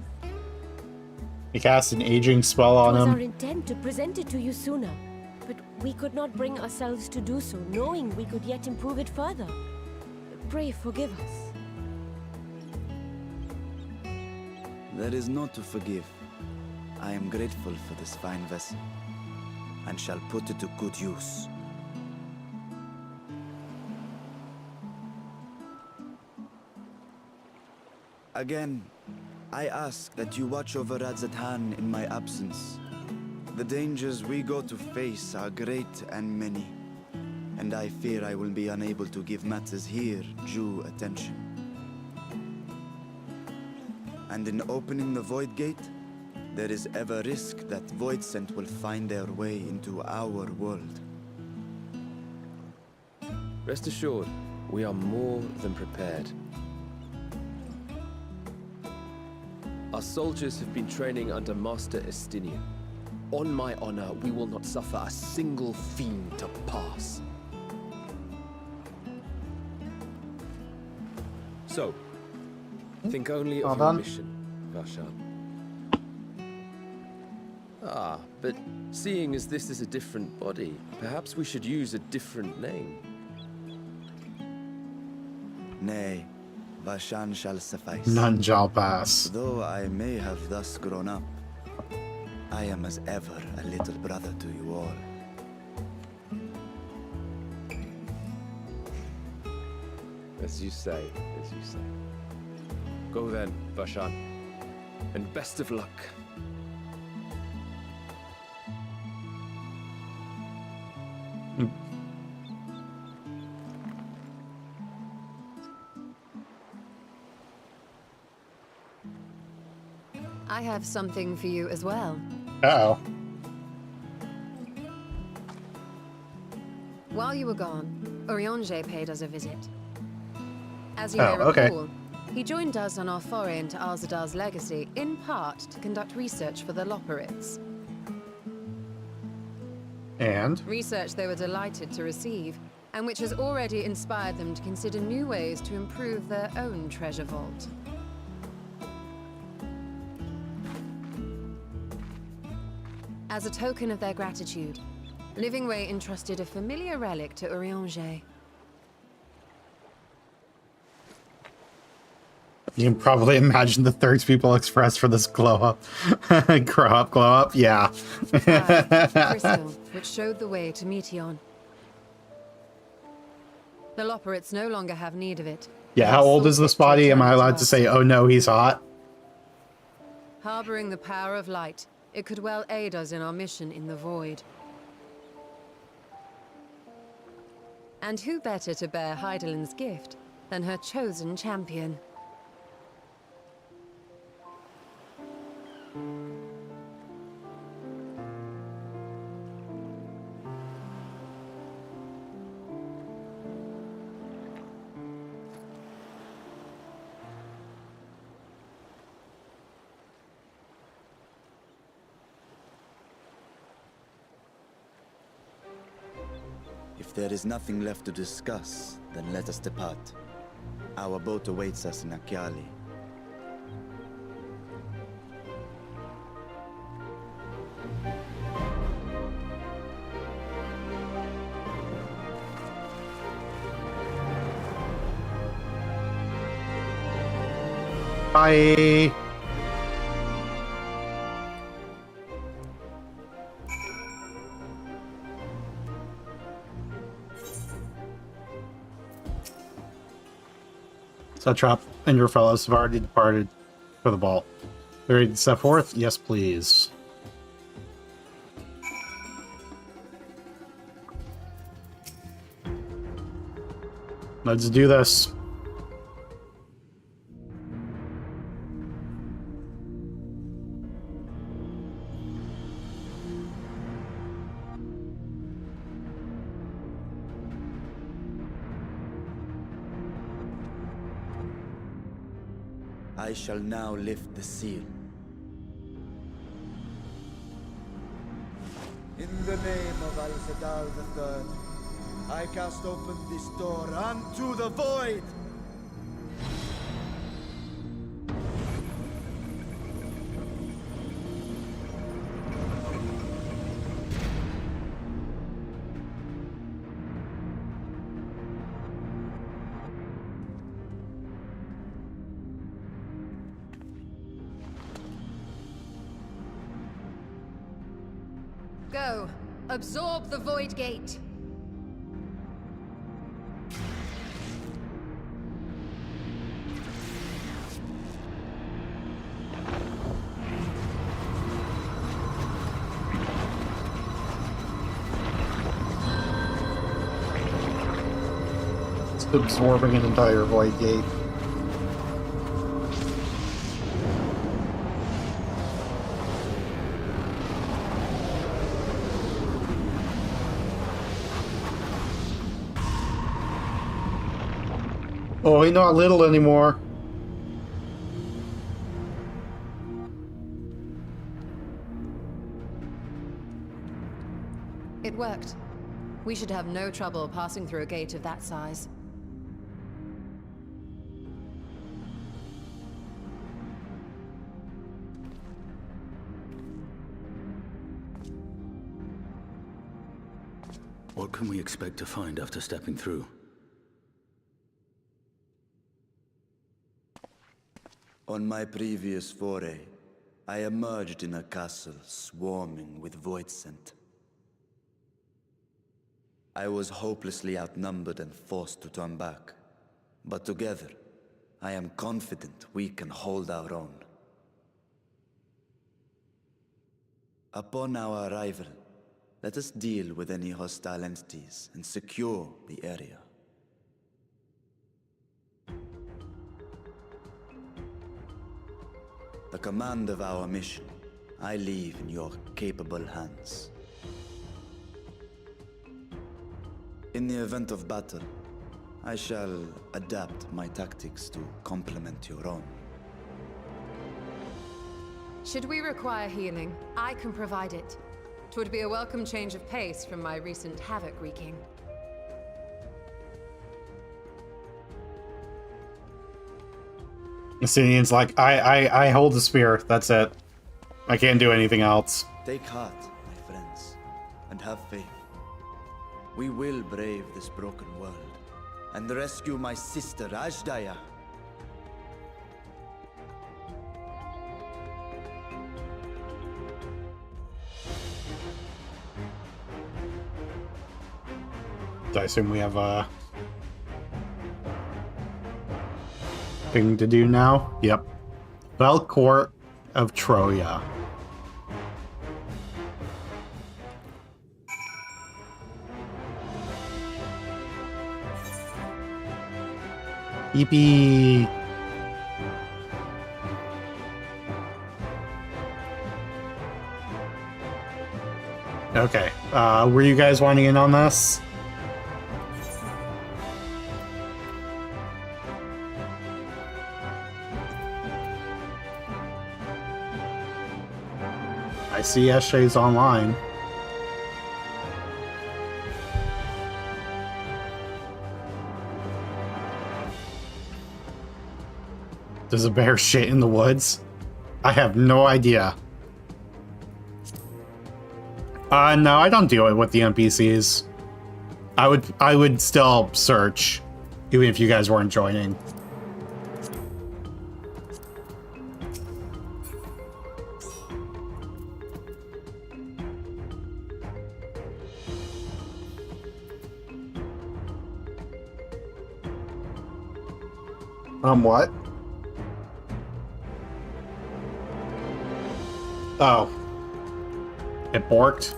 You cast an aging spell on It was our him. intent to present it to you sooner, but we could not bring ourselves to do so, knowing we could yet improve it further. Pray forgive us. There is no to forgive. I am grateful for this fine vessel, and shall put it to good use. Again, I ask that you watch over Radzatan in my absence. The dangers we go to face are great and many, and I fear I will be unable to give matters here due attention. And in opening the Void Gate, there is ever risk that Voidsent will find their way into our world. Rest assured, we are more than prepared. Our soldiers have been training under Master Estinian. On my honor, we will not suffer a single fiend to pass. So, think only of your mission, Varshan. Ah, but seeing as this is a different body, perhaps we should use a different name. Nay, Varshan shall suffice. None shall pass. Though I may have thus grown up, I am as ever a little brother to you all. As you say, as you say. Go then, Varshan, and best of luck. I have something for you as well. Uh-oh. While you were gone, Urianger paid us a visit. As you Oh, may okay. recall, he joined us on our foray into Alzadar's legacy, in part to conduct research for the Loporrits. And? Research they were delighted to receive, and which has already inspired them to consider new ways to improve their own treasure vault. As a token of their gratitude, Livingway entrusted a familiar relic to Urianger. You can probably imagine the thirst people expressed for this glow up. Glow up, yeah. Crystal, which showed the way to Meteon. The Loporrits no longer have need of it. Yeah, how old is this body? Am I allowed to say, oh no, he's hot? Harboring the power of light, it could well aid us in our mission in the Void. And who better to bear Heidelin's gift than her chosen champion? If there is nothing left to discuss, then let us depart. Our boat awaits us in Akyali. Bye. Satrap and your fellows have already departed for the vault. Ready to step forth? Yes, please. Let's do this. I shall now lift the seal. In the name of Al-Sadar III, I cast open this door unto the void! Go. Absorb the Void Gate. It's absorbing an entire Void Gate. Oh, he's not little anymore. It worked. We should have no trouble passing through a gate of that size. What can we expect to find after stepping through? On my previous foray, I emerged in a castle swarming with void scent. I was hopelessly outnumbered and forced to turn back. But together, I am confident we can hold our own. Upon our arrival, let us deal with any hostile entities and secure the area. The command of our mission, I leave in your capable hands. In the event of battle, I shall adapt my tactics to complement your own. Should we require healing, I can provide it. 'Twould be a welcome change of pace from my recent havoc wreaking. Estinian's like, I hold the spear. That's it. I can't do anything else. Take heart, my friends, and have faith. We will brave this broken world and rescue my sister Ajdaya. I assume we have a thing to do now? Yep. Belcourt of Troya. Yippee! Okay, were you guys wanting in on this? I see Eshay's online. Does a bear shit in the woods? I have no idea. No, I don't deal with the NPCs. I would still search, even if you guys weren't joining. What? Oh. It borked?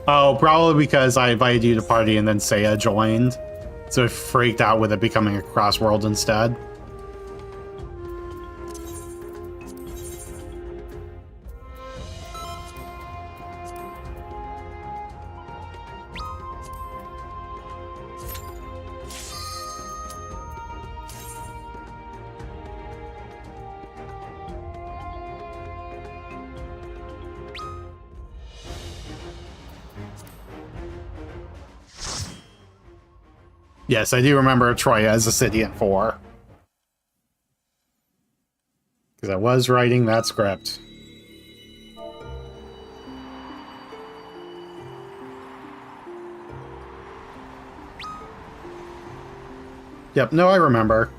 Oh, probably because I invited you to party and then Seiya joined. So it freaked out with it becoming a cross-world instead. Yes, I do remember Troya as a city in 4. Because I was writing that script. Yep, no, I remember.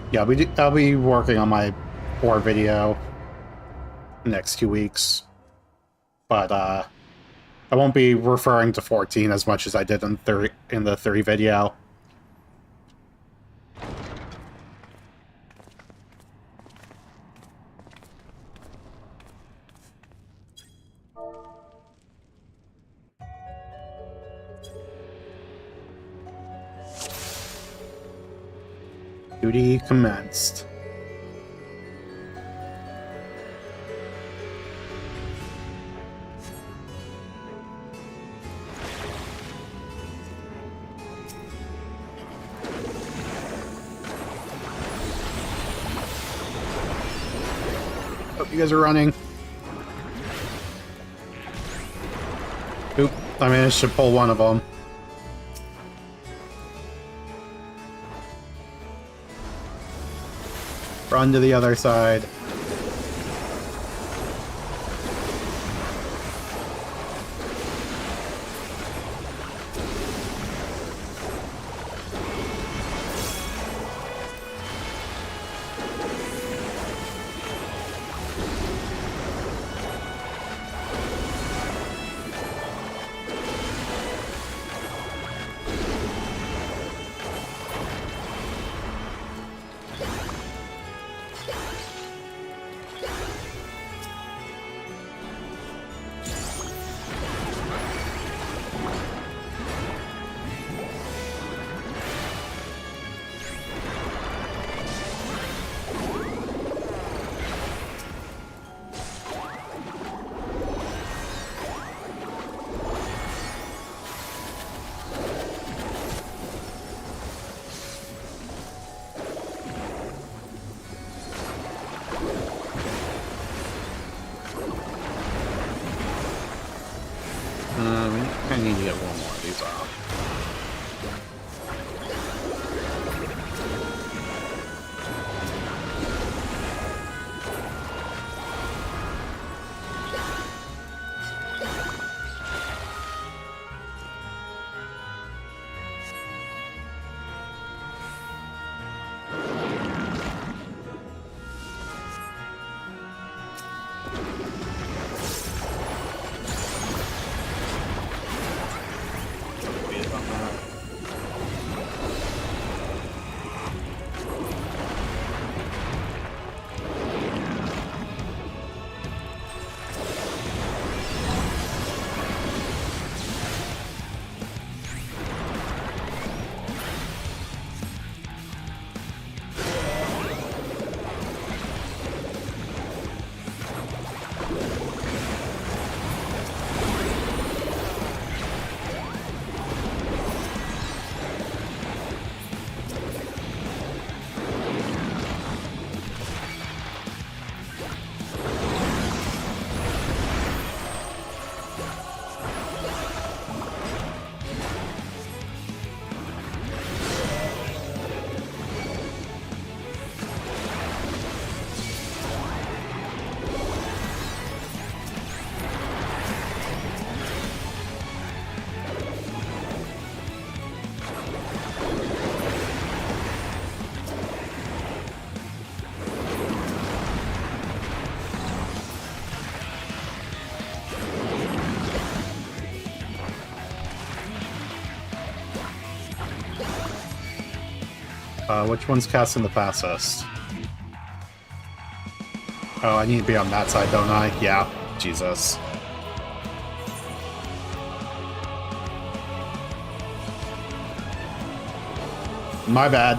Yeah, I'll be working on my 4 video next 2 weeks. But, I won't be referring to 14 as much as I did in the 3 video. Duty commenced. Oh, you guys are running. Oop, I managed to pull one of them. Run to the other side. I need to get one more of these off. Which one's casting the fastest? Oh, I need to be on that side, don't I? Yeah. Jesus. My bad.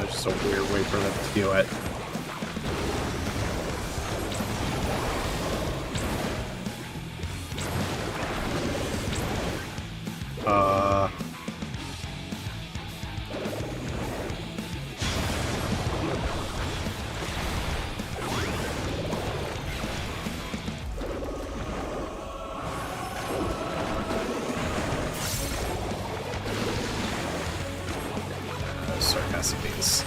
Just a weird way for them to do it. Start casting these.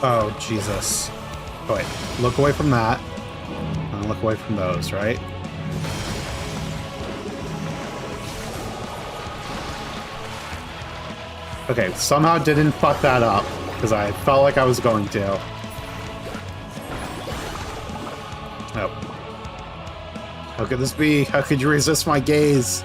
Oh, Jesus. Oh, wait. Look away from that. And look away from those, right? Okay, somehow didn't fuck that up, because I felt like I was going to. Oh. How could this be? How could you resist my gaze?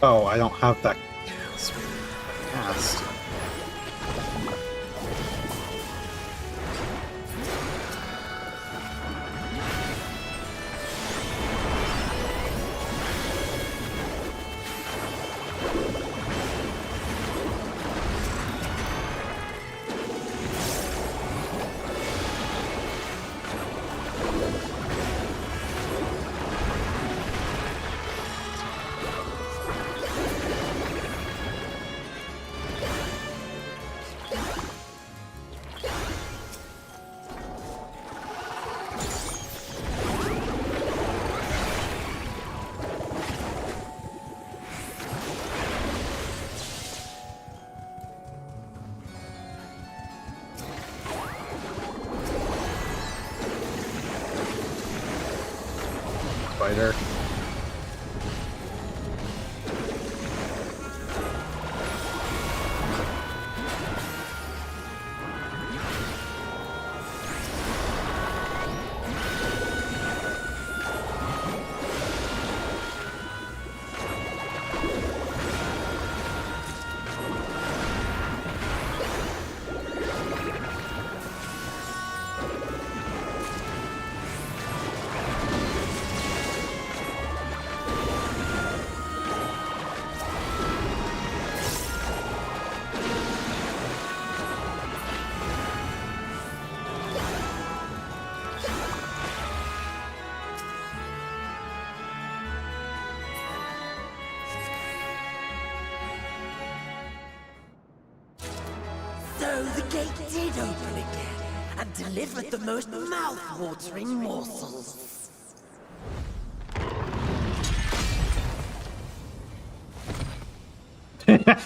Oh, I don't have that cast. Spider. So the gate did open again, and delivered the most mouth-watering morsels. It's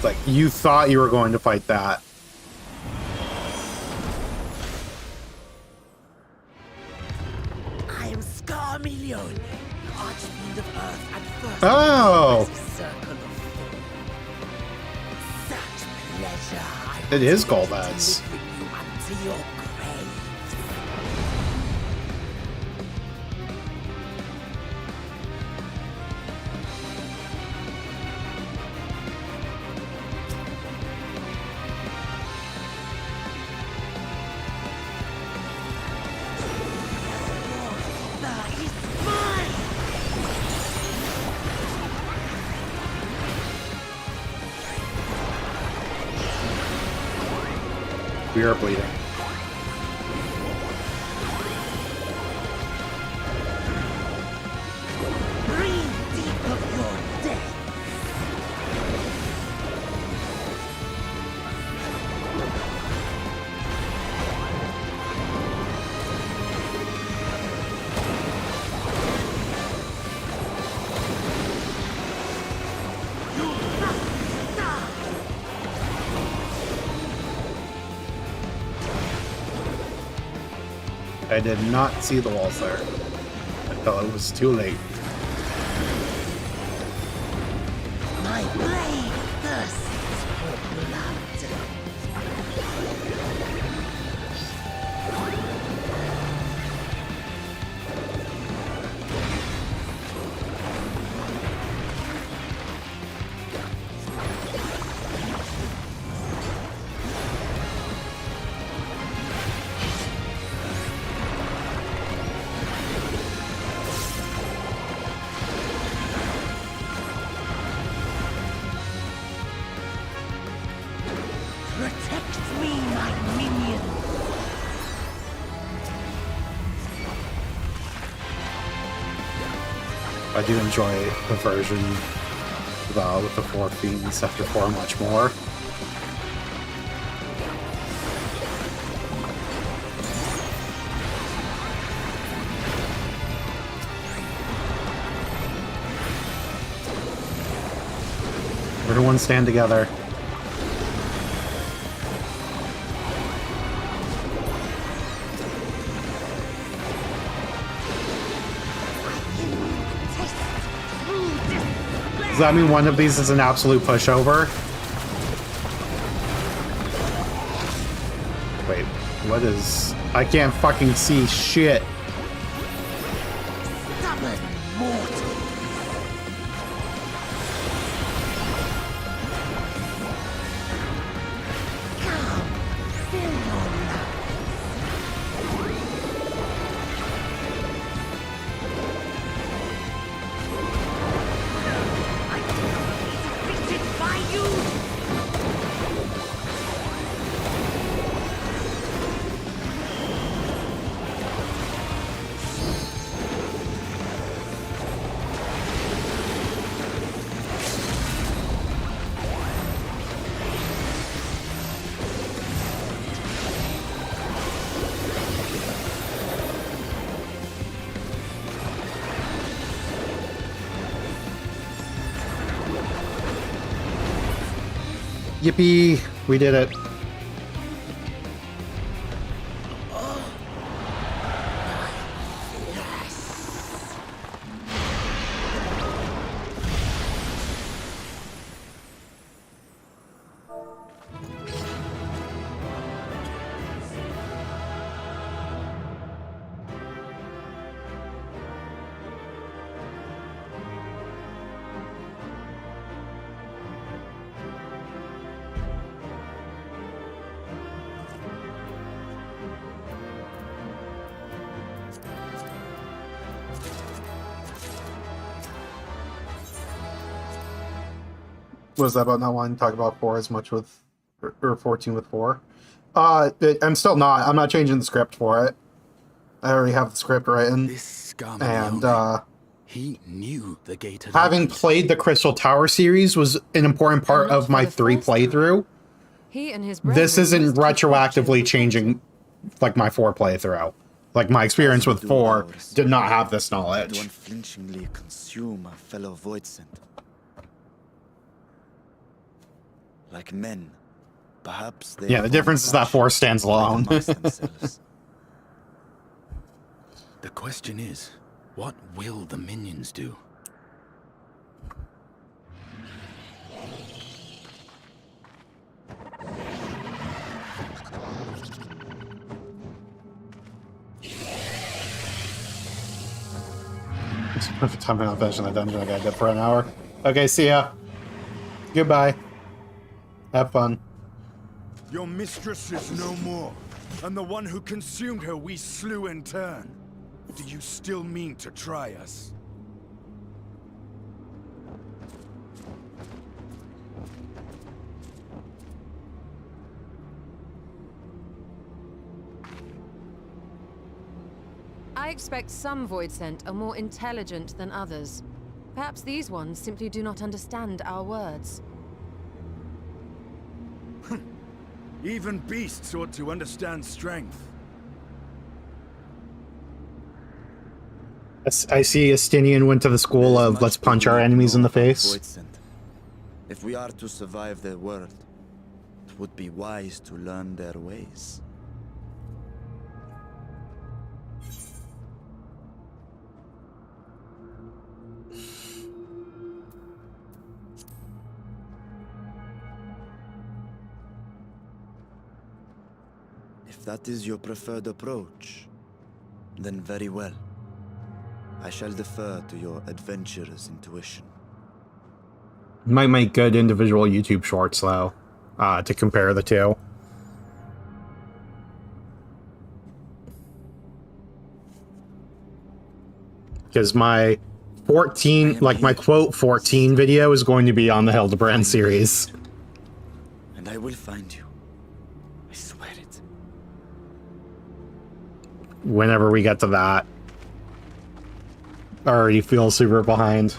like, you thought you were going to fight that. I am Scarmelion, Archfiend of Earth and First Oh! Circle of Thorn. Such pleasure I It is take Golbez. delivering you unto your grave. That is mine! We are bleeding. Breathe deep of your death! You must die! I did not see the walls there until it was too late. My blade thirsts for blood. minion. I do enjoy the version with the 4 fiends after 4 much more. Everyone stand together. Does that mean one of these is an absolute pushover? Wait, what is... I can't fucking see shit. Stubborn mortal. Come, fill your lungs. I cannot be defeated by you. Yippee! We did it. Was that about not wanting to talk about 4 as much with, or 14 with 4? I'm still not. I'm not changing the script for it. I already have the script written. And he knew the gate had having played the Crystal Tower series was an important part of my 3 playthrough. He and his This isn't retroactively changing like my 4 playthrough. Like my experience with 4 did not have this To knowledge. unflinchingly consume a fellow Voidsent. Like men, perhaps they... Yeah, the difference is that 4 stands alone. themselves. The question is, what will the minions do? It's the perfect time I'm finishing the dungeon. I gotta go for an hour. Okay, see ya. Goodbye. Have fun. Your mistress is no more, and the one who consumed her we slew in turn. Do you still mean to try us? I expect some Voidsent are more intelligent than others. Perhaps these ones simply do not understand our words. Even beasts ought to understand strength. I see Estinian went to the school of let's punch our enemies in the face. Voidsent. If we are to survive their world, it would be wise to learn their ways. If that is your preferred approach, then very well. I shall defer to your adventurer's intuition. Might make good individual YouTube shorts, though, to compare the two. Because my 14, like my quote 14 video is going to be on the Hildebrand series. And I will find you. I swear it. whenever we get to that. I already feel super behind.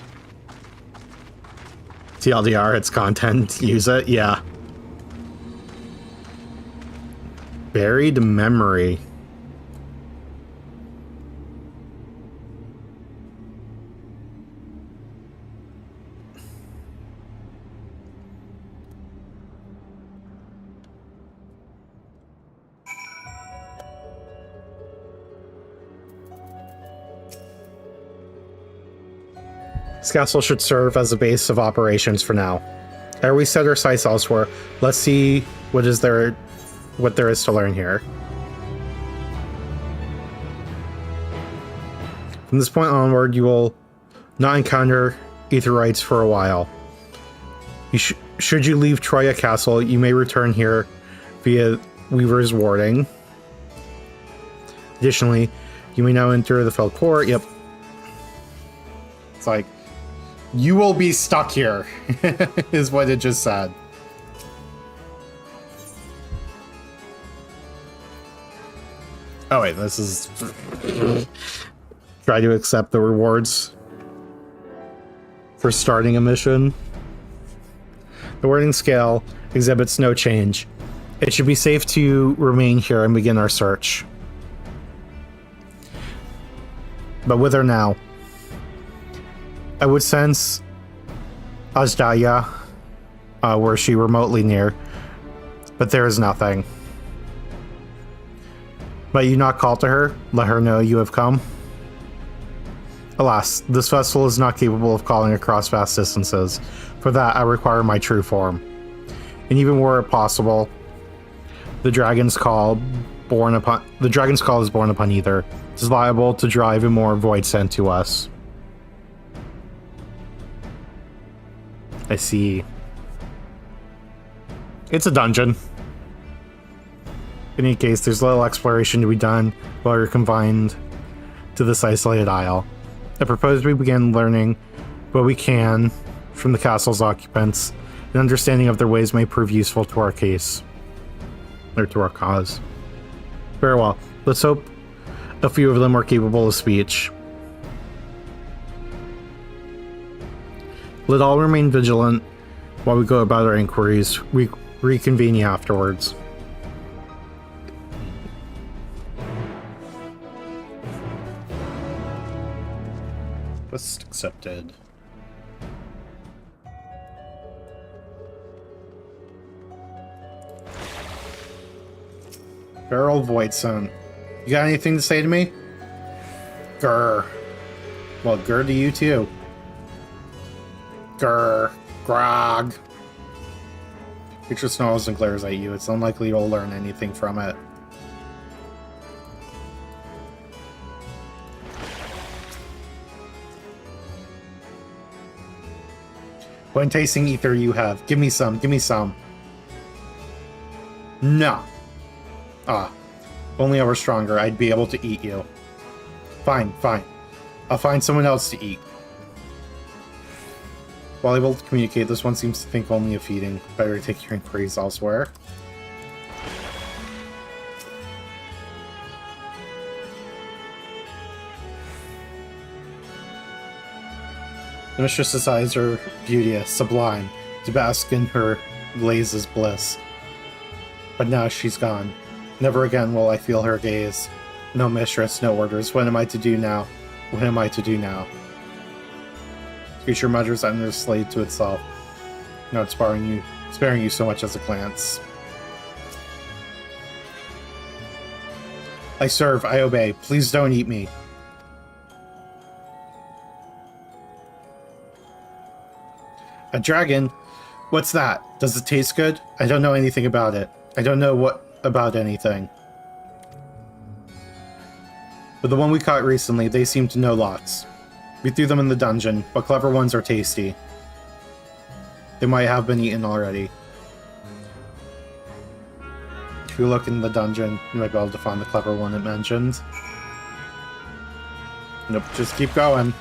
TLDR, it's content. Use it. Yeah. Buried memory. This castle should serve as a base of operations for now. Ere we set our sights elsewhere, let's see what there is to learn here. From this point onward, you will not encounter Aetherites for a while. Should you leave Troya Castle, you may return here via Weaver's Warding. Additionally, you may now enter the Fell Court. Yep. It's like, you will be stuck here, is what it just said. Oh wait, this is... Try to accept the rewards for starting a mission. The wording scale exhibits no change. It should be safe to remain here and begin our search. But whither now? I would sense Ajdaya, were she remotely near, but there is nothing. But you not call to her, let her know you have come. Alas, this vessel is not capable of calling across vast distances. For that, I require my true form. And even were it possible, the dragon's call is born upon either. It is liable to drive a more void sent to us. I see. It's a dungeon. In any case, there's little exploration to be done while you're confined to this isolated isle. I propose we begin learning what we can from the castle's occupants. An understanding of their ways may prove useful to our case. Or to our cause. Very well. Let's hope a few of them are capable of speech. Let all remain vigilant while we go about our inquiries. We reconvene afterwards. Quest accepted. Feral Voidstone. You got anything to say to me? Grr. Well, grr to you too. Grr. Grog. Creature snarls and glares at you. It's unlikely you'll learn anything from it. What enticing ether you have? Give me some. Give me some. No. Ah. Only I were stronger, I'd be able to eat you. Fine, fine. I'll find someone else to eat. While able to communicate, this one seems to think only of feeding. Better take your inquiries elsewhere. The mistress's eyes are beauteous, sublime, to bask in her blazes bliss. But now she's gone. Never again will I feel her gaze. No mistress, no orders. What am I to do now? What am I to do now? Creature mutters under slave to itself, not sparing you so much as a glance. I serve, I obey. Please don't eat me. A dragon? What's that? Does it taste good? I don't know anything about it. I don't know what about anything. But the one we caught recently, they seem to know lots. We threw them in the dungeon, but clever ones are tasty. They might have been eaten already. If you look in the dungeon, you might be able to find the clever one it mentioned. Nope, just keep going.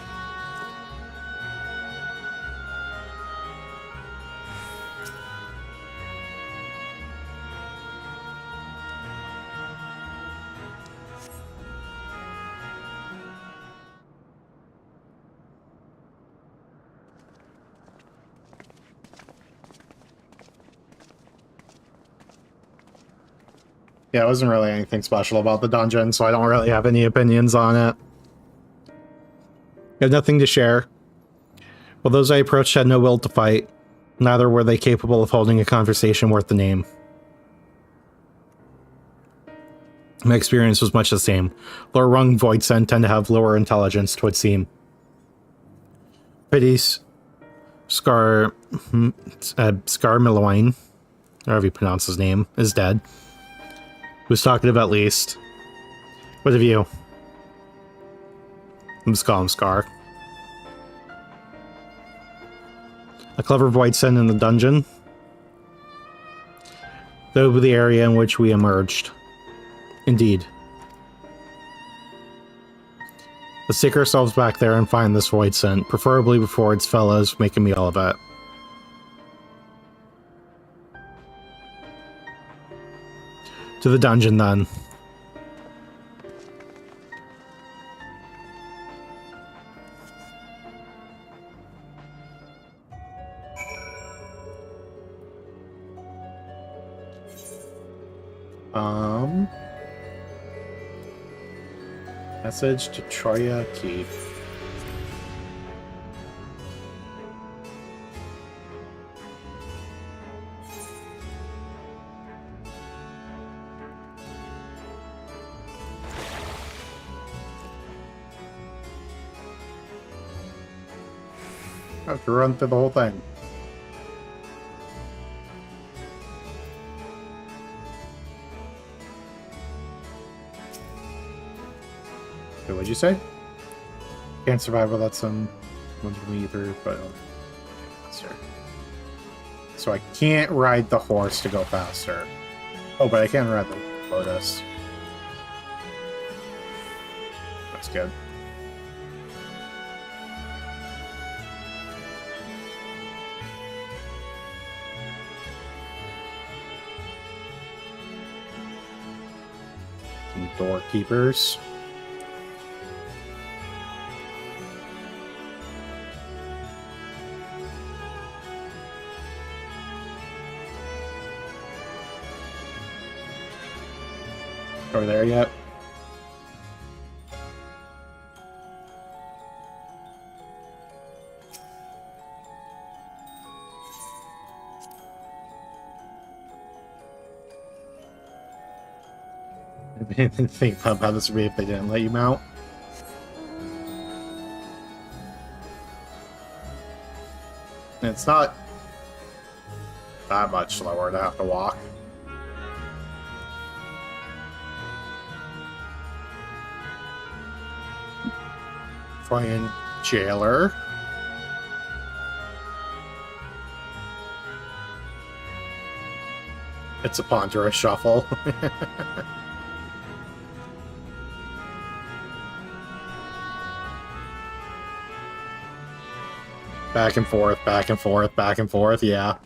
Yeah, it wasn't really anything special about the dungeon, so I don't really have any opinions on it. I have nothing to share. While those I approached had no will to fight, neither were they capable of holding a conversation worth the name. My experience was much the same. Lower rung Voidsent tend to have lower intelligence, 'twould seem. Pity's Scarmiloine, however you pronounce his name, is dead. Who's talkative at least. What have you? Let's call him Scar. A clever Voidsent in the dungeon. That would be the area in which we emerged. Indeed. Let's take ourselves back there and find this Voidsent, preferably before its fellows make a meal of it. To the dungeon, then. Message to Troya Keep. I have to run through the whole thing. Okay, what'd you say? Can't survive without some ones from either, but faster. So I can't ride the horse to go faster. Oh, but I can ride the Lotus. That's good. Some doorkeepers. Are we there yet? I didn't think about how this would be if they didn't let you mount. It's not that much slower to have to walk. Flying jailer. It's a ponderous shuffle. Back and forth, back and forth, back and forth, yeah.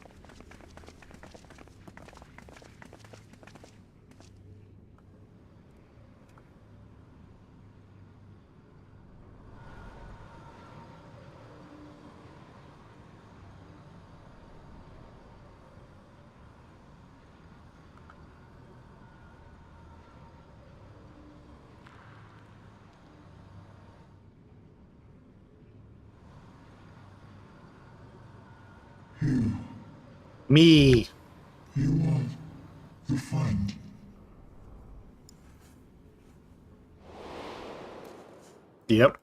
Me. You want the fun? Yep.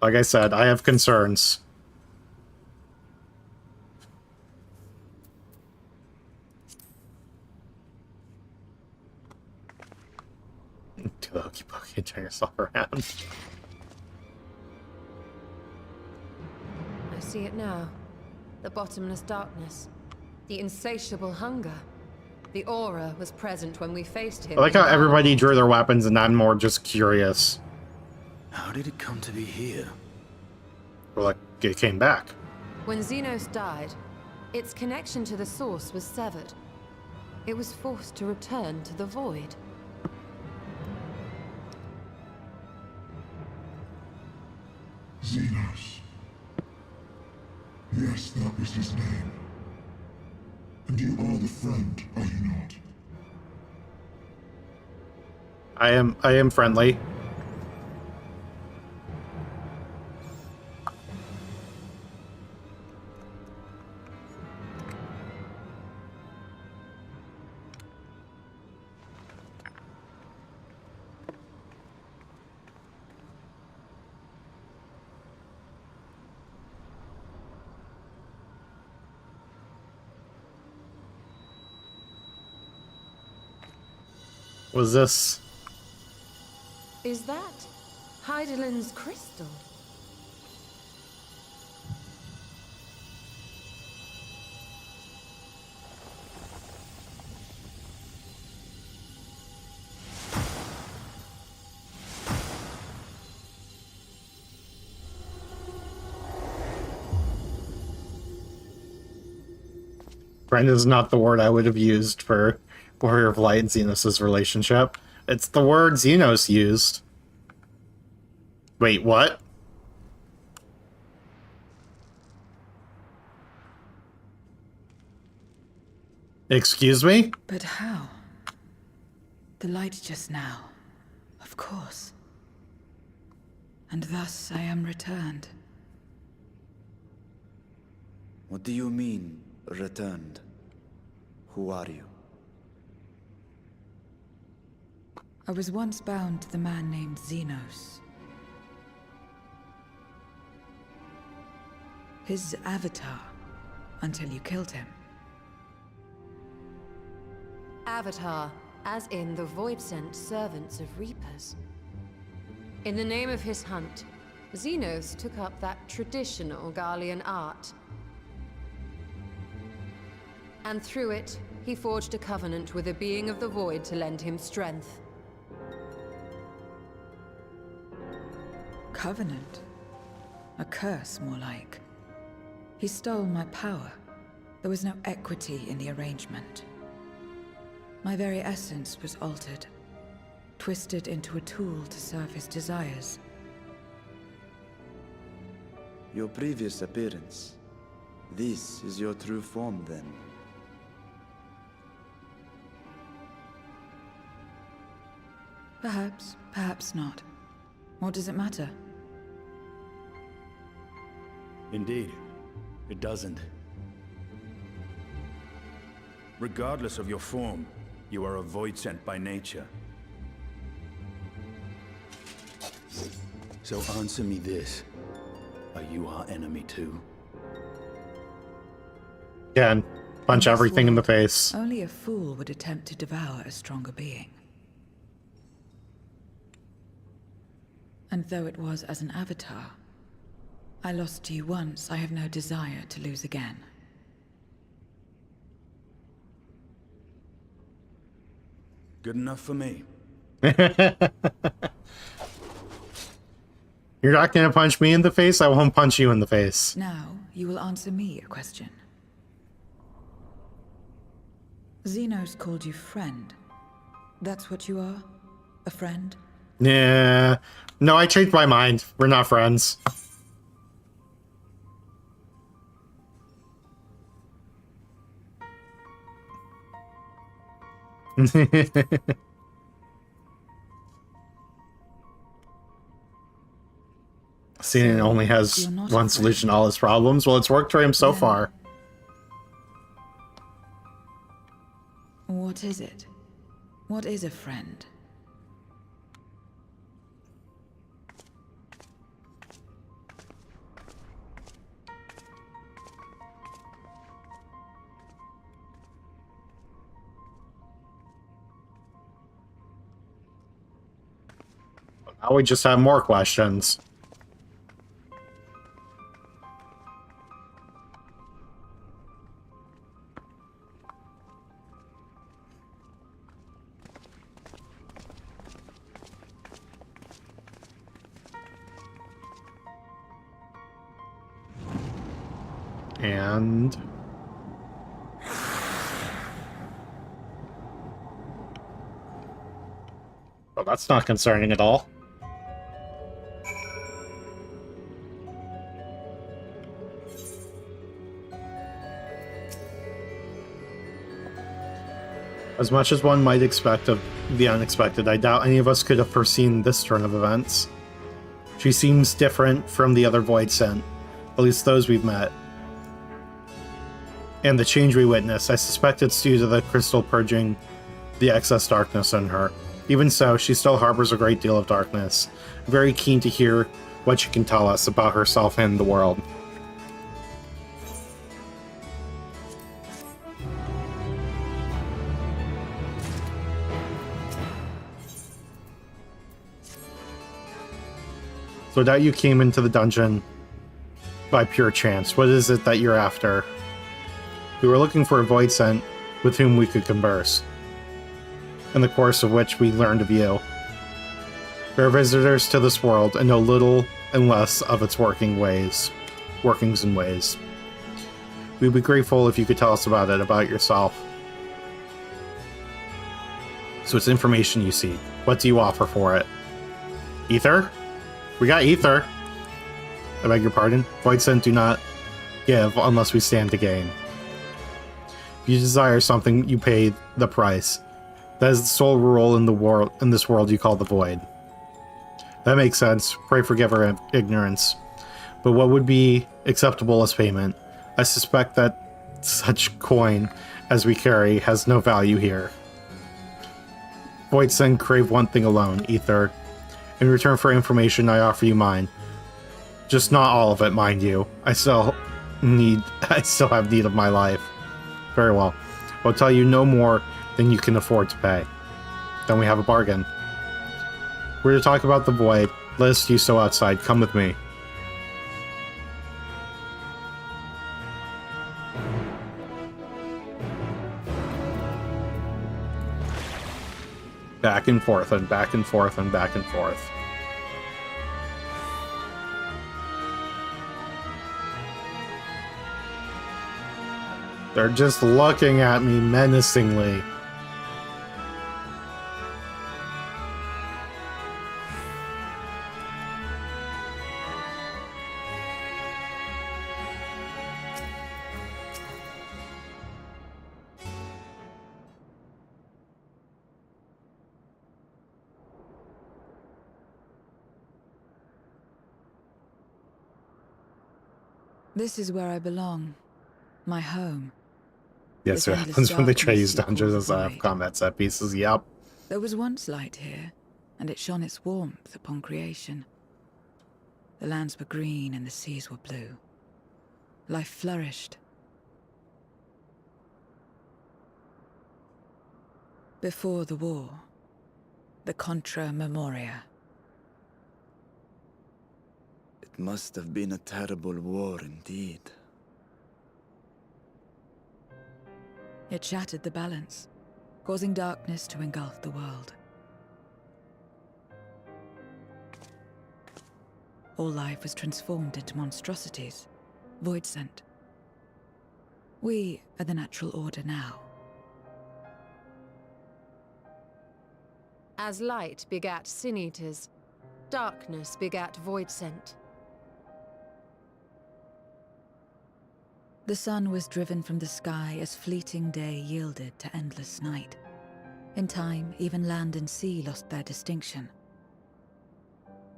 Like I said, I have concerns. Do the hokey pokey and turn yourself around. I see it now. The bottomless darkness. The insatiable hunger. The aura was present when we faced him. I like how everybody drew their weapons and I'm more just curious. How did it come to be here? Or like, it came back. When Xenos died, its connection to the source was severed. It was forced to return to the void. Xenos. Yes, that was his name. And you are the friend, are you not? I am friendly. Was this? Is that Heidelin's crystal? Friend is not the word I would have used for Warrior of Light and Xenos' relationship. It's the word Xenos used. Wait, what? Excuse me? But how? The light just now. Of course. And thus I am returned. What do you mean, returned? Who are you? I was once bound to the man named Xenos. His avatar, until you killed him. Avatar, as in the Void-sent servants of Reapers. In the name of his hunt, Xenos took up that traditional Garlean art. And through it, he forged a covenant with a being of the Void to lend him strength. Covenant? A curse, more like. He stole my power. There was no equity in the arrangement. My very essence was altered, twisted into a tool to serve his desires. Your previous appearance. This is your true form, then. Perhaps, perhaps not. What does it matter? Indeed, it doesn't. Regardless of your form, you are a void sent by nature. So answer me this. Are you our enemy too? Again, punch In this everything in the world, face. Only a fool would attempt to devour a stronger being. And though it was as an avatar, I lost to you once, I have no desire to lose again. Good enough for me. You're not gonna punch me in the face, I won't punch you in the face. Now, you will answer me a question. Xenos called you friend. That's what you are? A friend? Yeah. No, I changed my mind. We're not friends. Sinan only has you're not one a solution to all his problems. Well, it's worked for him so Then- far. What is it? What is a friend? Now we just have more questions. And... well, that's not concerning at all. As much as one might expect of the unexpected, I doubt any of us could have foreseen this turn of events. She seems different from the other Void Sent, at least those we've met. And the change we witness, I suspect it's due to the crystal purging the excess darkness in her. Even so, she still harbors a great deal of darkness. I'm very keen to hear what she can tell us about herself and the world. So that you came into the dungeon by pure chance. What is it that you're after? We were looking for a Void Sent with whom we could converse, in the course of which we learned of you. We are visitors to this world and know little and less of its workings and ways. We'd be grateful if you could tell us about it, about yourself. So it's information you seek. What do you offer for it? Ether? We got ether. I beg your pardon? Void Sent do not give unless we stand to gain. If you desire something, you pay the price. That is the sole rule in this world you call the Void. That makes sense. Pray forgive our ignorance. But what would be acceptable as payment? I suspect that such coin as we carry has no value here. Void Sent crave one thing alone, ether. In return for information, I offer you mine. Just not all of it, mind you. I still have need of my life. Very well. I'll tell you no more than you can afford to pay. Then we have a bargain. We're to talk about the Void. Let us do so outside. Come with me. Back and forth and back and forth and back and forth. They're just looking at me menacingly. This is where I belong. My home. Yes, This it endless happens when they try to darkness use you call dungeons the as Void. combat set pieces. Yep. There was once light here, and it shone its warmth upon creation. The lands were green and the seas were blue. Life flourished. Before the war, the Contra Memoria. It must have been a terrible war indeed. It shattered the balance, causing darkness to engulf the world. All life was transformed into monstrosities, Void Sent. We are the natural order now. As light begat Sin Eaters, darkness begat Void Sent. The sun was driven from the sky as fleeting day yielded to endless night. In time, even land and sea lost their distinction.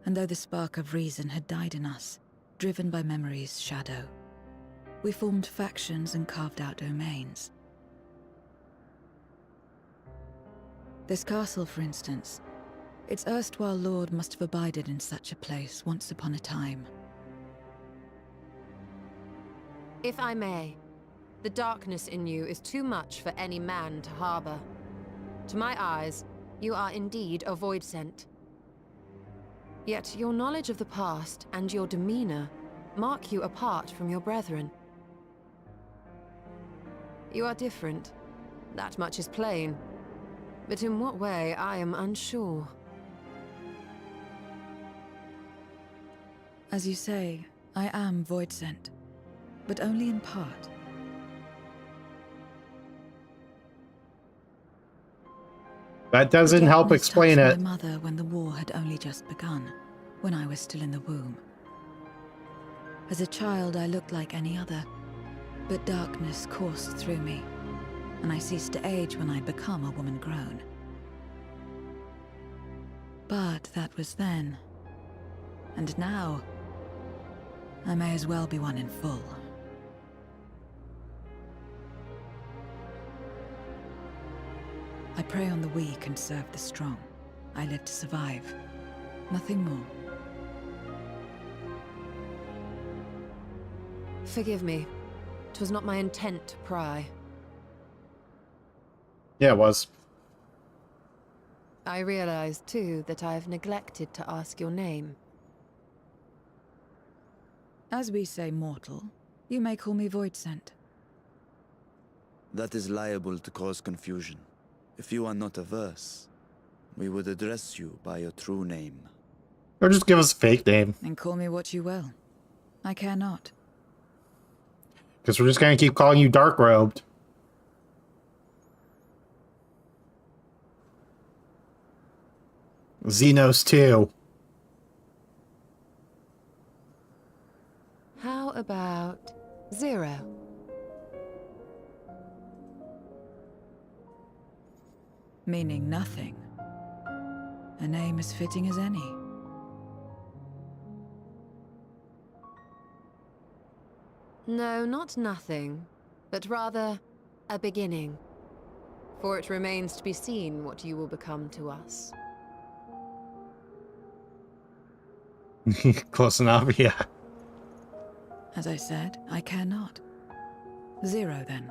And though the spark of reason had died in us, driven by memory's shadow, we formed factions and carved out domains. This castle, for instance, its erstwhile lord must have abided in such a place once upon a time. If I may, the darkness in you is too much for any man to harbor. To my eyes, you are indeed a Void Sent. Yet your knowledge of the past and your demeanor mark you apart from your brethren. You are different. That much is plain. But in what way, I am unsure. As you say, I am Void Sent, but only in part. That doesn't help Darkness explain touched it. my mother when the war had only just begun, when I was still in the womb. As a child, I looked like any other, but darkness coursed through me. and I cease to age when I become a woman grown. But that was then. And now, I may as well be one in full. I prey on the weak and serve the strong. I live to survive. Nothing more. Forgive me. 'Twas not my intent to pry. Yeah, it was. I realize, too, that I've neglected to ask your name. As we say mortal, you may call me Voidsent. That is liable to cause confusion. If you are not averse, we would address you by your true name. Or just give us a fake name. And call me what you will. I care not. Because we're just going to keep calling you Dark-Robed. Xenos 2. How about Zero? Meaning nothing. A name as fitting as any. No, not nothing, but rather a beginning. For it remains to be seen what you will become to us. Close enough, yeah. As I said, I care not. Zero, then.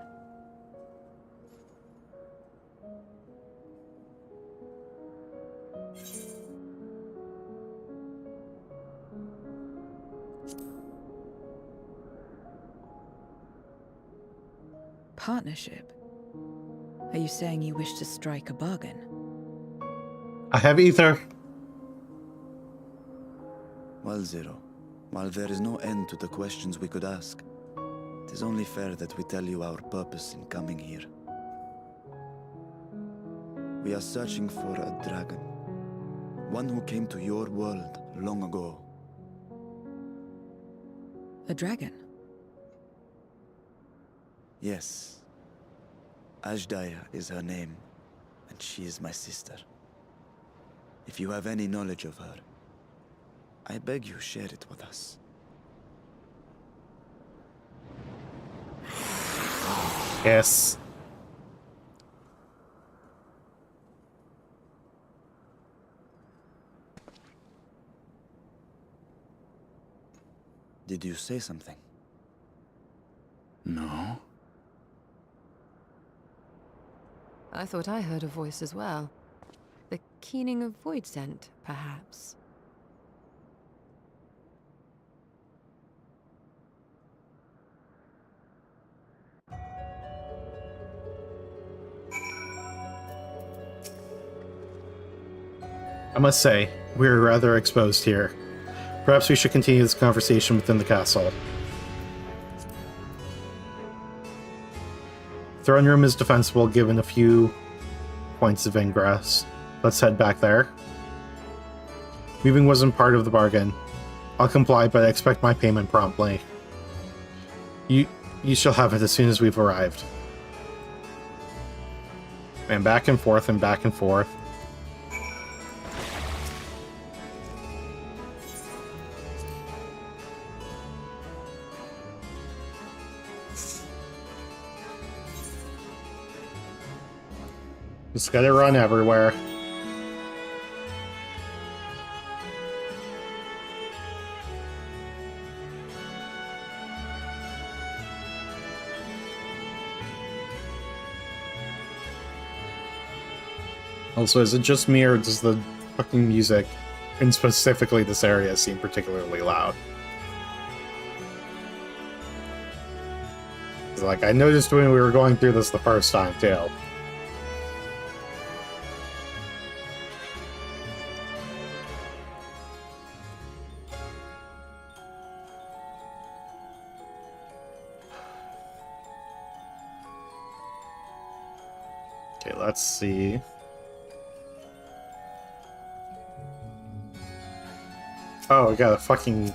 Partnership? Are you saying you wish to strike a bargain? I have ether. Well, Zero, while there is no end to the questions we could ask, it is only fair that we tell you our purpose in coming here. We are searching for a dragon. One who came to your world long ago. A dragon? Yes. Ashdaya is her name, and she is my sister. If you have any knowledge of her, I beg you share it with us. Yes. Did you say something? No? I thought I heard a voice as well. The keening of Voidsent, perhaps. I must say, we're rather exposed here. Perhaps we should continue this conversation within the castle. Throne room is defensible given a few points of ingress. Let's head back there. Moving wasn't part of the bargain. I'll comply, but I expect my payment promptly. You shall have it as soon as we've arrived. And back and forth and back and forth. Just gotta run everywhere. Also, is it just me, or does the fucking music, and specifically this area, seem particularly loud? Like, I noticed when we were going through this the first time, too. Okay, let's see. Oh, we got a fucking...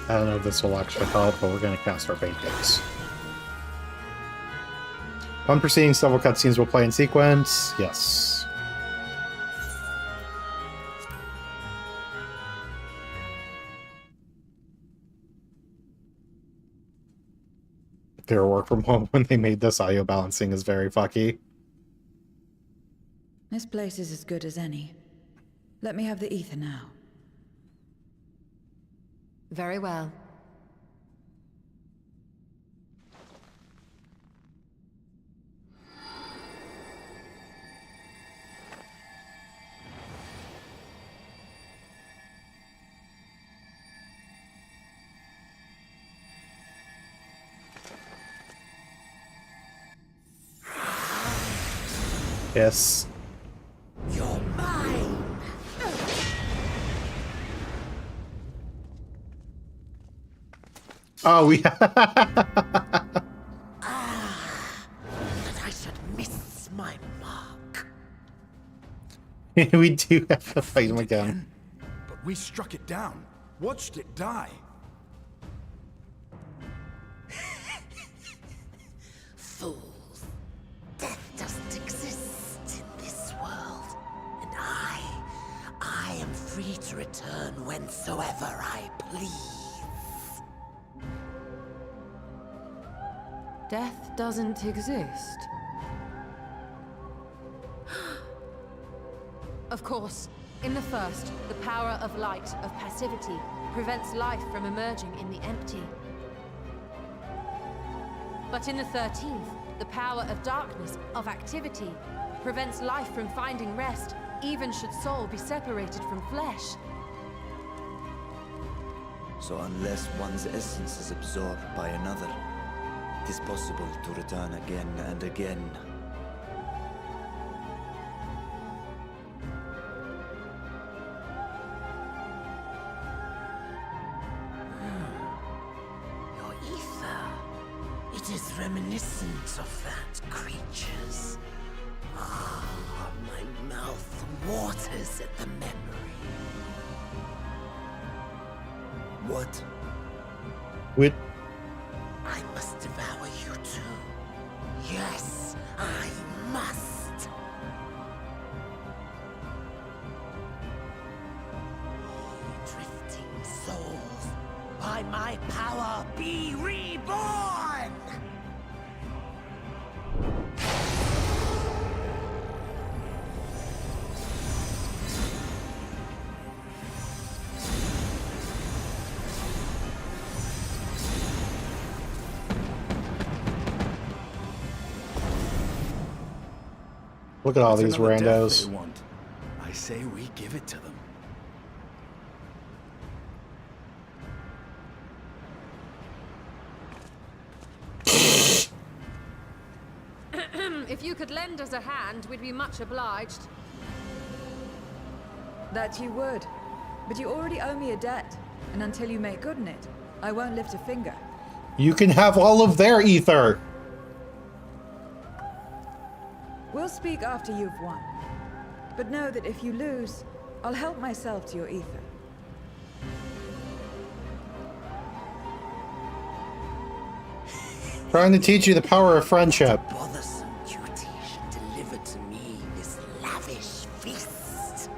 I don't know if this will actually help, but we're going to cast our Bait-Bits. Upon proceeding, several cutscenes will play in sequence. Yes. Their work from home when they made this audio balancing is very fucky. This place is as good as any. Let me have the ether now. Very well. Yes. You're mine! Oh, we... That I should miss my mark. we do have to fight him again. But we struck it down. Watched it die. Fools. Death doesn't exist in this world. And I am free to return whensoever I please. Death doesn't exist. Of course, in the first, the power of light, of passivity, prevents life from emerging in the empty. But in the 13th, the power of darkness, of activity, prevents life from finding rest, even should soul be separated from flesh. So unless one's essence is absorbed by another, it is possible to return again and again. Your ether. It is reminiscent of that creature's. Ah, my mouth waters at the memory. What? With I must devour you too. Yes, I must. Drifting souls, by my power be reborn! look at all That's these another death randos. they want. I say we give it to them. If you could lend us a hand, we'd be much obliged. That you would. But you already owe me a debt. And until you make good on it, I won't lift a finger. You can have all of their ether. We'll speak after you've won. But know that if you lose, I'll help myself to your ether. Trying to teach you the power of friendship. Bothersome duty should deliver to me this lavish feast.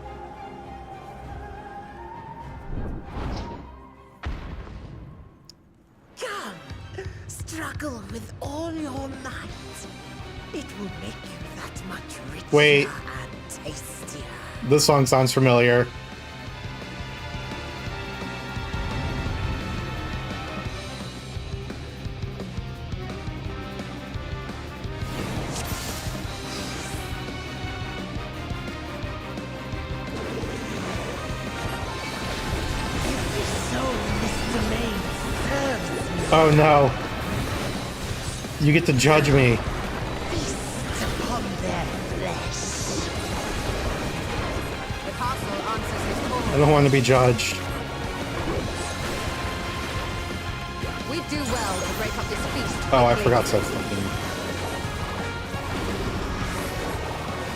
Come, struggle with all your might. It will make you that much richer Wait. and tastier. This song sounds familiar. Oh no. You get to judge me. Feast upon their flesh. The castle answers his call. I don't want to be judged. We'd do well to break up this feast. Oh, I quickly. forgot something.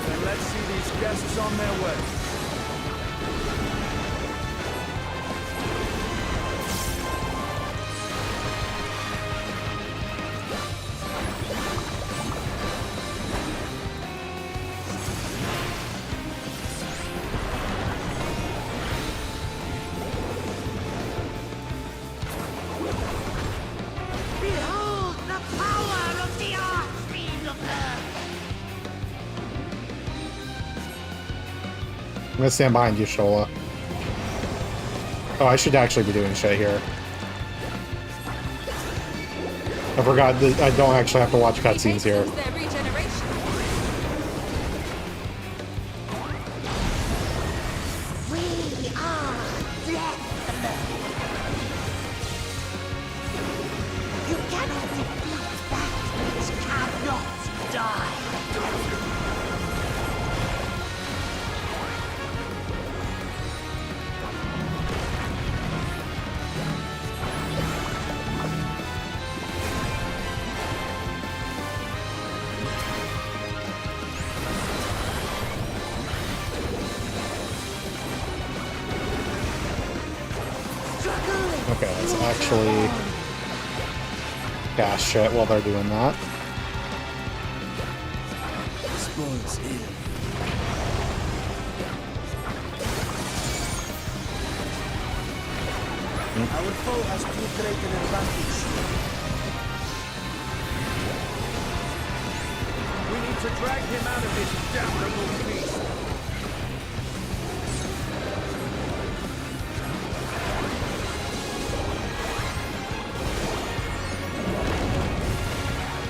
Then let's see these guests on their way. I'm gonna stand behind you, Shola. Oh, I should actually be doing shit here. I forgot that I don't actually have to watch cutscenes here. Okay, let's actually cast shit while they're doing that. Our foe has too great an advantage. We need to drag him out of this damnable beast.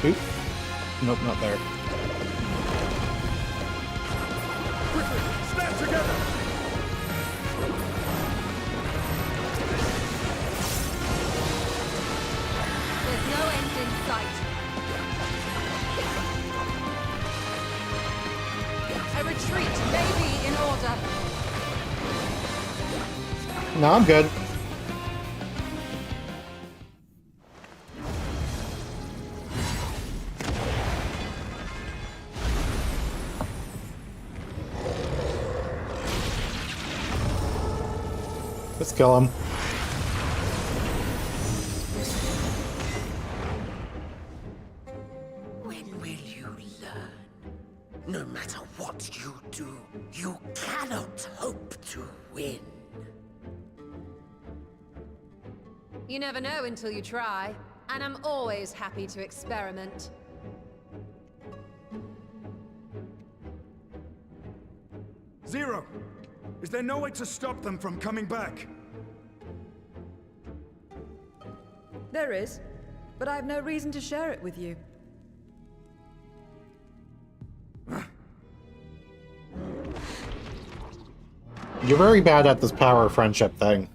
Oop. Nope, not there. Quickly, stand together! There's no end in sight. A retreat may be in order. No, I'm good. Let's kill him. When will you learn? No matter what you do, you cannot hope to win. You never know until you try, and I'm always happy to experiment. Zero! Is there no way to stop them from coming back? There is, but I have no reason to share it with you. You're very bad at this power friendship thing.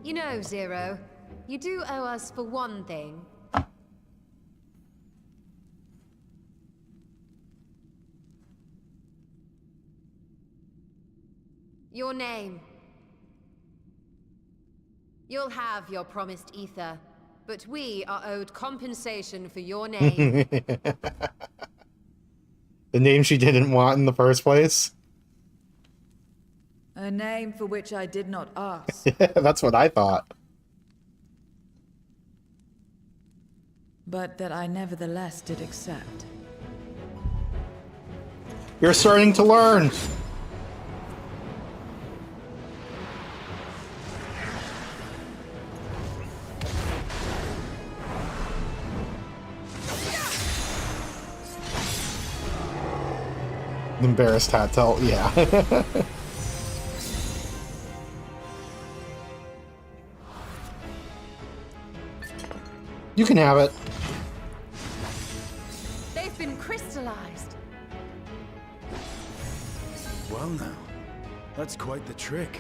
You know, Zero, you do owe us for one thing. Your name. You'll have your promised ether, but we are owed compensation for your name. The name she didn't want in the first place? A name for which I did not ask. That's what I thought. But that I nevertheless did accept. You're starting to learn! Embarrassed hat tell, yeah. You can have it. They've been crystallized. Well now, that's quite the trick.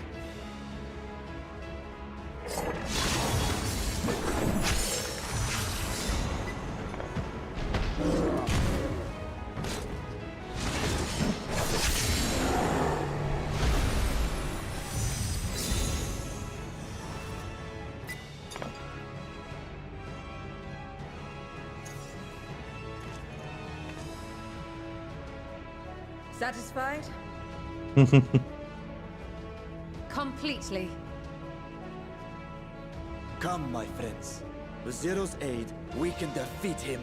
Satisfied? Completely. Come, my friends. With Zero's aid, we can defeat him.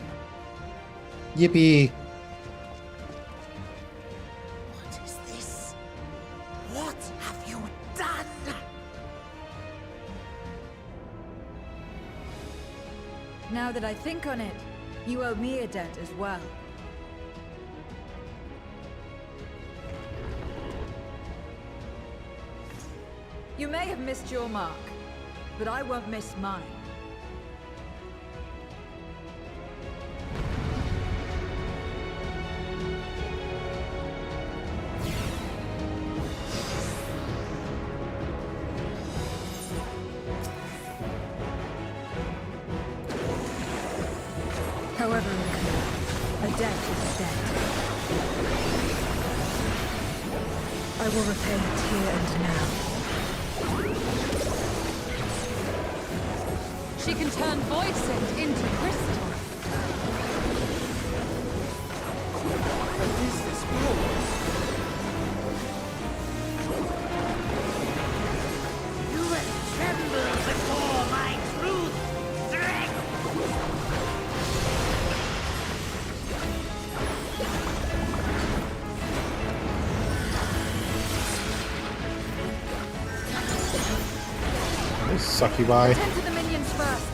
Yippee. What is this? What have you done? Now that I think on it, You owe me a debt as well. You may have missed your mark, but I won't miss mine. However, a debt is a debt. I will repay it here and now. She can turn void scent into crystal. What is this power? You will tremble before my truth, dragon! Succubi. Tend to the minions first.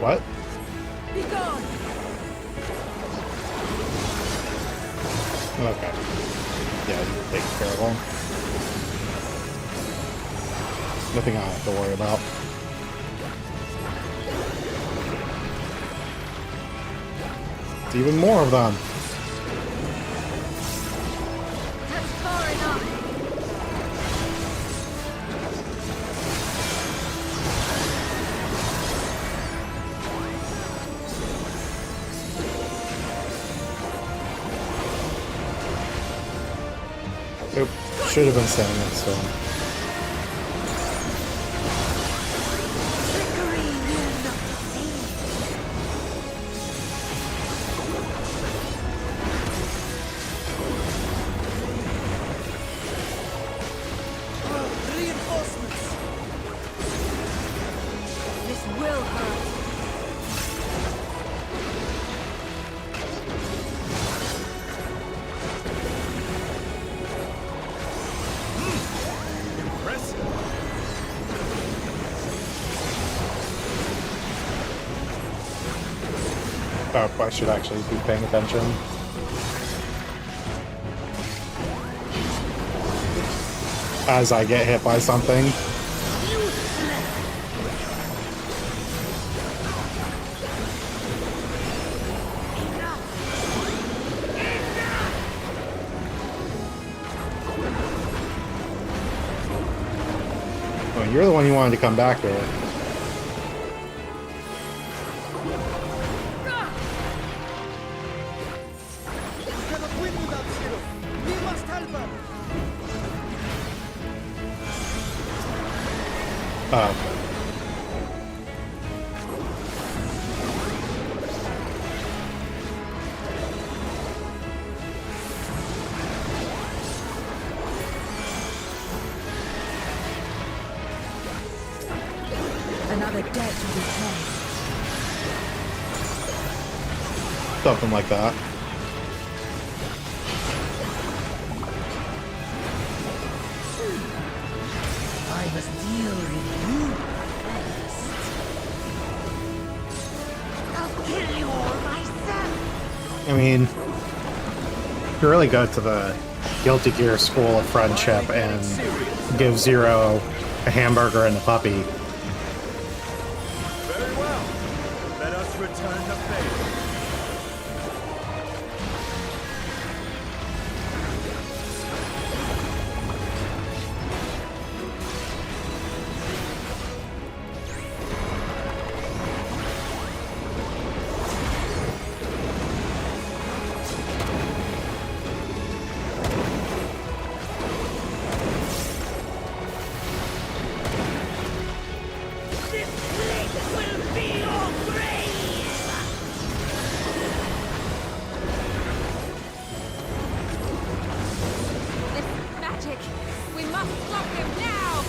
What? Be gone. Okay. Yeah, you take care of them. Nothing I have to worry about. It's even more of them. That's far enough. Oop. Should have been standing next to him. Reinforcements! This will hurt. Oh, I should actually be paying attention. As I get hit by something. Oh, you're the one who wanted to come back here. Oh. Another debt to be paid. Something like that. I must deal with you first. I'll kill you all myself. I mean, you really go to the Guilty Gear School of Friendship and give Zero a hamburger and a puppy. Very well. Let us return the favor. This place will be your grave! This magic. We must stop him now.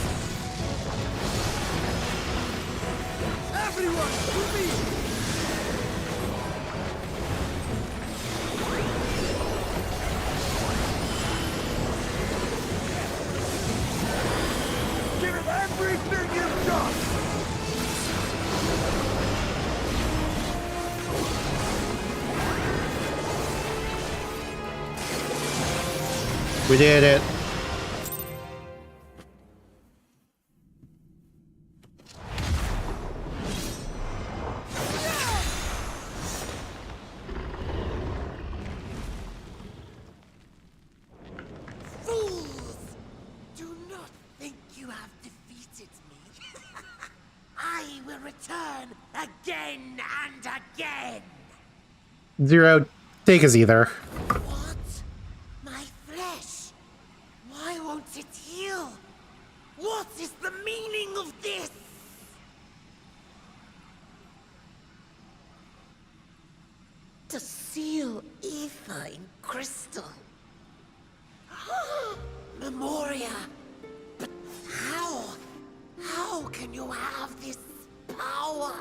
Everyone, to me! Give it everything you've got! We did it. Fools! Do not think you have defeated me. I will return again and again. Zero, take us either. What? My flesh? Why won't it heal? What is the meaning of this? To seal ether in crystal. Memoria. But how? How can you have this power?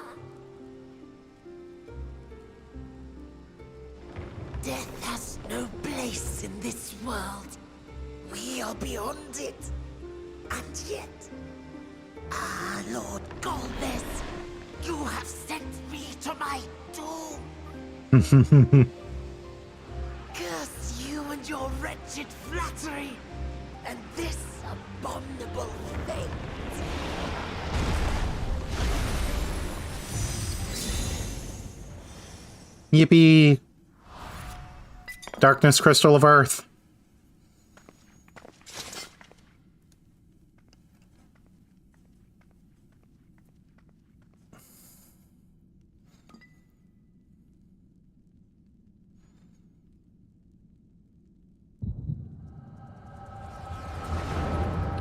Death has no place in this world. We are beyond it. And yet... Ah, Lord Golbez, you have sent me to my doom. Curse you and your wretched flattery, and this abominable fate. Yippee! Darkness Crystal of Earth.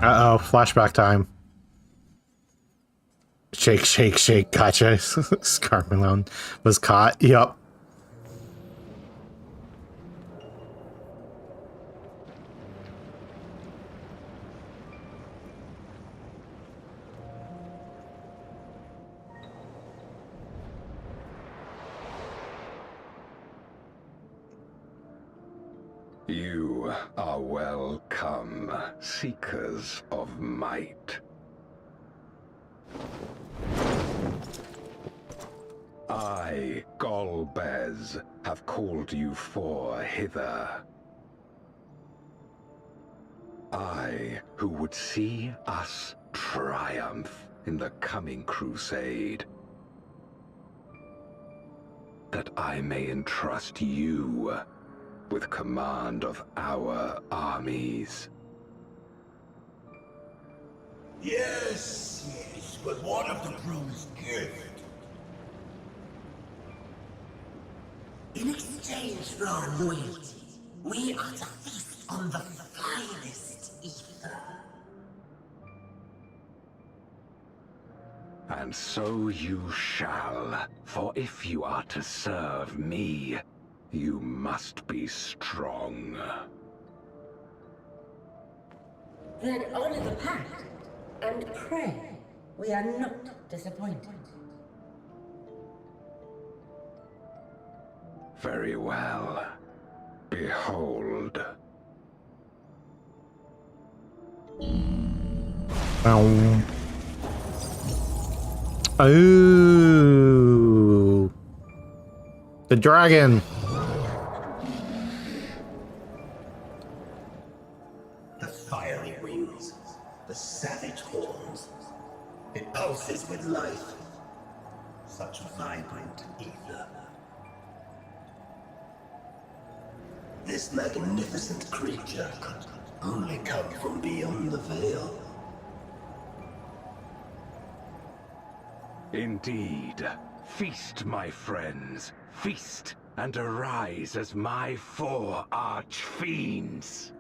Uh-oh, flashback time. Shake, shake, shake, gotcha. Scar Malone was caught. Yup. You are welcome, seekers of might. I, Golbez, have called you four hither. I, who would see us triumph in the coming crusade. That I may entrust you with command of our armies. Yes, yes, but what of the crew's gift? In exchange for our loyalty, we are to feast on the finest ether. And so you shall, for if you are to serve me, you must be strong. Then honor the pact, and pray we are not disappointed. Very well. Behold. Oh, the dragon. The fiery wings, the savage horns. It pulses with life. Such vibrant ether. This magnificent creature could only come from beyond the veil. Indeed. Feast, my friends. Feast and arise as my four arch-fiends.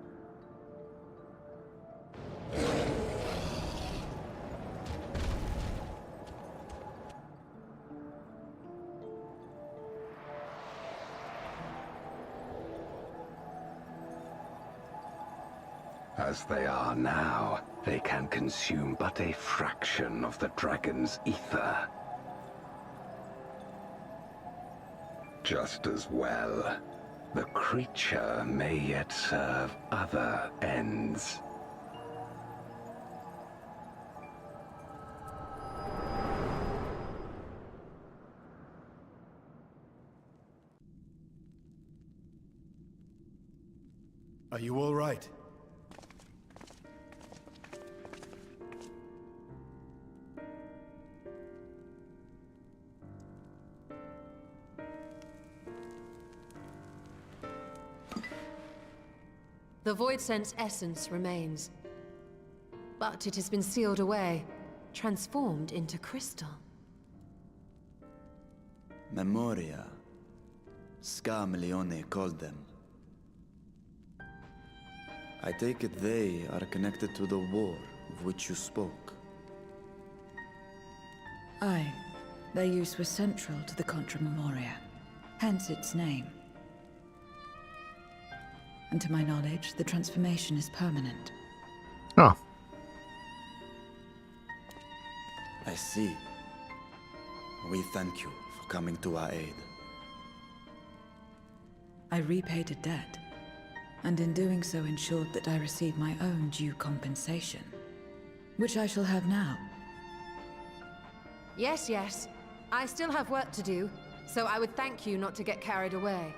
As they are now, they can consume but a fraction of the dragon's ether. Just as well, the creature may yet serve other ends. Are you all right? The Void Sense essence remains. But it has been sealed away, transformed into crystal. Memoria. Scarmelione called them. I take it they are connected to the war of which you spoke. Aye. Their use was central to the Contra Memoria, hence its name. And to my knowledge, the transformation is permanent. Oh. I see. We thank you for coming to our aid. I repaid a debt, and in doing so ensured that I receive my own due compensation, which I shall have now. Yes, yes. I still have work to do, so I would thank you not to get carried away.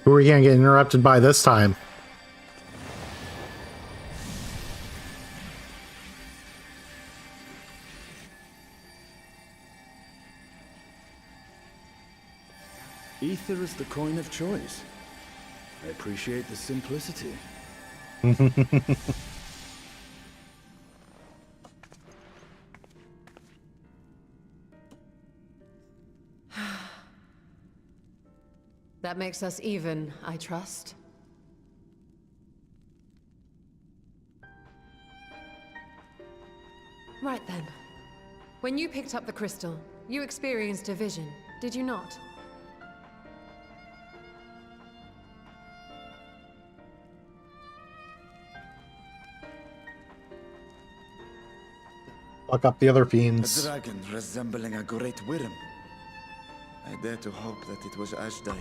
Who are you going to get interrupted by this time? Ether is the coin of choice. I appreciate the simplicity. That makes us even, I trust. Right then. When you picked up the crystal, you experienced a vision, did you not? Fuck up the other A fiends. dragon resembling a great worm. I dare to hope that it was Ashdaya.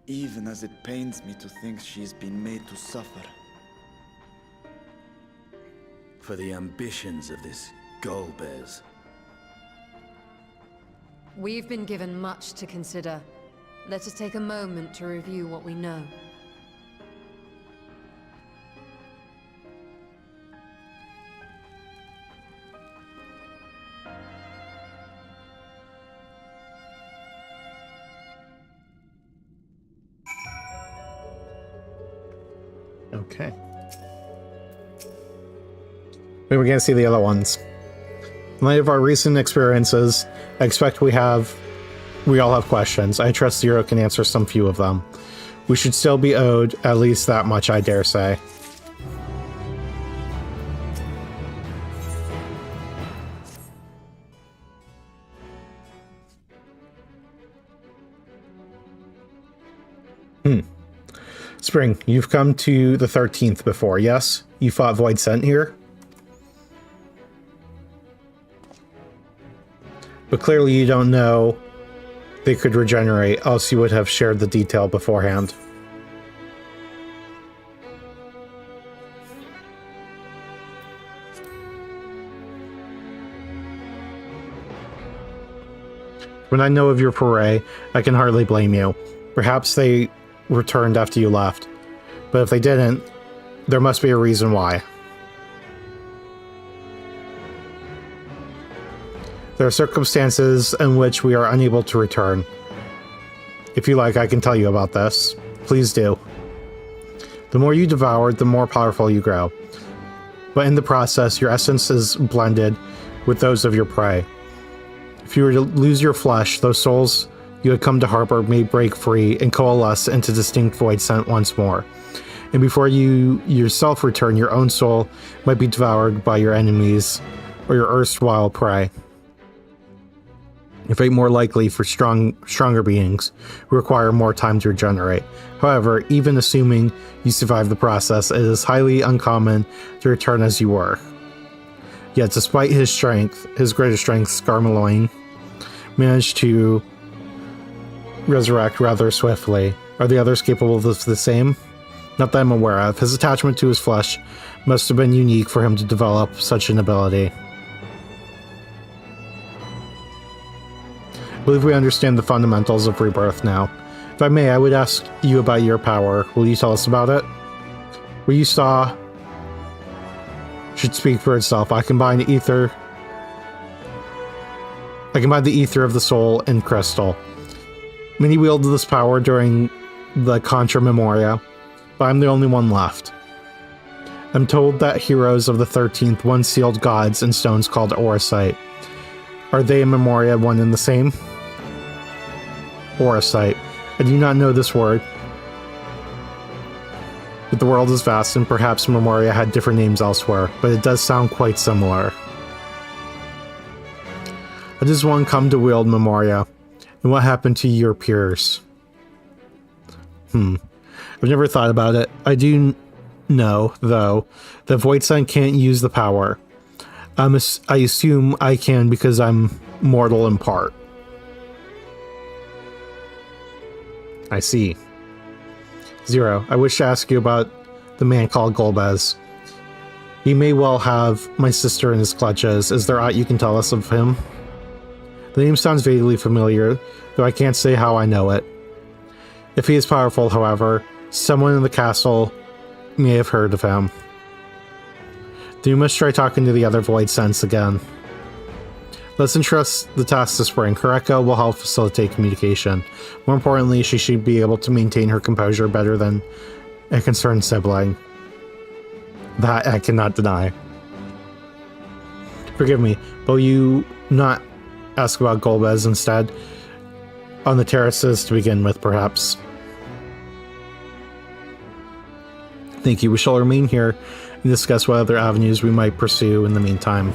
Even as it pains me to think she's been made to suffer. For the ambitions of this Golbez. We've been given much to consider. Let us take a moment to review what we know. Okay. We were going to see the other ones. In light of our recent experiences, I expect we all have questions. I trust Zero can answer some few of them. We should still be owed at least that much, I dare say. Spring, you've come to the 13th before, yes? You fought Void Sent here? But clearly you don't know they could regenerate, else you would have shared the detail beforehand. When I know of your foray, I can hardly blame you. Perhaps they returned after you left. But if they didn't, there must be a reason why. There are circumstances in which we are unable to return. If you like, I can tell you about this. Please do. The more you devour, the more powerful you grow. But in the process, your essence is blended with those of your prey. If you were to lose your flesh, those souls you had come to harbor may break free and coalesce into distinct Void Sent once more. And before you yourself return, your own soul might be devoured by your enemies or your erstwhile prey. A fate more likely for stronger beings who require more time to regenerate. However, even assuming you survive the process, it is highly uncommon to return as you were. Yet despite his greater strength, Scarmelione managed to resurrect rather swiftly. Are the others capable of the same? Not that I'm aware of. His attachment to his flesh must have been unique for him to develop such an ability. I believe we understand the fundamentals of rebirth now. If I may, I would ask you about your power. Will you tell us about it? What you saw should speak for itself. I combine the ether of the soul and crystal. Many wielded this power during the Contra Memoria, but I'm the only one left. I'm told that heroes of the 13th once sealed gods in stones called Orosite. Are they in Memoria one and the same? Orosite. I do not know this word. But the world is vast, and perhaps Memoria had different names elsewhere, but it does sound quite similar. How does one come to wield Memoria? And what happened to your peers? I've never thought about it. I do know, though, that Voidsent can't use the power. I assume I can because I'm mortal in part. I see. Zero, I wish to ask you about the man called Golbez. He may well have my sister in his clutches. Is there aught you can tell us of him? The name sounds vaguely familiar, though I can't say how I know it. If he is powerful, however, someone in the castle may have heard of him. Then you must try talking to the other Voidsents again. Let's entrust the task to Spring. Her echo will help facilitate communication. More importantly, she should be able to maintain her composure better than a concerned sibling. That I cannot deny. Forgive me, but will you not ask about Golbez instead? On the terraces to begin with, perhaps. Thank you. We shall remain here and discuss what other avenues we might pursue in the meantime.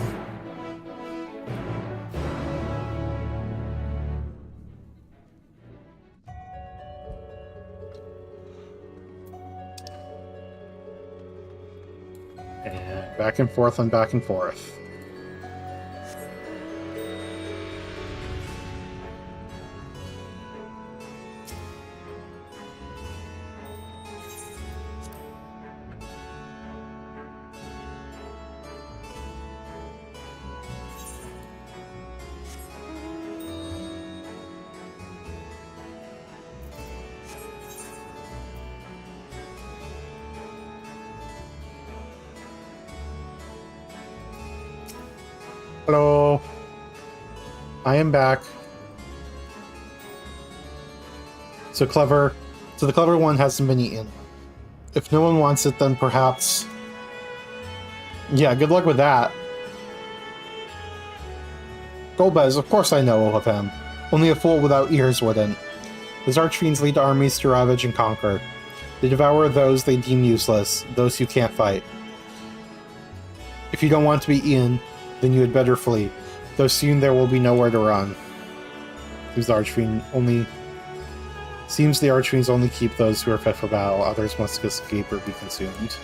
And back and forth and back and forth. Hello. I am back. So the clever one hasn't been eaten. If no one wants it, then perhaps... Yeah, good luck with that. Golbez, of course I know of him. Only a fool without ears wouldn't. His archfiends lead armies to ravage and conquer. They devour those they deem useless, those who can't fight. If you don't want to be eaten, then you had better flee, though soon there will be nowhere to run. Seems the archfiends only keep those who are fit for battle, others must escape or be consumed.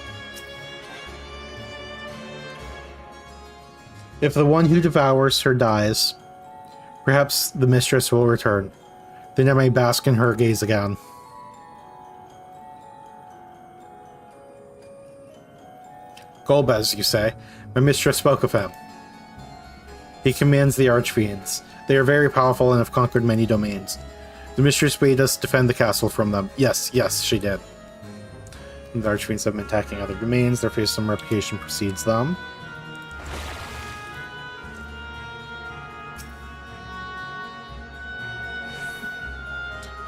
If the one who devours her dies, perhaps the mistress will return. Then I may bask in her gaze again. Golbez, you say? My mistress spoke of him. He commands the archfiends. They are very powerful and have conquered many domains. The mistress bade us defend the castle from them. Yes, she did. And the archfiends have been attacking other domains. Their fearsome reputation precedes them.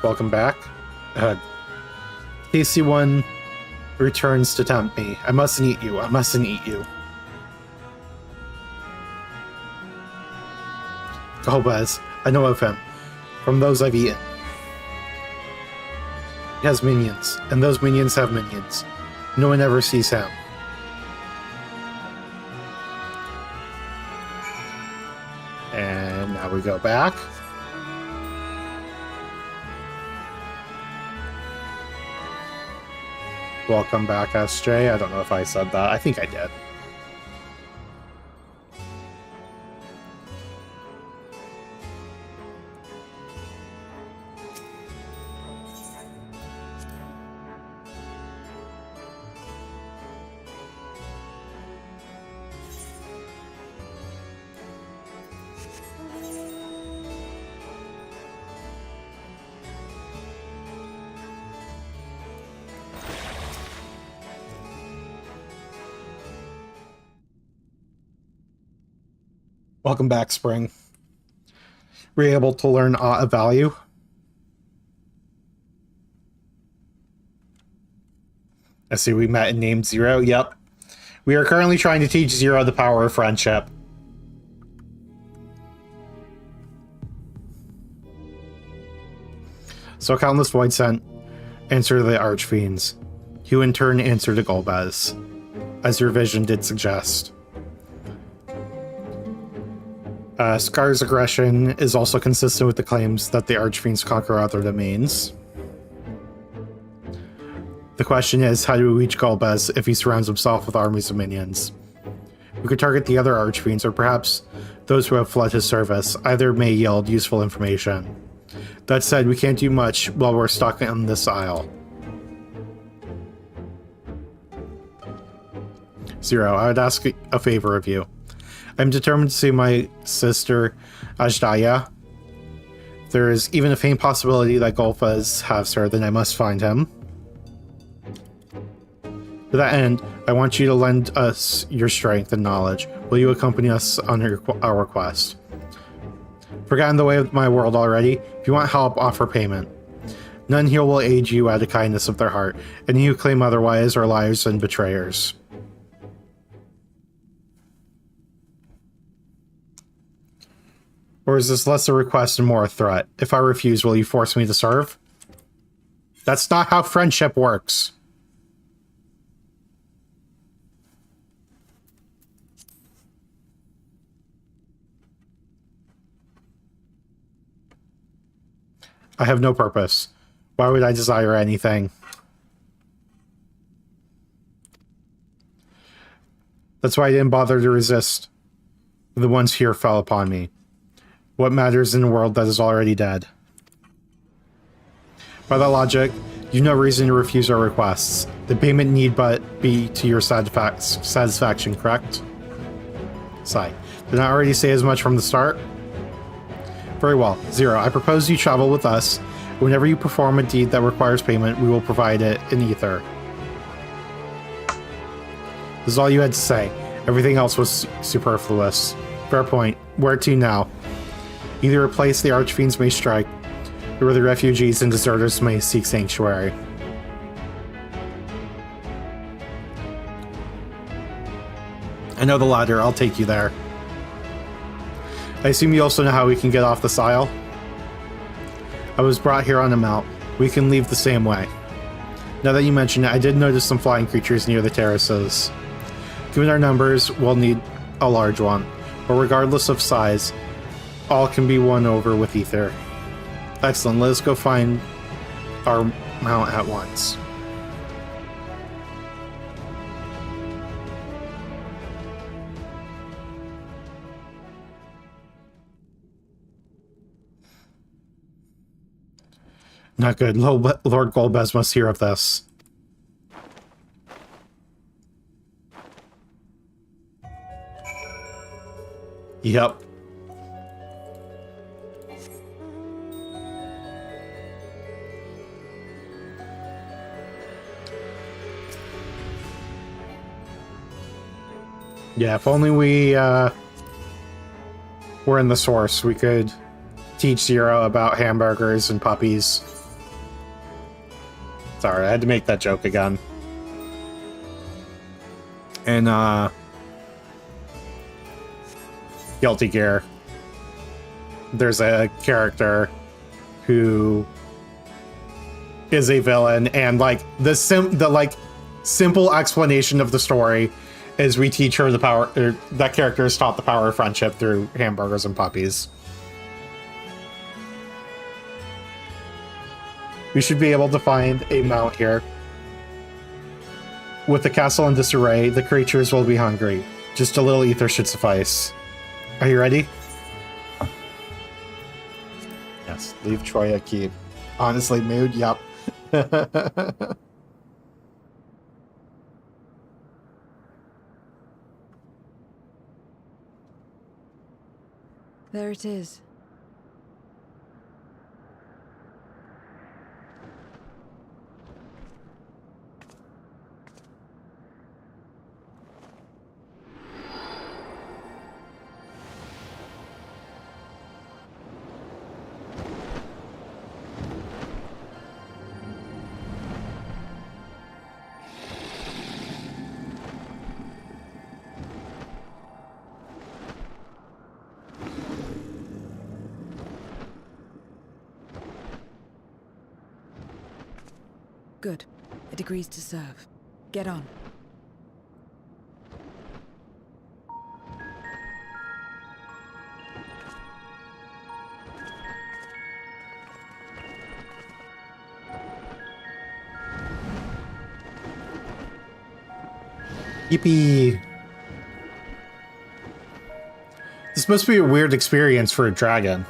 Welcome back. Tasty one returns to tempt me. I mustn't eat you. I mustn't eat you. Golbez, I know of him. From those I've eaten. He has minions, and those minions have minions. No one ever sees him. And now we go back. Welcome back, SJ. I don't know if I said that. I think I did. Welcome back, Spring. Were you able to learn a value? I see we met and named Zero. Yep. We are currently trying to teach Zero the power of friendship. So Countless Void sent answer the Archfiends, who in turn answered to Golbez, as your vision did suggest. Scar's aggression is also consistent with the claims that the Archfiends conquer other domains. The question is, how do we reach Golbez if he surrounds himself with armies of minions? We could target the other Archfiends, or perhaps those who have fled his service. Either may yield useful information. That said, we can't do much while we're stuck on this isle. Zero, I would ask a favor of you. I'm determined to see my sister, Ajdaya. If there is even a faint possibility that Golbez has her, then I must find him. To that end, I want you to lend us your strength and knowledge. Will you accompany us on our request? Forgotten the way of my world already? If you want help, offer payment. None here will aid you out of kindness of their heart. Any who claim otherwise are liars and betrayers. Or is this less a request and more a threat? If I refuse, will you force me to serve? That's not how friendship works. I have no purpose. Why would I desire anything? That's why I didn't bother to resist. The ones here fell upon me. What matters in a world that is already dead? By that logic, you've no reason to refuse our requests. The payment need but be to your satisfaction, correct? Sigh. Did I already say as much from the start? Very well. Zero, I propose you travel with us. Whenever you perform a deed that requires payment, we will provide it in ether. This is all you had to say. Everything else was superfluous. Fair point. Where to now? Either a place the Archfiends may strike, or where the refugees and deserters may seek sanctuary. I know the latter. I'll take you there. I assume you also know how we can get off this isle? I was brought here on a mount. We can leave the same way. Now that you mention it, I did notice some flying creatures near the terraces. Given our numbers, we'll need a large one. But regardless of size, all can be won over with ether. Excellent, let us go find our mount at once. Not good. Lord Golbez must hear of this. Yep. Yeah, if only we were in the source, we could teach Zero about hamburgers and puppies. Sorry, I had to make that joke again. And, Guilty Gear. There's a character who is a villain, and, like, the simple explanation of the story is we teach her the power, or that character is taught the power of friendship through hamburgers and puppies. We should be able to find a mount here. With the castle in disarray, the creatures will be hungry. Just a little ether should suffice. Are you ready? Yes, leave Troya Keep. Honestly, mood, yep. There it is. Good. It agrees to serve. Get on. Yippee! This must be a weird experience for a dragon.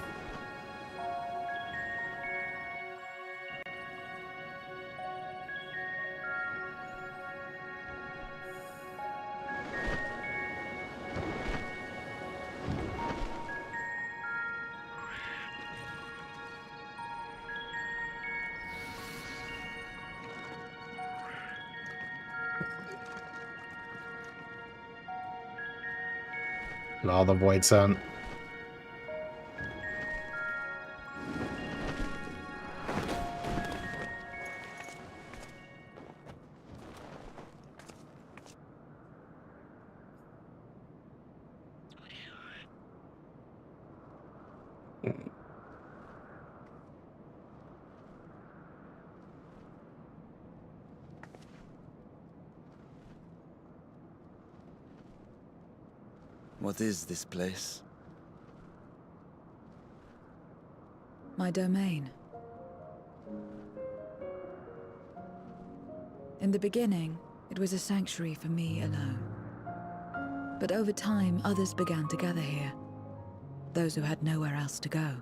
And all the void sent. What is this place? My domain. In the beginning, it was a sanctuary for me alone. But over time, others began to gather here. Those who had nowhere else to go.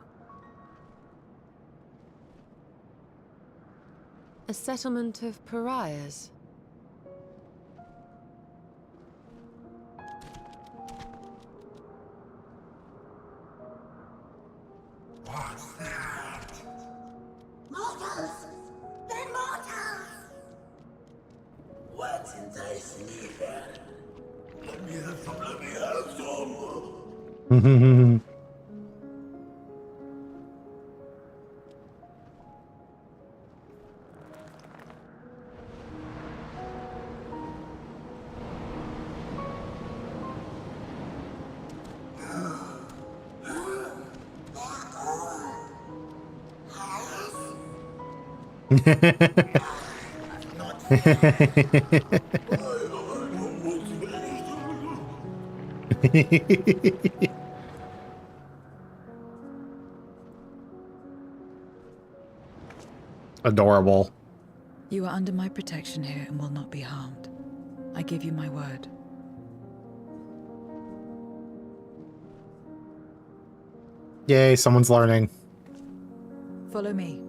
A settlement of pariahs? What's that? Mortals! They're mortals! What did I see here? Let me have some, let me have some! Adorable. You are under my protection here and will not be harmed. I give you my word. Yay, someone's learning. Follow me.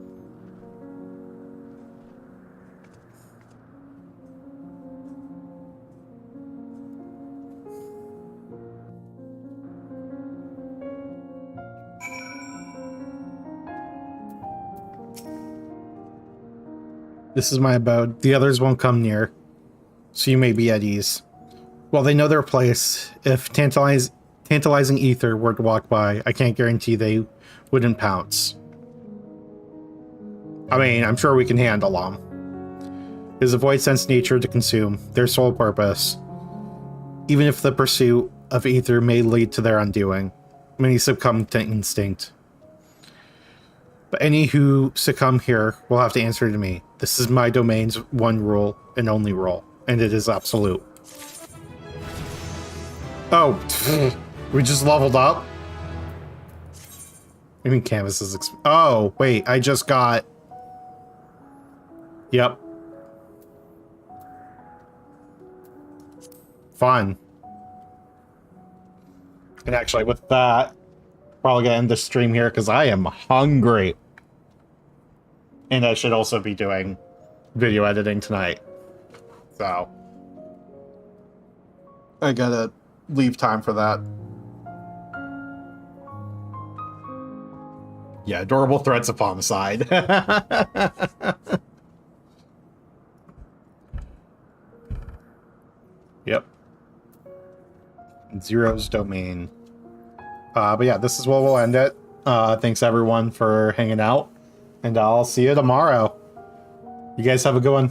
This is my abode. The others won't come near, so you may be at ease. While they know their place, if tantalizing ether were to walk by, I can't guarantee they wouldn't pounce. I mean, I'm sure we can handle them. It is a void sense nature to consume, their sole purpose. Even if the pursuit of ether may lead to their undoing, many succumb to instinct. But any who succumb here will have to answer to me. This is my domain's one rule and only rule, and it is absolute. Oh, we just leveled up? I mean, canvas is oh, wait, I just got... Yep. Fun. And actually, with that, probably gonna end the stream here because I am hungry. And I should also be doing video editing tonight. So I gotta leave time for that. Yeah, adorable threats upon the side. Yep. Zero's domain. But yeah, this is where we'll end it. Thanks everyone for hanging out, and I'll see you tomorrow. You guys have a good one.